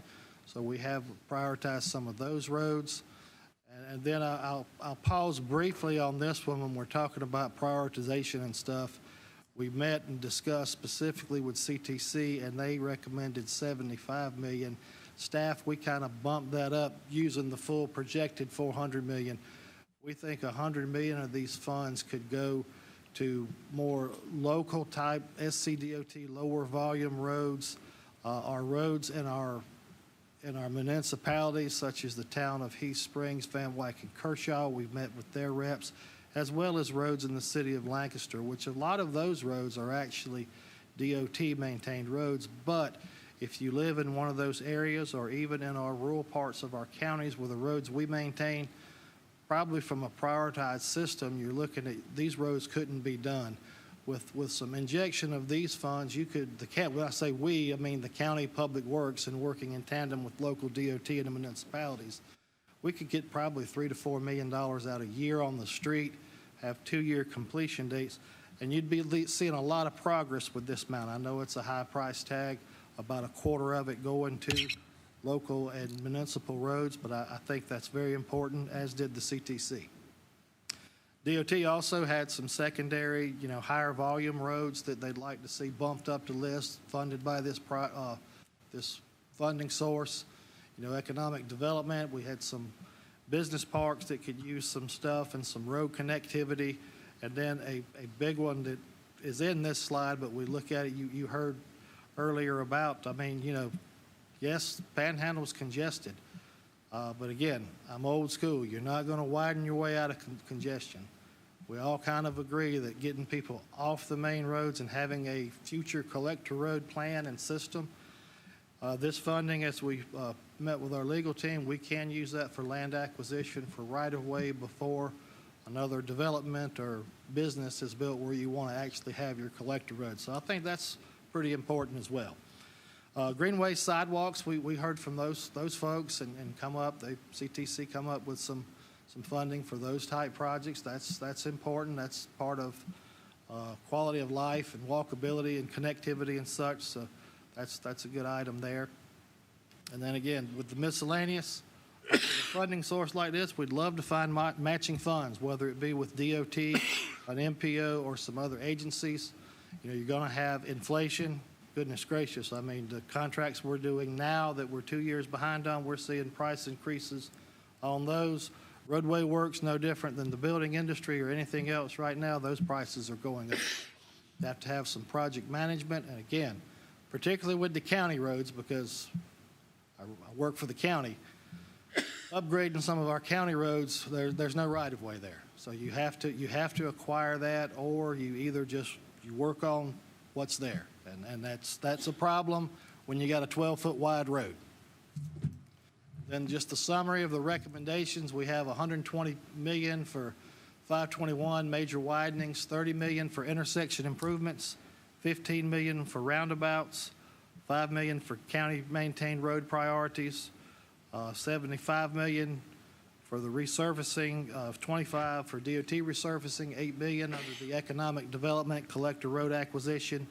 so we have prioritized some of those roads. And then I'll pause briefly on this one when we're talking about prioritization and stuff. We met and discussed specifically with CTC, and they recommended 75 million. Staff, we kind of bumped that up using the full projected 400 million. We think 100 million of these funds could go to more local type SCDOT, lower volume roads. Our roads in our municipalities, such as the town of Heath Springs, Van Wyck, and Kershaw, we've met with their reps, as well as roads in the city of Lancaster, which a lot of those roads are actually DOT-maintained roads. But if you live in one of those areas, or even in our rural parts of our counties where the roads we maintain, probably from a prioritized system, you're looking at these roads couldn't be done. With some injection of these funds, you could, when I say we, I mean the county public works and working in tandem with local DOT and the municipalities, we could get probably $3 to $4 million out a year on the street, have 2-year completion dates, and you'd be seeing a lot of progress with this amount. I know it's a high price tag, about a quarter of it going to local and municipal roads, but I think that's very important, as did the CTC. DOT also had some secondary, higher volume roads that they'd like to see bumped up the list, funded by this funding source. Economic development, we had some business parks that could use some stuff and some road connectivity. And then a big one that is in this slide, but we look at it, you heard earlier about, yes, Panhandle's congested. But again, I'm old school. You're not going to widen your way out of congestion. We all kind of agree that getting people off the main roads and having a future collector road plan and system, this funding, as we met with our legal team, we can use that for land acquisition for right-of-way before another development or business is built where you want to actually have your collector road. So I think that's pretty important as well. Greenway sidewalks, we heard from those folks and CTC come up with some funding for those type projects. That's important. That's part of quality of life and walkability and connectivity and such. So that's a good item there. And then again, with the miscellaneous, with a funding source like this, we'd love to find matching funds, whether it be with DOT, an MPO, or some other agencies. You're going to have inflation. Goodness gracious, the contracts we're doing now that we're 2 years behind on, we're seeing price increases on those. Roadway work's no different than the building industry or anything else right now. Those prices are going up. You have to have some project management, and again, particularly with the county roads, because I work for the county, upgrading some of our county roads, there's no right-of-way there. So you have to acquire that, or you either you work on what's there. And that's a problem when you got a 12-foot wide road. Then just a summary of the recommendations. We have $120 million for 521 major widenings, $30 million for intersection improvements, $15 million for roundabouts, $5 million for county-maintained road priorities, $75 million for the resurfacing, $25 for DOT resurfacing, $8 million under the economic development collector road acquisition,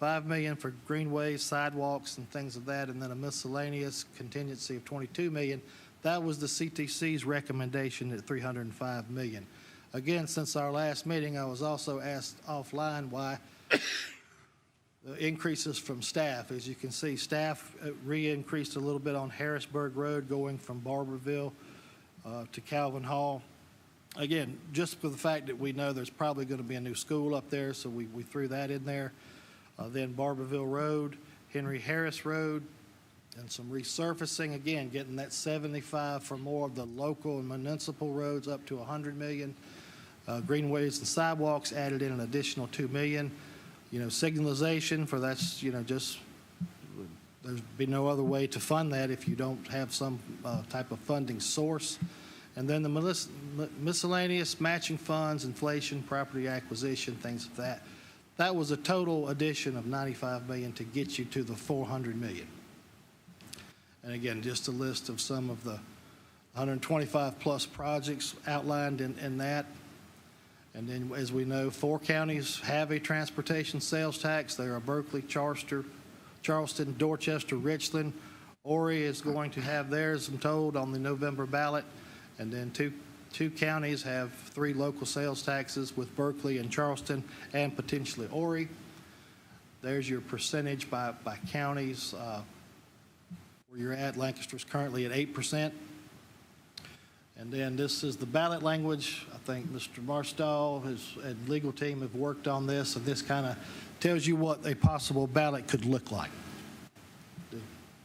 $5 million for greenways, sidewalks, and things of that, and then a miscellaneous contingency of $22 million. That was the CTC's recommendation at $305 million. Again, since our last meeting, I was also asked offline why the increases from staff. As you can see, staff re-increased a little bit on Harrisburg Road going from Barberville to Calvin Hall. Again, just for the fact that we know there's probably going to be a new school up there, so we threw that in there. Then Barberville Road, Henry Harris Road, and some resurfacing. Again, getting that 75 for more of the local and municipal roads up to $100 million. Greenways and sidewalks added in an additional $2 million. Signalization for that's, just there'd be no other way to fund that if you don't have some type of funding source. And then the miscellaneous matching funds, inflation, property acquisition, things of that. That was a total addition of $95 million to get you to the $400 million. And again, just a list of some of the 125 plus projects outlined in that. And then, as we know, 4 counties have a transportation sales tax. They are Berkeley, Charleston, Dorchester, Richland. Horry is going to have theirs, I'm told, on the November ballot. And then two counties have 3 local sales taxes with Berkeley and Charleston and potentially Horry. There's your percentage by counties where you're at. Lancaster's currently at 8%. And then this is the ballot language. I think Mr. Marstall and legal team have worked on this, and this kind of tells you what a possible ballot could look like.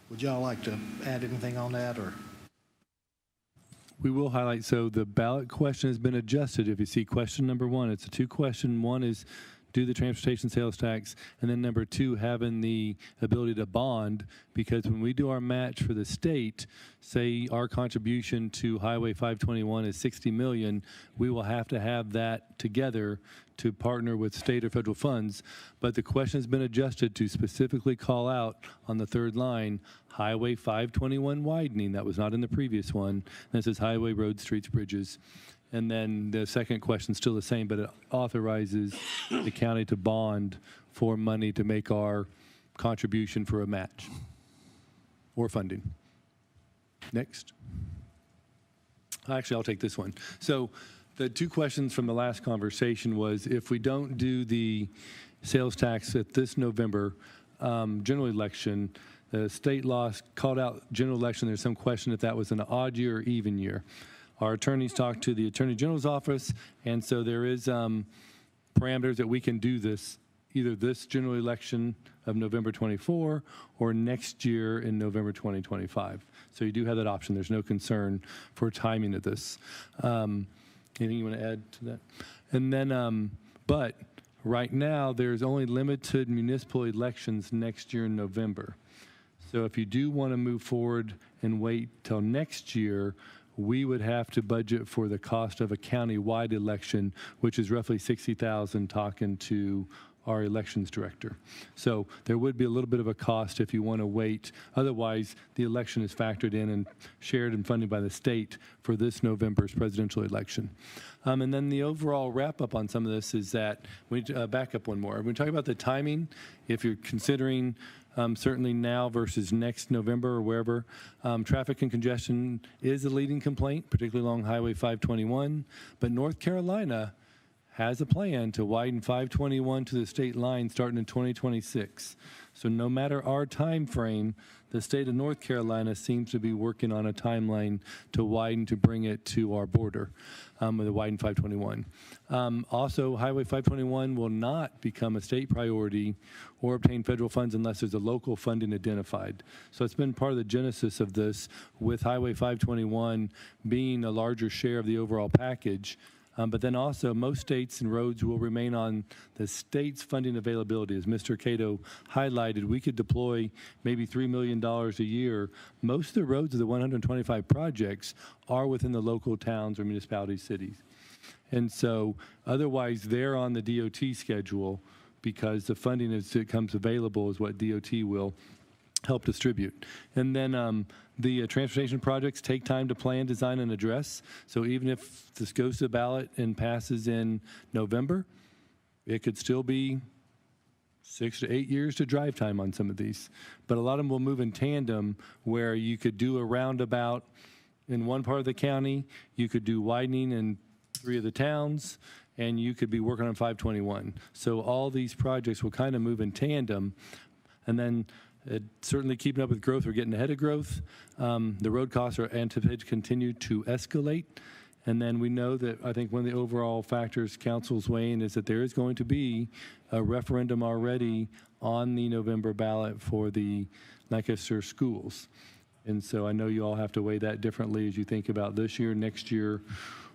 Would y'all like to add anything on that, or? We will highlight, so the ballot question has been adjusted. If you see question number 1, it's a 2-question. One is do the transportation sales tax, and then number two, having the ability to bond, because when we do our match for the state, say our contribution to Highway 521 is 60 million, we will have to have that together to partner with state or federal funds. But the question has been adjusted to specifically call out on the third line, Highway 521 widening. That was not in the previous one. This is highway, roads, streets, bridges. And then the second question is still the same, but it authorizes the county to bond for money to make our contribution for a match or funding. Next. Actually, I'll take this one. So the two questions from the last conversation was, if we don't do the sales tax at this November general election, the state law called out general election. There's some question if that was an odd year or even year. Our attorneys talked to the Attorney General's office, and so there is parameters that we can do this, either this general election of November 24 or next year in November 2025. So you do have that option. There's no concern for timing of this. Anything you want to add to that? And then, but right now, there's only limited municipal elections next year in November. So if you do want to move forward and wait till next year, we would have to budget for the cost of a county-wide election, which is roughly $60,000, talking to our elections director. So there would be a little bit of a cost if you want to wait. Otherwise, the election is factored in and shared and funded by the state for this November's presidential election. And then the overall wrap-up on some of this is that, we back up one more. When we talk about the timing, if you're considering certainly now versus next November or wherever, traffic and congestion is a leading complaint, particularly along Highway 521. But North Carolina has a plan to widen 521 to the state line starting in 2026. So no matter our time frame, the state of North Carolina seems to be working on a timeline to widen to bring it to our border with a widened 521. Also, Highway 521 will not become a state priority or obtain federal funds unless there's a local funding identified. So it's been part of the genesis of this, with Highway 521 being a larger share of the overall package. But then also, most states and roads will remain on the state's funding availability. As Mr. Cato highlighted, we could deploy maybe $3 million a year. Most of the roads of the 125 projects are within the local towns or municipalities, cities. And so otherwise, they're on the DOT schedule, because the funding as it comes available is what DOT will help distribute. And then the transportation projects take time to plan, design, and address. So even if this goes to the ballot and passes in November, it could still be 6 to 8 years to drive time on some of these. But a lot of them will move in tandem, where you could do a roundabout in one part of the county, you could do widening in 3 of the towns, and you could be working on 521. So all these projects will kind of move in tandem. And then certainly keeping up with growth, we're getting ahead of growth. The road costs are anticipated to continue to escalate. And then we know that, I think one of the overall factors council's weighing is that there is going to be a referendum already on the November ballot for the Lancaster schools. And so I know you all have to weigh that differently as you think about this year, next year,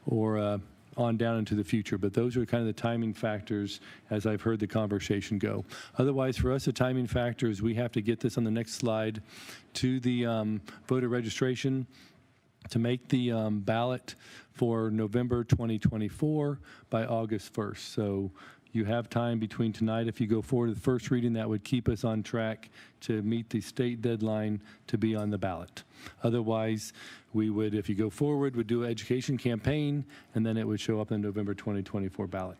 or on down into the future. But those are kind of the timing factors as I've heard the conversation go. Otherwise, for us, the timing factor is we have to get this on the next slide to the voter registration to make the ballot for November 2024 by August 1st. So you have time between tonight. If you go forward to the first reading, that would keep us on track to meet the state deadline to be on the ballot. Otherwise, we would, if you go forward, would do an education campaign, and then it would show up in the November 2024 ballot.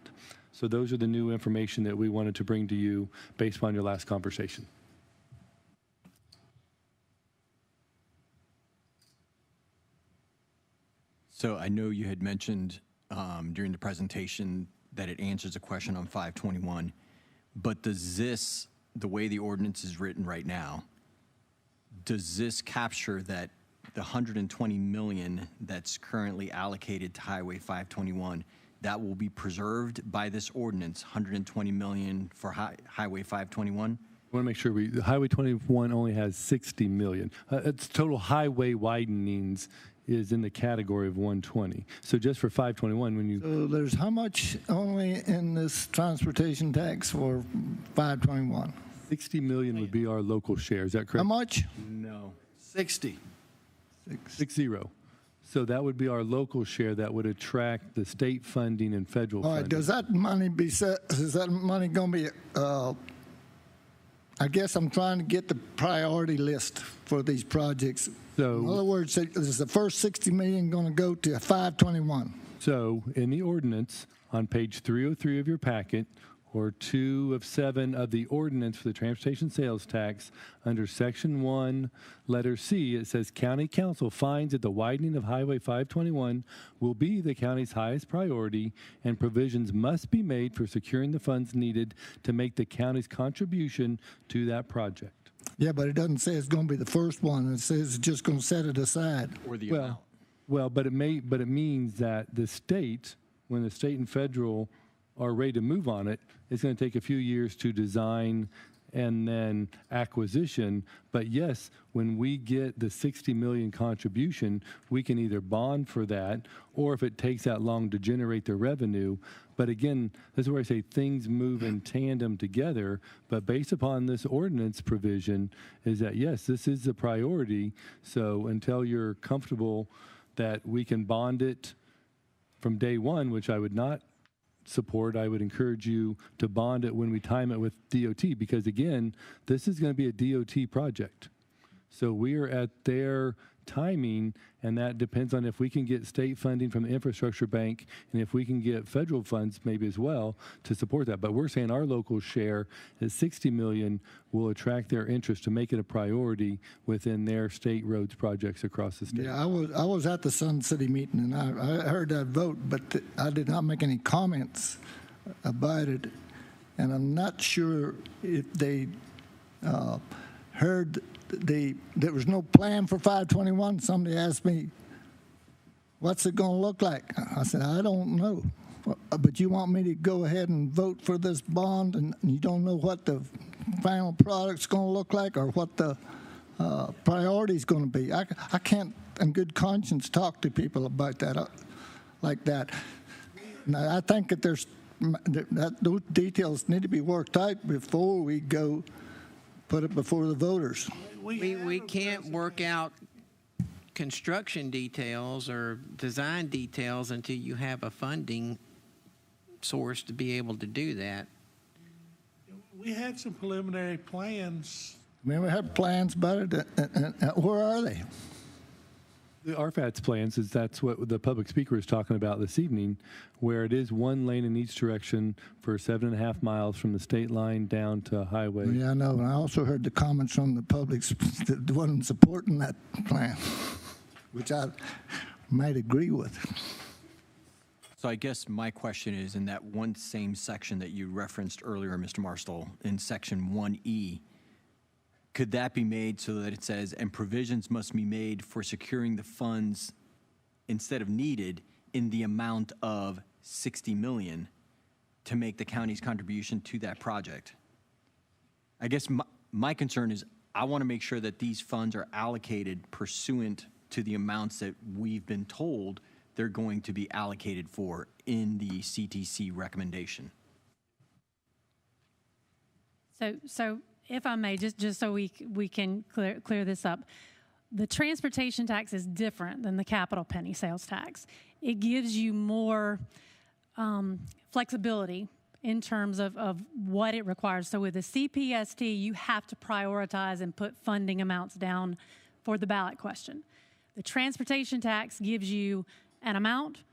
So those are the new information that we wanted to bring to you based upon your last conversation. So I know you had mentioned during the presentation that it answers a question on 521, but does this, the way the ordinance is written right now, does this capture that the $120 million that's currently allocated to Highway 521, that will be preserved by this ordinance, $120 million for Highway 521? I want to make sure Highway 21 only has 60 million. It's total highway widenings is in the category of 120. So just for 521, when you So there's how much only in this transportation tax for 521? 60 million would be our local share. Is that How correct? much? No. 60. 60. So that would be our local share that would attract the state funding and federal All right, funding. does that money be set, is that money going to be, I guess I'm trying to get the priority list for these projects. In other words, is the first 60 million going to go to 521? So in the ordinance on page 303 of your packet, or 2 of 7 of the ordinance for the transportation sales tax, under section 1, letter C, it says county council finds that the widening of Highway 521 will be the county's highest priority, and provisions must be made for securing the funds needed to make the county's contribution to that project. Yeah, but it doesn't say it's going to be the first one. It says it's just going to set it aside. Or the amount. Well, but it means that the state, when the state and federal are ready to move on it, it's going to take a few years to design and then acquisition. But yes, when we get the 60 million contribution, we can either bond for that, or if it takes that long to generate the revenue. But again, that's where I say things move in tandem together. But based upon this ordinance provision is that, yes, this is a priority. So until you're comfortable that we can bond it from day one, which I would not support, I would encourage you to bond it when we time it with DOT, because again, this is going to be a DOT project. So we are at their timing, and that depends on if we can get state funding from the infrastructure bank and if we can get federal funds maybe as well to support that. But we're saying our local share at 60 million will attract their interest to make it a priority within their state roads projects across the state. Yeah, I was at the Sun City meeting, and I heard that vote, but I did not make any comments about it. And I'm not sure if they heard there was no plan for 521. Somebody asked me, what's it going to look like? I said, I don't know. But you want me to go ahead and vote for this bond, and you don't know what the final product's going to look like or what the priority is going to be. I can't, in good conscience, talk to people about that like that. Now, I think that those details need to be worked out before we go put it before the voters. We can't work out construction details or design details until you have a funding source to be able to do that. We had some preliminary plans. I mean, we have plans about it, and where are they? The RFAT's plans is that's what the public speaker is talking about this evening, where it is one lane in each direction for 7.5 miles from the state line down to highway. Yeah, I know. And I also heard the comments from the public that wasn't supporting that plan, which I might agree with. So I guess my question is, in that one same section that you referenced earlier, Mr. Marstall, in section 1E, could that be made so that it says, and provisions must be made for securing the funds instead of needed in the amount of 60 million to make the county's contribution to that project? I guess my concern is I want to make sure that these funds are allocated pursuant to the amounts that we've been told they're going to be allocated for in the CTC recommendation. So if I may, just so we can clear this up, the transportation tax is different than the capital penny sales tax. It gives you more flexibility in terms of what it requires. So with the CPST, you have to prioritize and put funding amounts down for the ballot question. The transportation tax gives you an amount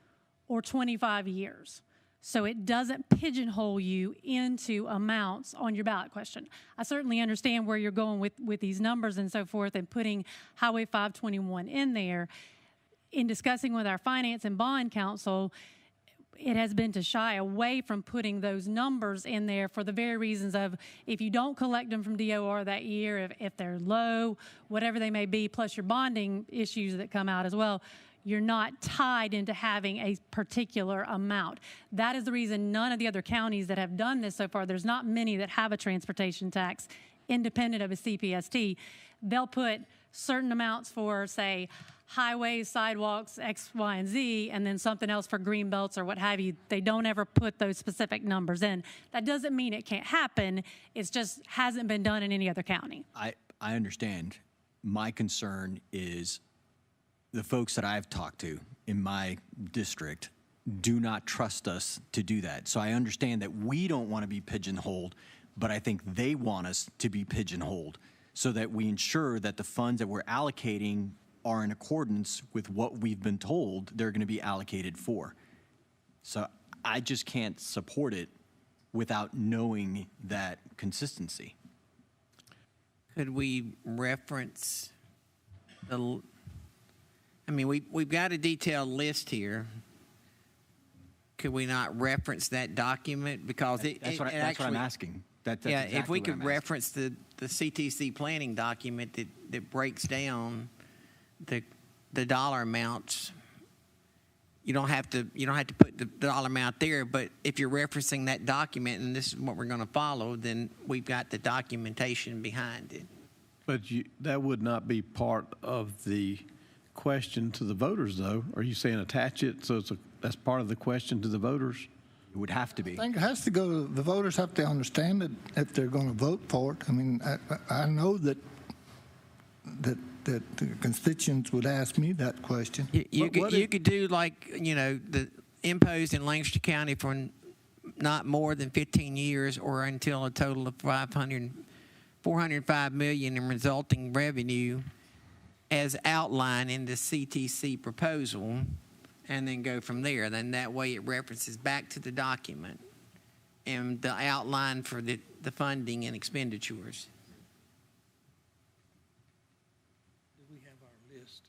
or 25 years. So it doesn't pigeonhole you into amounts on your ballot question. I certainly understand where you're going with these numbers and so forth, and putting Highway 521 in there. In discussing with our Finance and Bond Council, it has been to shy away from putting those numbers in there for the very reasons of, if you don't collect them from DOR that year, if they're low, whatever they may be, plus your bonding issues that come out as well, you're not tied into having a particular amount. That is the reason none of the other counties that have done this so far, there's not many that have a transportation tax independent of a CPST. They'll put certain amounts for, say, highways, sidewalks, X, Y, and Z, and then something else for green belts or what have you. They don't ever put those specific numbers in. That doesn't mean it can't happen. It's just hasn't been done in any other county. I understand. My concern is the folks that I've talked to in my district do not trust us to do that. So I understand that we don't want to be pigeonholed, but I think they want us to be pigeonholed so that we ensure that the funds that we're allocating are in accordance with what we've been told they're going to be allocated for. So I just can't support it without knowing that consistency. Could we reference I mean, we've got a detailed list here. Could we not reference that document? Because That's what I'm asking. That's yeah, exactly if we what could I'm asking. reference the CTC planning document that breaks down the dollar amounts, you don't have to put the dollar amount there. But if you're referencing that document and this is what we're going to follow, then we've got the documentation behind it. But that would not be part of the question to the voters, though. Are you saying attach it so that's part of the question to the voters? It would have to be. I think it has to go, the voters have to understand it if they're going to vote for it. I mean, I know that the constituents would ask me that question. You could do like, the imposed in Lancaster County for not more than 15 years or until a total of $405 million in resulting revenue as outlined in the CTC proposal, and then go from there. Then that way it references back to the document and the outline for the funding and expenditures. Do we have our list?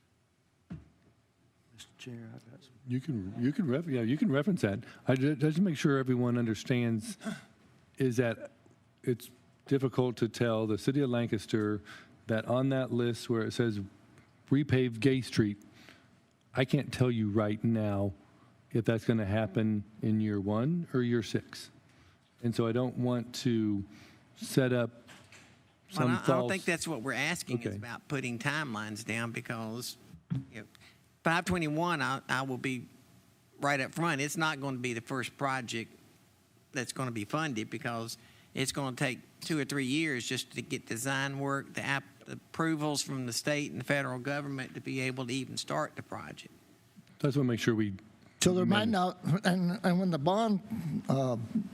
Mr. Chair, I've got some. You can reference that. Just to make sure everyone understands is that it's difficult to tell the city of Lancaster that on that list where it says repave Gay Street, I can't tell you right now if that's going to happen in year 1 or year 6. And so I don't want to set up some I false... don't think that's what we're asking is Okay. about putting timelines down, because 521, I will be right up front. It's not going to be the first project that's going to be funded, because it's going to take 2 or 3 years just to get design work, the approvals from the state and the federal government to be able to even start the project. I just want to make sure we... So there might not, and when the bond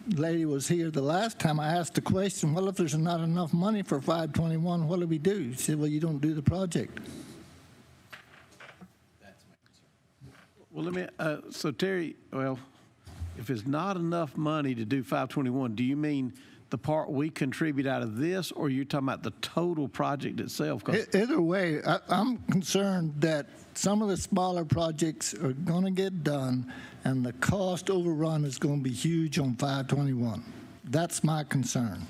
lady was here the last time, I asked the question, well, if there's not enough money for 521, what do we do? She said, well, you don't do the project. Well, let me, so Terry, if it's not enough money to do 521, do you mean the part we contribute out of this, or you're talking about the total project itself? Either way, I'm concerned that some of the smaller projects are going to get done, and the cost overrun is going to be huge on 521. That's my concern.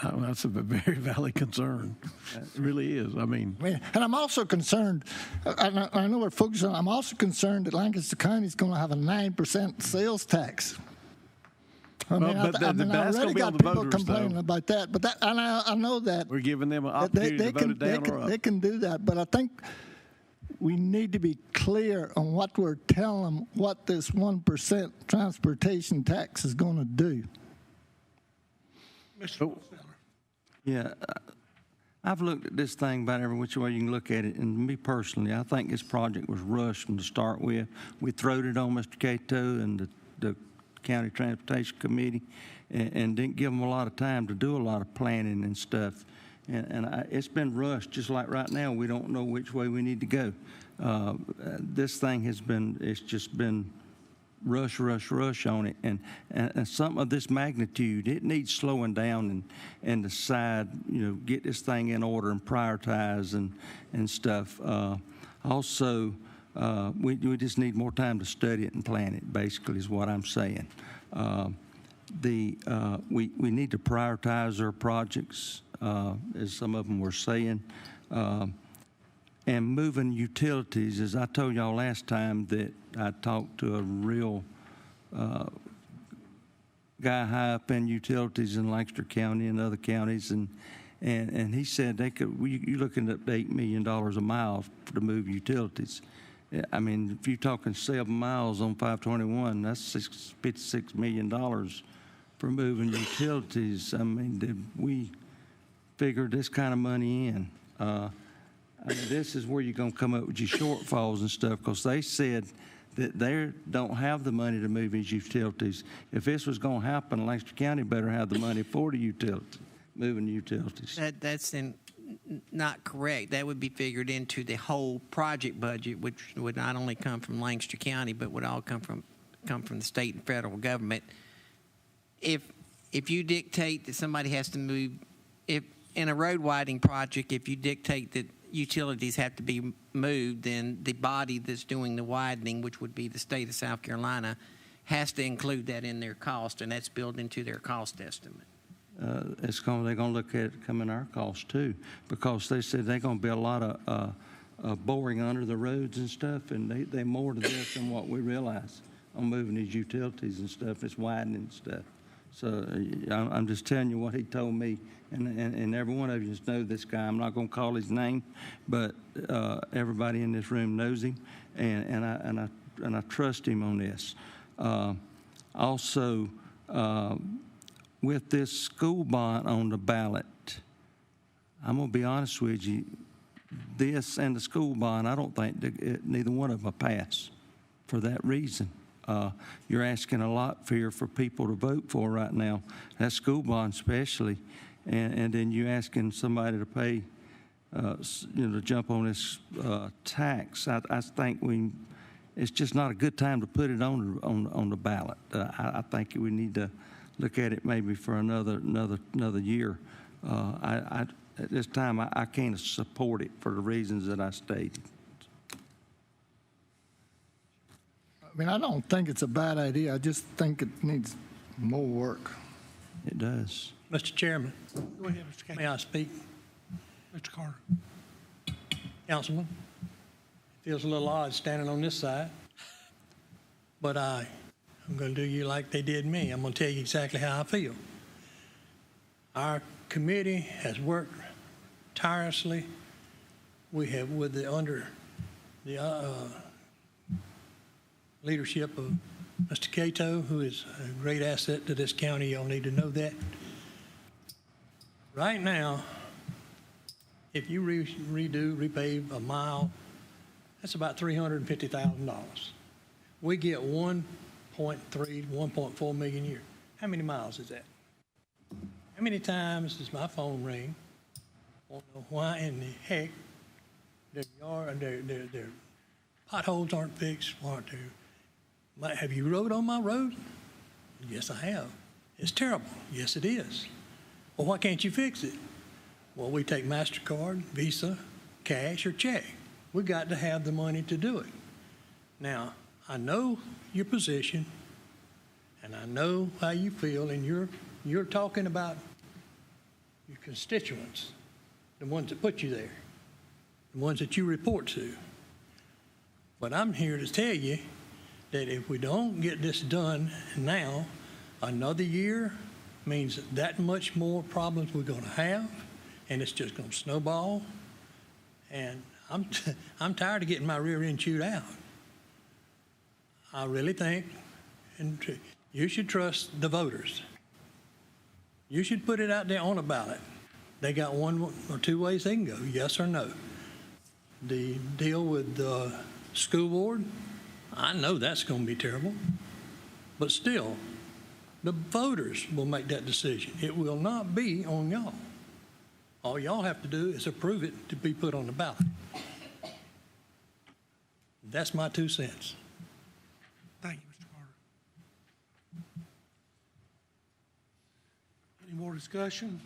That's a very valid concern. It really is. I mean, and I'm also concerned, I know we're focused on, I'm also concerned that Lancaster County is going to have a 9% sales tax. I already got people complaining about that, but I know that. We're giving them an opportunity to vote it down or up. They can do that, but I think we need to be clear on what we're telling them, what this 1% transportation tax is going to do. Mr. Yeah, I've looked at this thing about every which way you can look at it, and me personally, I think this project was rushed from to start with. We throwed it on Mr. Cato and the County Transportation Committee and didn't give them a lot of time to do a lot of planning and stuff. And it's been rushed, just like right now, we don't know which way we need to go. This thing it's just been rush on it. And something of this magnitude, it needs slowing down and decide, get this thing in order and prioritize and stuff. Also, we just need more time to study it and plan it, basically, is what I'm saying. We need to prioritize our projects, as some of them were saying. And moving utilities, as I told y'all last time that I talked to a real guy high up in utilities in Lancaster County and other counties, and And he said you're looking at $8 million a mile to move utilities. I mean, if you're talking 7 miles on 521, that's $56 million for moving utilities. I mean, did we figure this kind of money in? I mean, this is where you're going to come up with your shortfalls and stuff, because they said that they don't have the money to move these utilities. If this was going to happen, Lancaster County better have the money for the utilities, moving the utilities. That's not correct. That would be figured into the whole project budget, which would not only come from Lancaster County, but would all come from the state and federal government. If you dictate that somebody has to move, if in a road widening project, if you dictate that utilities have to be moved, then the body that's doing the widening, which would be the state of South Carolina, has to include that in their cost, and that's built into their cost estimate. They're going to look at it coming our cost too, because they said they're going to be a lot of boring under the roads and stuff, and they more to this than what we realize on moving these utilities and stuff. It's widening stuff. So I'm just telling you what he told me, and every one of you know this guy. I'm not going to call his name, but everybody in this room knows him, and I trust him on this. Also, with this school bond on the ballot, I'm going to be honest with you. This and the school bond, I don't think neither one of them will pass for that reason. You're asking a lot for people to vote for right now, that school bond especially, and then you're asking somebody to pay, to jump on this tax. I think it's just not a good time to put it on the ballot. I think we need to look at it maybe for another year. At this time, I can't support it for the reasons that I stated. I mean, I don't think it's a bad idea. I just think it needs more work. It does. Mr. Chairman, Go ahead, Mr. Kane. may I speak? Mr. Carter. Councilman, feels a little odd standing on this side, but I'm going to do you like they did me. I'm going to tell you exactly how I feel. Our committee has worked tirelessly. We have, under the leadership of Mr. Cato, who is a great asset to this county. Y'all need to know that. Right now, if you repave a mile, that's about $350,000. We get 1.3, 1.4 million a year. How many miles is that? How many times does my phone ring? I don't know why in the heck their potholes aren't fixed, aren't there? Have you rode on my road? Yes, I have. It's terrible. Yes, it is. Well, why can't you fix it? Well, we take MasterCard, Visa, cash, or check. We got to have the money to do it. Now, I know your position, and I know how you feel, and you're talking about your constituents, the ones that put you there, the ones that you report to. But I'm here to tell you that if we don't get this done now, another year means that much more problems we're going to have, and it's just going to snowball. And I'm tired of getting my rear end chewed out. I really think, and you should trust the voters. You should put it out there on a ballot. They got one or two ways they can go, yes or no. The deal with the school board, I know that's going to be terrible, but still, the voters will make that decision. It will not be on y'all. All y'all have to do is approve it to be put on the ballot. That's my 2 cents. Thank you, Mr. Carter. Any more discussion?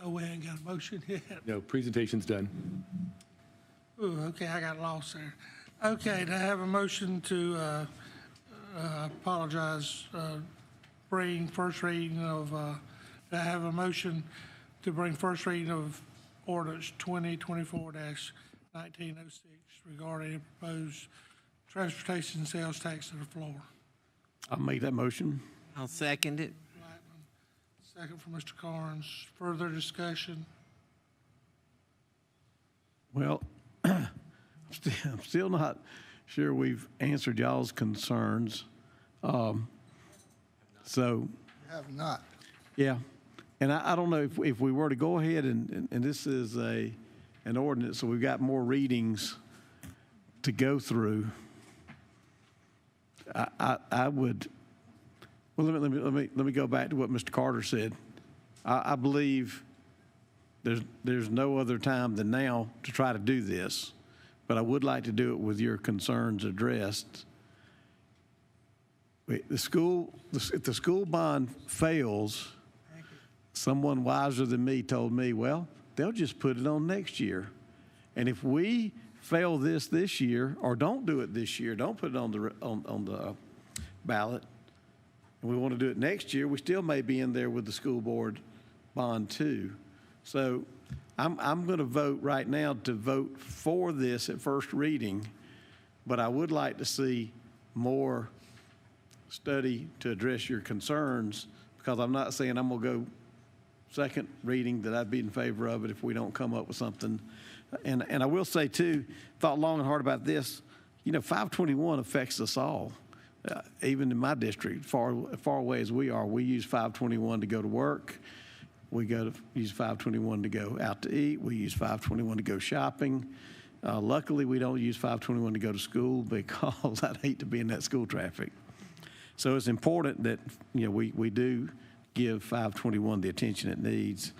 Oh, we ain't got a motion yet. No, presentation's done. Ooh, okay, I got lost there. Okay, to have a motion to, bring first reading of, to have a motion to bring first reading of ordinance 2024-1906 regarding a proposed transportation sales tax to the floor. I'll make that motion. I'll second it. Second from Mr. Carnes. Further discussion? Well, I'm still not sure we've answered y'all's concerns. So, Have not. yeah. And I don't know if we were to go ahead and this is an ordinance, so we've got more readings to go through. I would, well, let me go back to what Mr. Carter said. I believe there's no other time than now to try to do this, but I would like to do it with your concerns addressed. If the school bond fails, someone wiser than me told me, well, they'll just put it on next year. And if we fail this year, or don't do it this year, don't put it on the ballot, and we want to do it next year, we still may be in there with the school board bond too. So I'm going to vote right now to vote for this at first reading, but I would like to see more study to address your concerns, because I'm not saying I'm going to go second reading that I'd be in favor of it if we don't come up with something. And I will say too, thought long and hard about this, 521 affects us all. Even in my district, far away as we are, we use 521 to go to work. We use 521 to go out to eat. We use 521 to go shopping. Luckily, we don't use 521 to go to school, because I'd hate to be in that school traffic. So it's important that we do give 521 the attention it needs.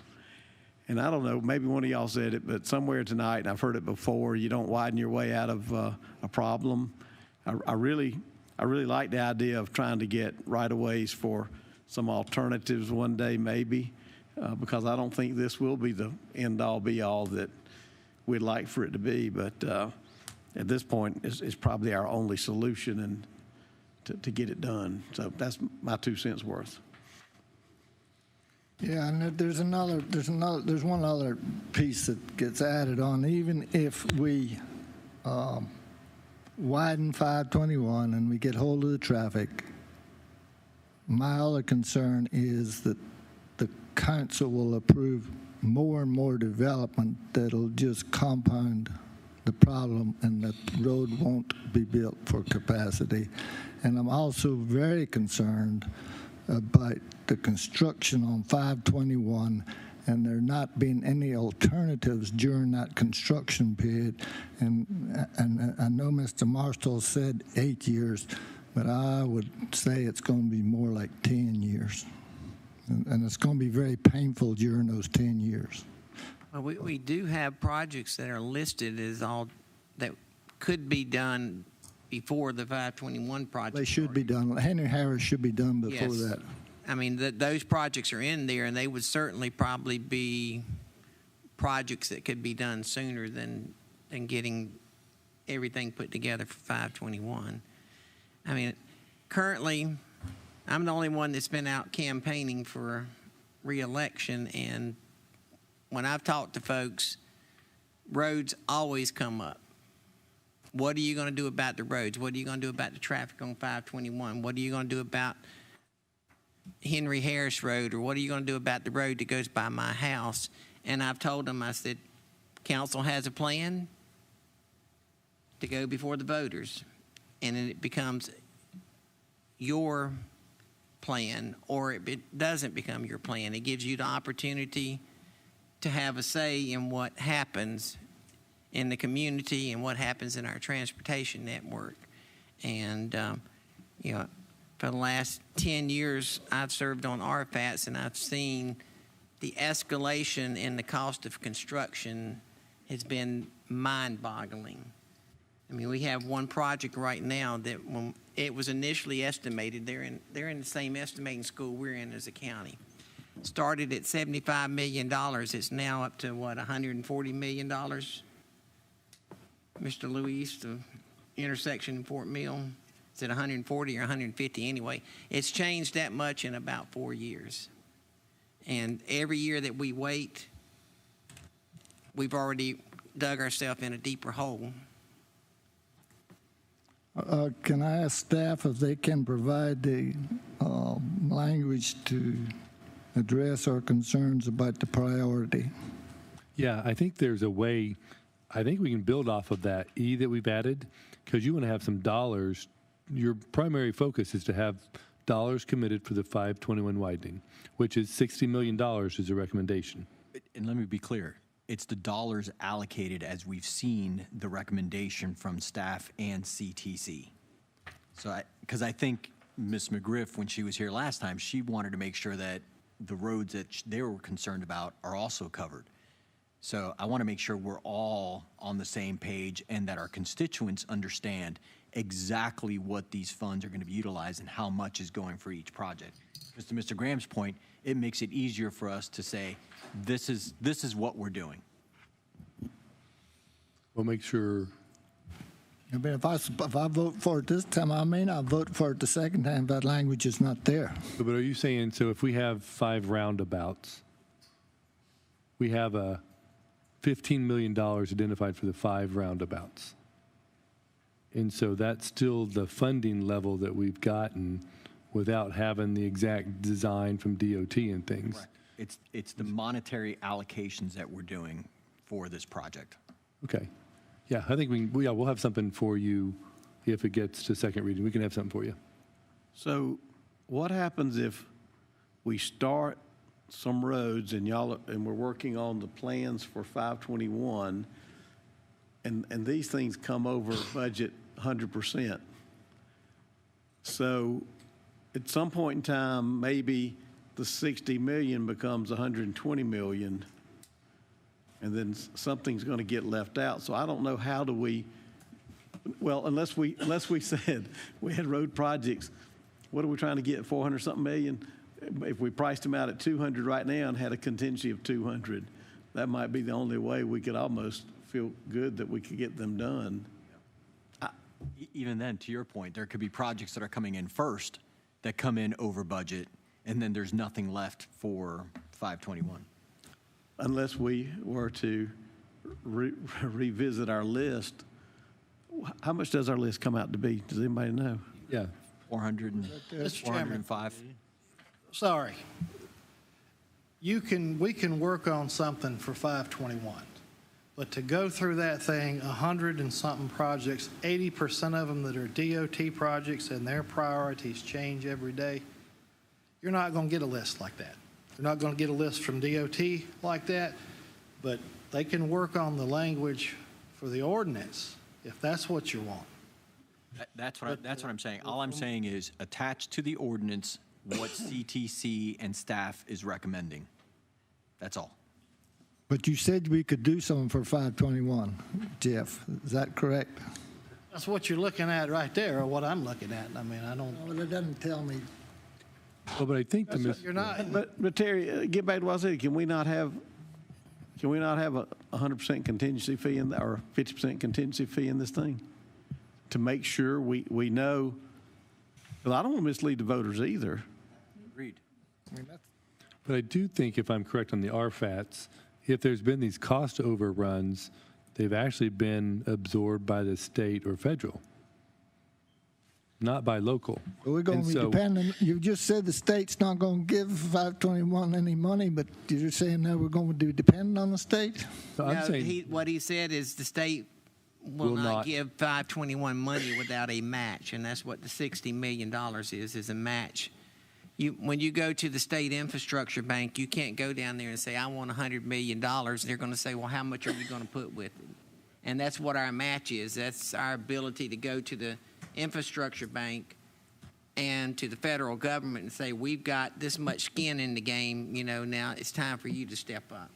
And I don't know, maybe one of y'all said it, but somewhere tonight, and I've heard it before, you don't widen your way out of a problem. I really like the idea of trying to get right-of-ways for some alternatives one day, maybe, because I don't think this will be the end-all, be-all that we'd like for it to be. But at this point, it's probably our only solution and to get it done. So that's my 2 cents worth. Yeah, and there's one other piece that gets added on. Even if we widen 521 and we get hold of the traffic, my other concern is that the council will approve more and more development that'll just compound the problem, and the road won't be built for capacity. And I'm also very concerned about the construction on 521, and there not being any alternatives during that construction period. And I know Mr. Marshall said 8 years, but I would say it's going to be more like 10 years. And it's going to be very painful during those 10 years. Well, we do have projects that are listed as all that could be done before the 521 project. They should be done. Henry Harris should be done before Yes. that. I mean, those projects are in there, and they would certainly probably be projects that could be done sooner than getting everything put together for 521. I mean, currently, I'm the only one that's been out campaigning for re-election, and when I've talked to folks, roads always come up. What are you going to do about the roads? What are you going to do about the traffic on 521? What are you going to do about Henry Harris Road, or what are you going to do about the road that goes by my house? And I've told them, I said, council has a plan to go before the voters, and it becomes your plan, or it doesn't become your plan. It gives you the opportunity to have a say in what happens in the community and what happens in our transportation network. And, for the last 10 years, I've served on RFATs, and I've seen the escalation in the cost of construction has been mind-boggling. I mean, we have one project right now that when it was initially estimated, they're in the same estimating school we're in as a county. Started at $75 million. It's now up to, $140 million? Mr. Luis, the intersection in Fort Mill. Is it 140 or 150 anyway? It's changed that much in about 4 years. And every year that we wait, we've already dug ourselves in a deeper hole. Can I ask staff if they can provide the language to address our concerns about the priority? Yeah, I think there's a way, I think we can build off of that E that we've added, because you want to have some dollars. Your primary focus is to have dollars committed for the 521 widening, which is $60 million is a recommendation. And let me be clear, it's the dollars allocated as we've seen the recommendation from staff and CTC. So, because I think Ms. McGriff, when she was here last time, she wanted to make sure that the roads that they were concerned about are also covered. So I want to make sure we're all on the same page and that our constituents understand exactly what these funds are going to be utilized and how much is going for each project. Because to Mr. Graham's point, it makes it easier for us to say, this is what we're doing. We'll make sure. I mean, if I vote for it this time, I may not vote for it the second time if that language is not there. But are you saying, so if we have 5 roundabouts, we have a $15 million identified for the 5 roundabouts? And so that's still the funding level that we've gotten without having the exact design from DOT and things. Correct. It's the monetary allocations that we're doing for this project. Okay. Yeah, I think we'll have something for you if it gets to second reading. We can have something for you. So what happens if we start some roads and we're working on the plans for 521 and these things come over budget 100%? So at some point in time, maybe the 60 million becomes 120 million, and then something's going to get left out. So I don't know, how do we, well, unless we said we had road projects, what are we trying to get, 400 something million? If we priced them out at 200 right now and had a contingency of 200, that might be the only way we could almost feel good that we could get them done. Even then, to your point, there could be projects that are coming in first that come in over budget, and then there's nothing left for 521. Unless we were to revisit our list. How much does our list come out to be? Does anybody know? Yeah. 400 and Mr. Chairman. 405. Sorry. We can work on something for 521, but to go through that thing, 100 and something projects, 80% of them that are DOT projects and their priorities change every day, you're not going to get a list like that. You're not going to get a list from DOT like that, but they can work on the language for the ordinance if that's what you want. That's what I'm saying. All I'm saying is attach to the ordinance what CTC and staff is recommending. That's all. But you said we could do something for 521, Jeff. Is that correct? That's what you're looking at right there, or what I'm looking at. I mean, I don't. Well, it doesn't tell me. Well, but I think You're not. But Terry, get back to what I said. Can we not have a 100% contingency fee or 50% contingency fee in this thing to make sure we know? Well, I don't want to mislead the voters either. Agreed. But I do think, if I'm correct on the RFATs, if there's been these cost overruns, they've actually been absorbed by the state or federal, not by local. Well, we're going to be dependent. You just said the state's not going to give 521 any money, but you're saying now we're going to be dependent on the state? So I'm saying What he said is the state will not give 521 money without a match, and that's what the $60 million is a match. When you go to the state infrastructure bank, you can't go down there and say, I want $100 million. They're going to say, well, how much are you going to put with it? And that's what our match is. That's our ability to go to the infrastructure bank and to the federal government and say, we've got this much skin in the game, now it's time for you to step up.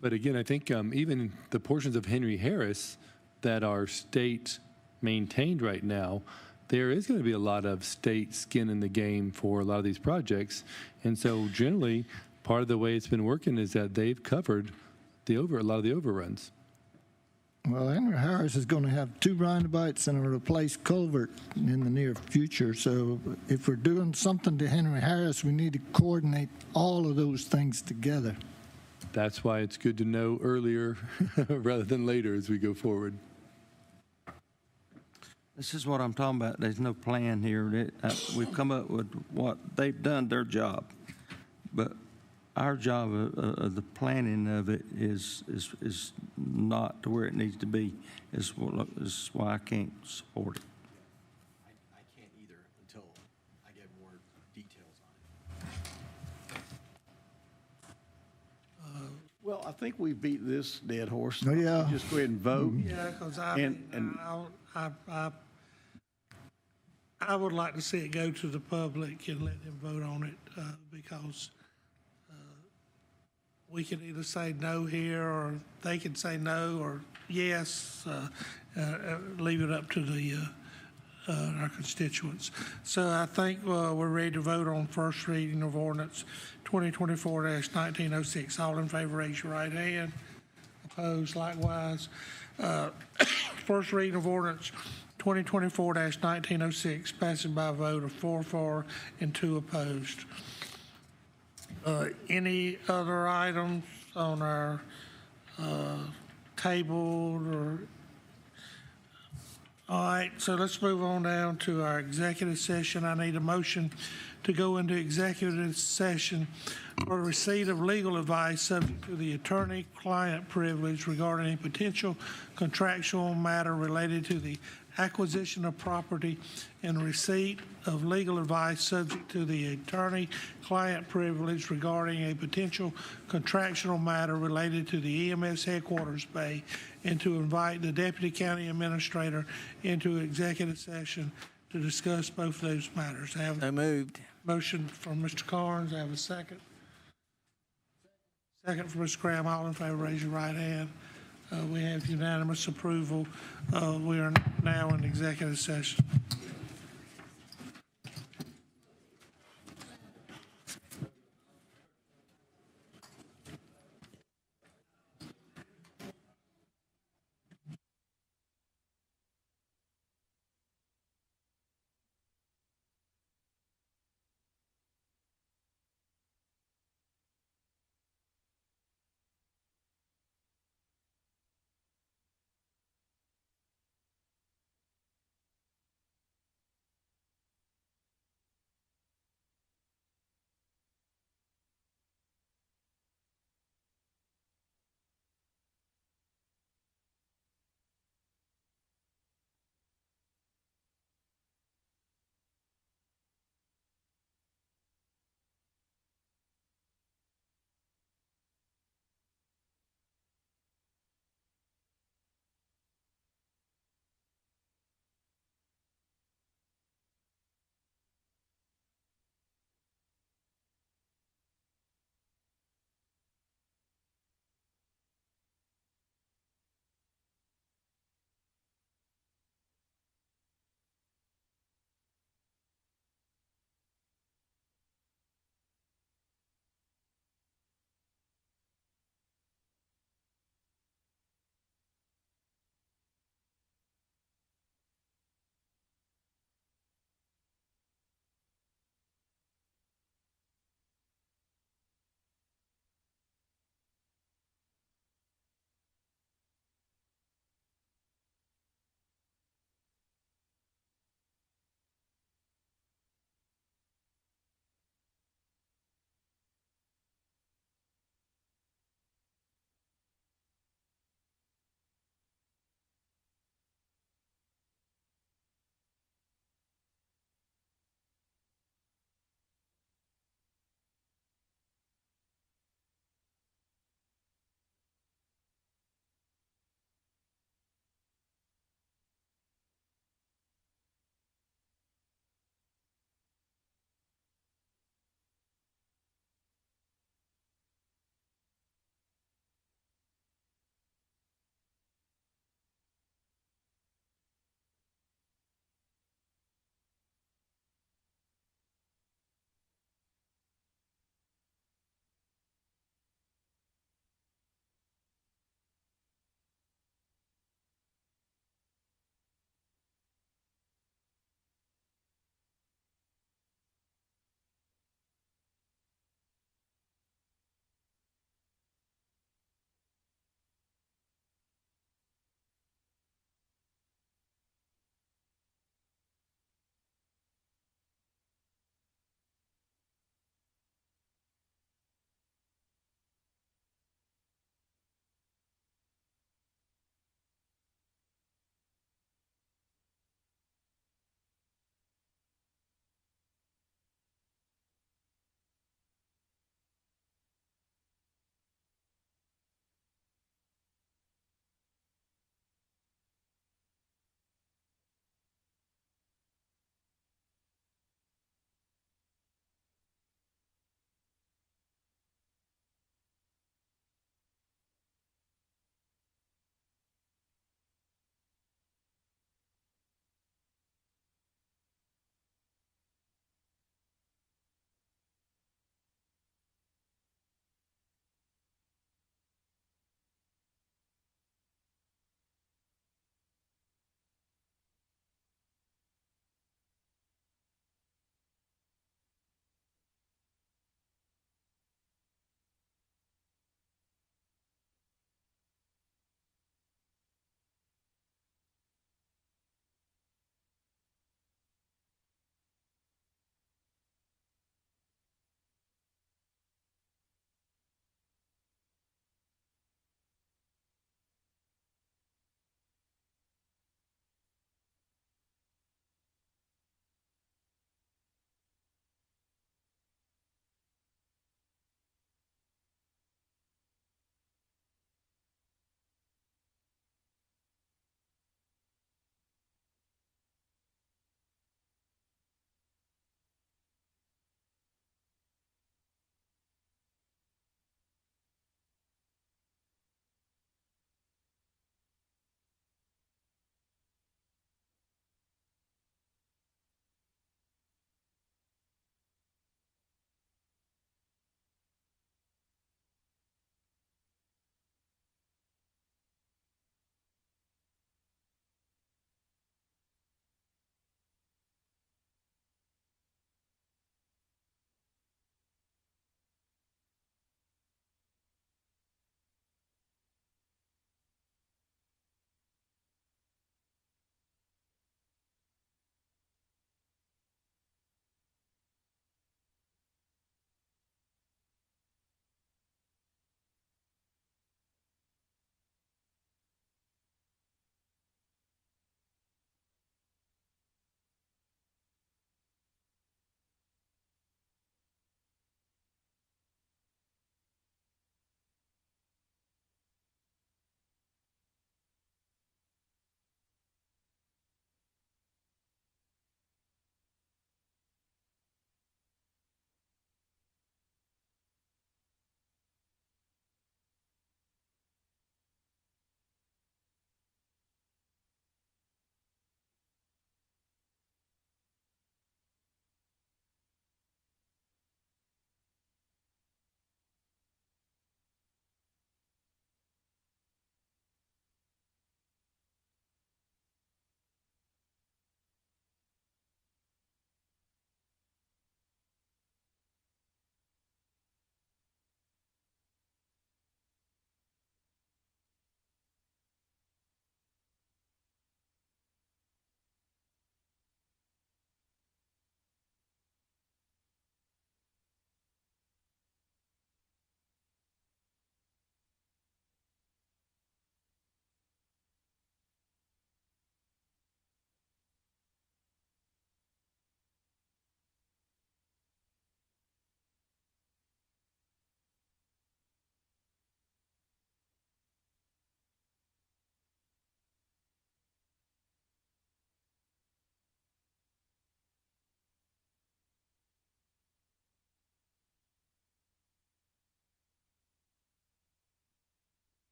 But again, I think even the portions of Henry Harris that are state maintained right now, there is going to be a lot of state skin in the game for a lot of these projects. And so generally, part of the way it's been working is that they've covered a lot of the overruns. Well, Henry Harris is going to have 2 roundabouts and a replaced culvert in the near future. So if we're doing something to Henry Harris, we need to coordinate all of those things together. That's why it's good to know earlier rather than later as we go forward. This is what I'm talking about. There's no plan here. We've come up with what they've done their job, but our job of the planning of it is not to where it needs to be. Is why I can't support it. I can't either until I get more details on it. Well, I think we beat this dead horse. Oh, yeah. Just go ahead and vote. Yeah, because And- I would like to see it go to the public and let them vote on it, because we can either say no here, or they can say no or yes, leave it up to our constituents. So I think we're ready to vote on first reading of ordinance 2024-1906. All in favor, raise your right hand. Opposed, likewise. First reading of ordinance 2024-1906 passes by a vote of 4 for and 2 opposed. Any other items on our table? All right, so let's move on down to our executive session. I need a motion to go into executive session for receipt of legal advice subject to the attorney-client privilege regarding a potential contractual matter related to the acquisition of property, and receipt of legal advice subject to the attorney-client privilege regarding a potential contractual matter related to the EMS headquarters bay, and to invite the deputy county administrator into executive session to discuss both of those matters. I have So moved. motion from Mr. Carnes. I have a second. Second from Mr. Graham. All in favor, raise your right hand. We have unanimous approval. We are now in executive session.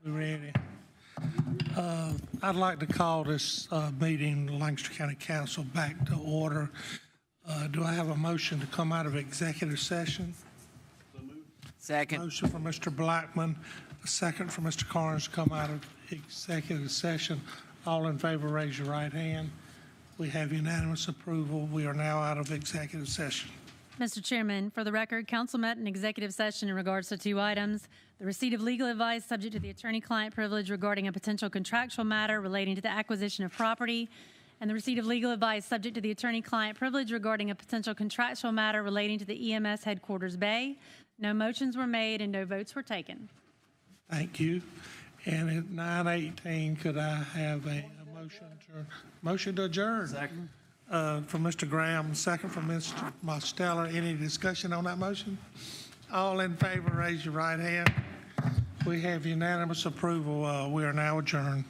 We ready? I'd like to call this meeting, Lancaster County Council, back to order. Do I have a motion to come out of executive session? Second. Motion from Mr. Blackman, a second from Mr. Carnes to come out of executive session. All in favor, raise your right hand. We have unanimous approval. We are now out of executive session. Mr. Chairman, for the record, council met in executive session in regards to two items: the receipt of legal advice subject to the attorney-client privilege regarding a potential contractual matter relating to the acquisition of property, and the receipt of legal advice subject to the attorney-client privilege regarding a potential contractual matter relating to the EMS headquarters bay. No motions were made and no votes were taken. Thank you. And at 9:18, could I have a motion to adjourn? Second. From Mr. Graham, second from Mr. Mosteller. Any discussion on that motion? All in favor, raise your right hand. We have unanimous approval. We are now adjourned.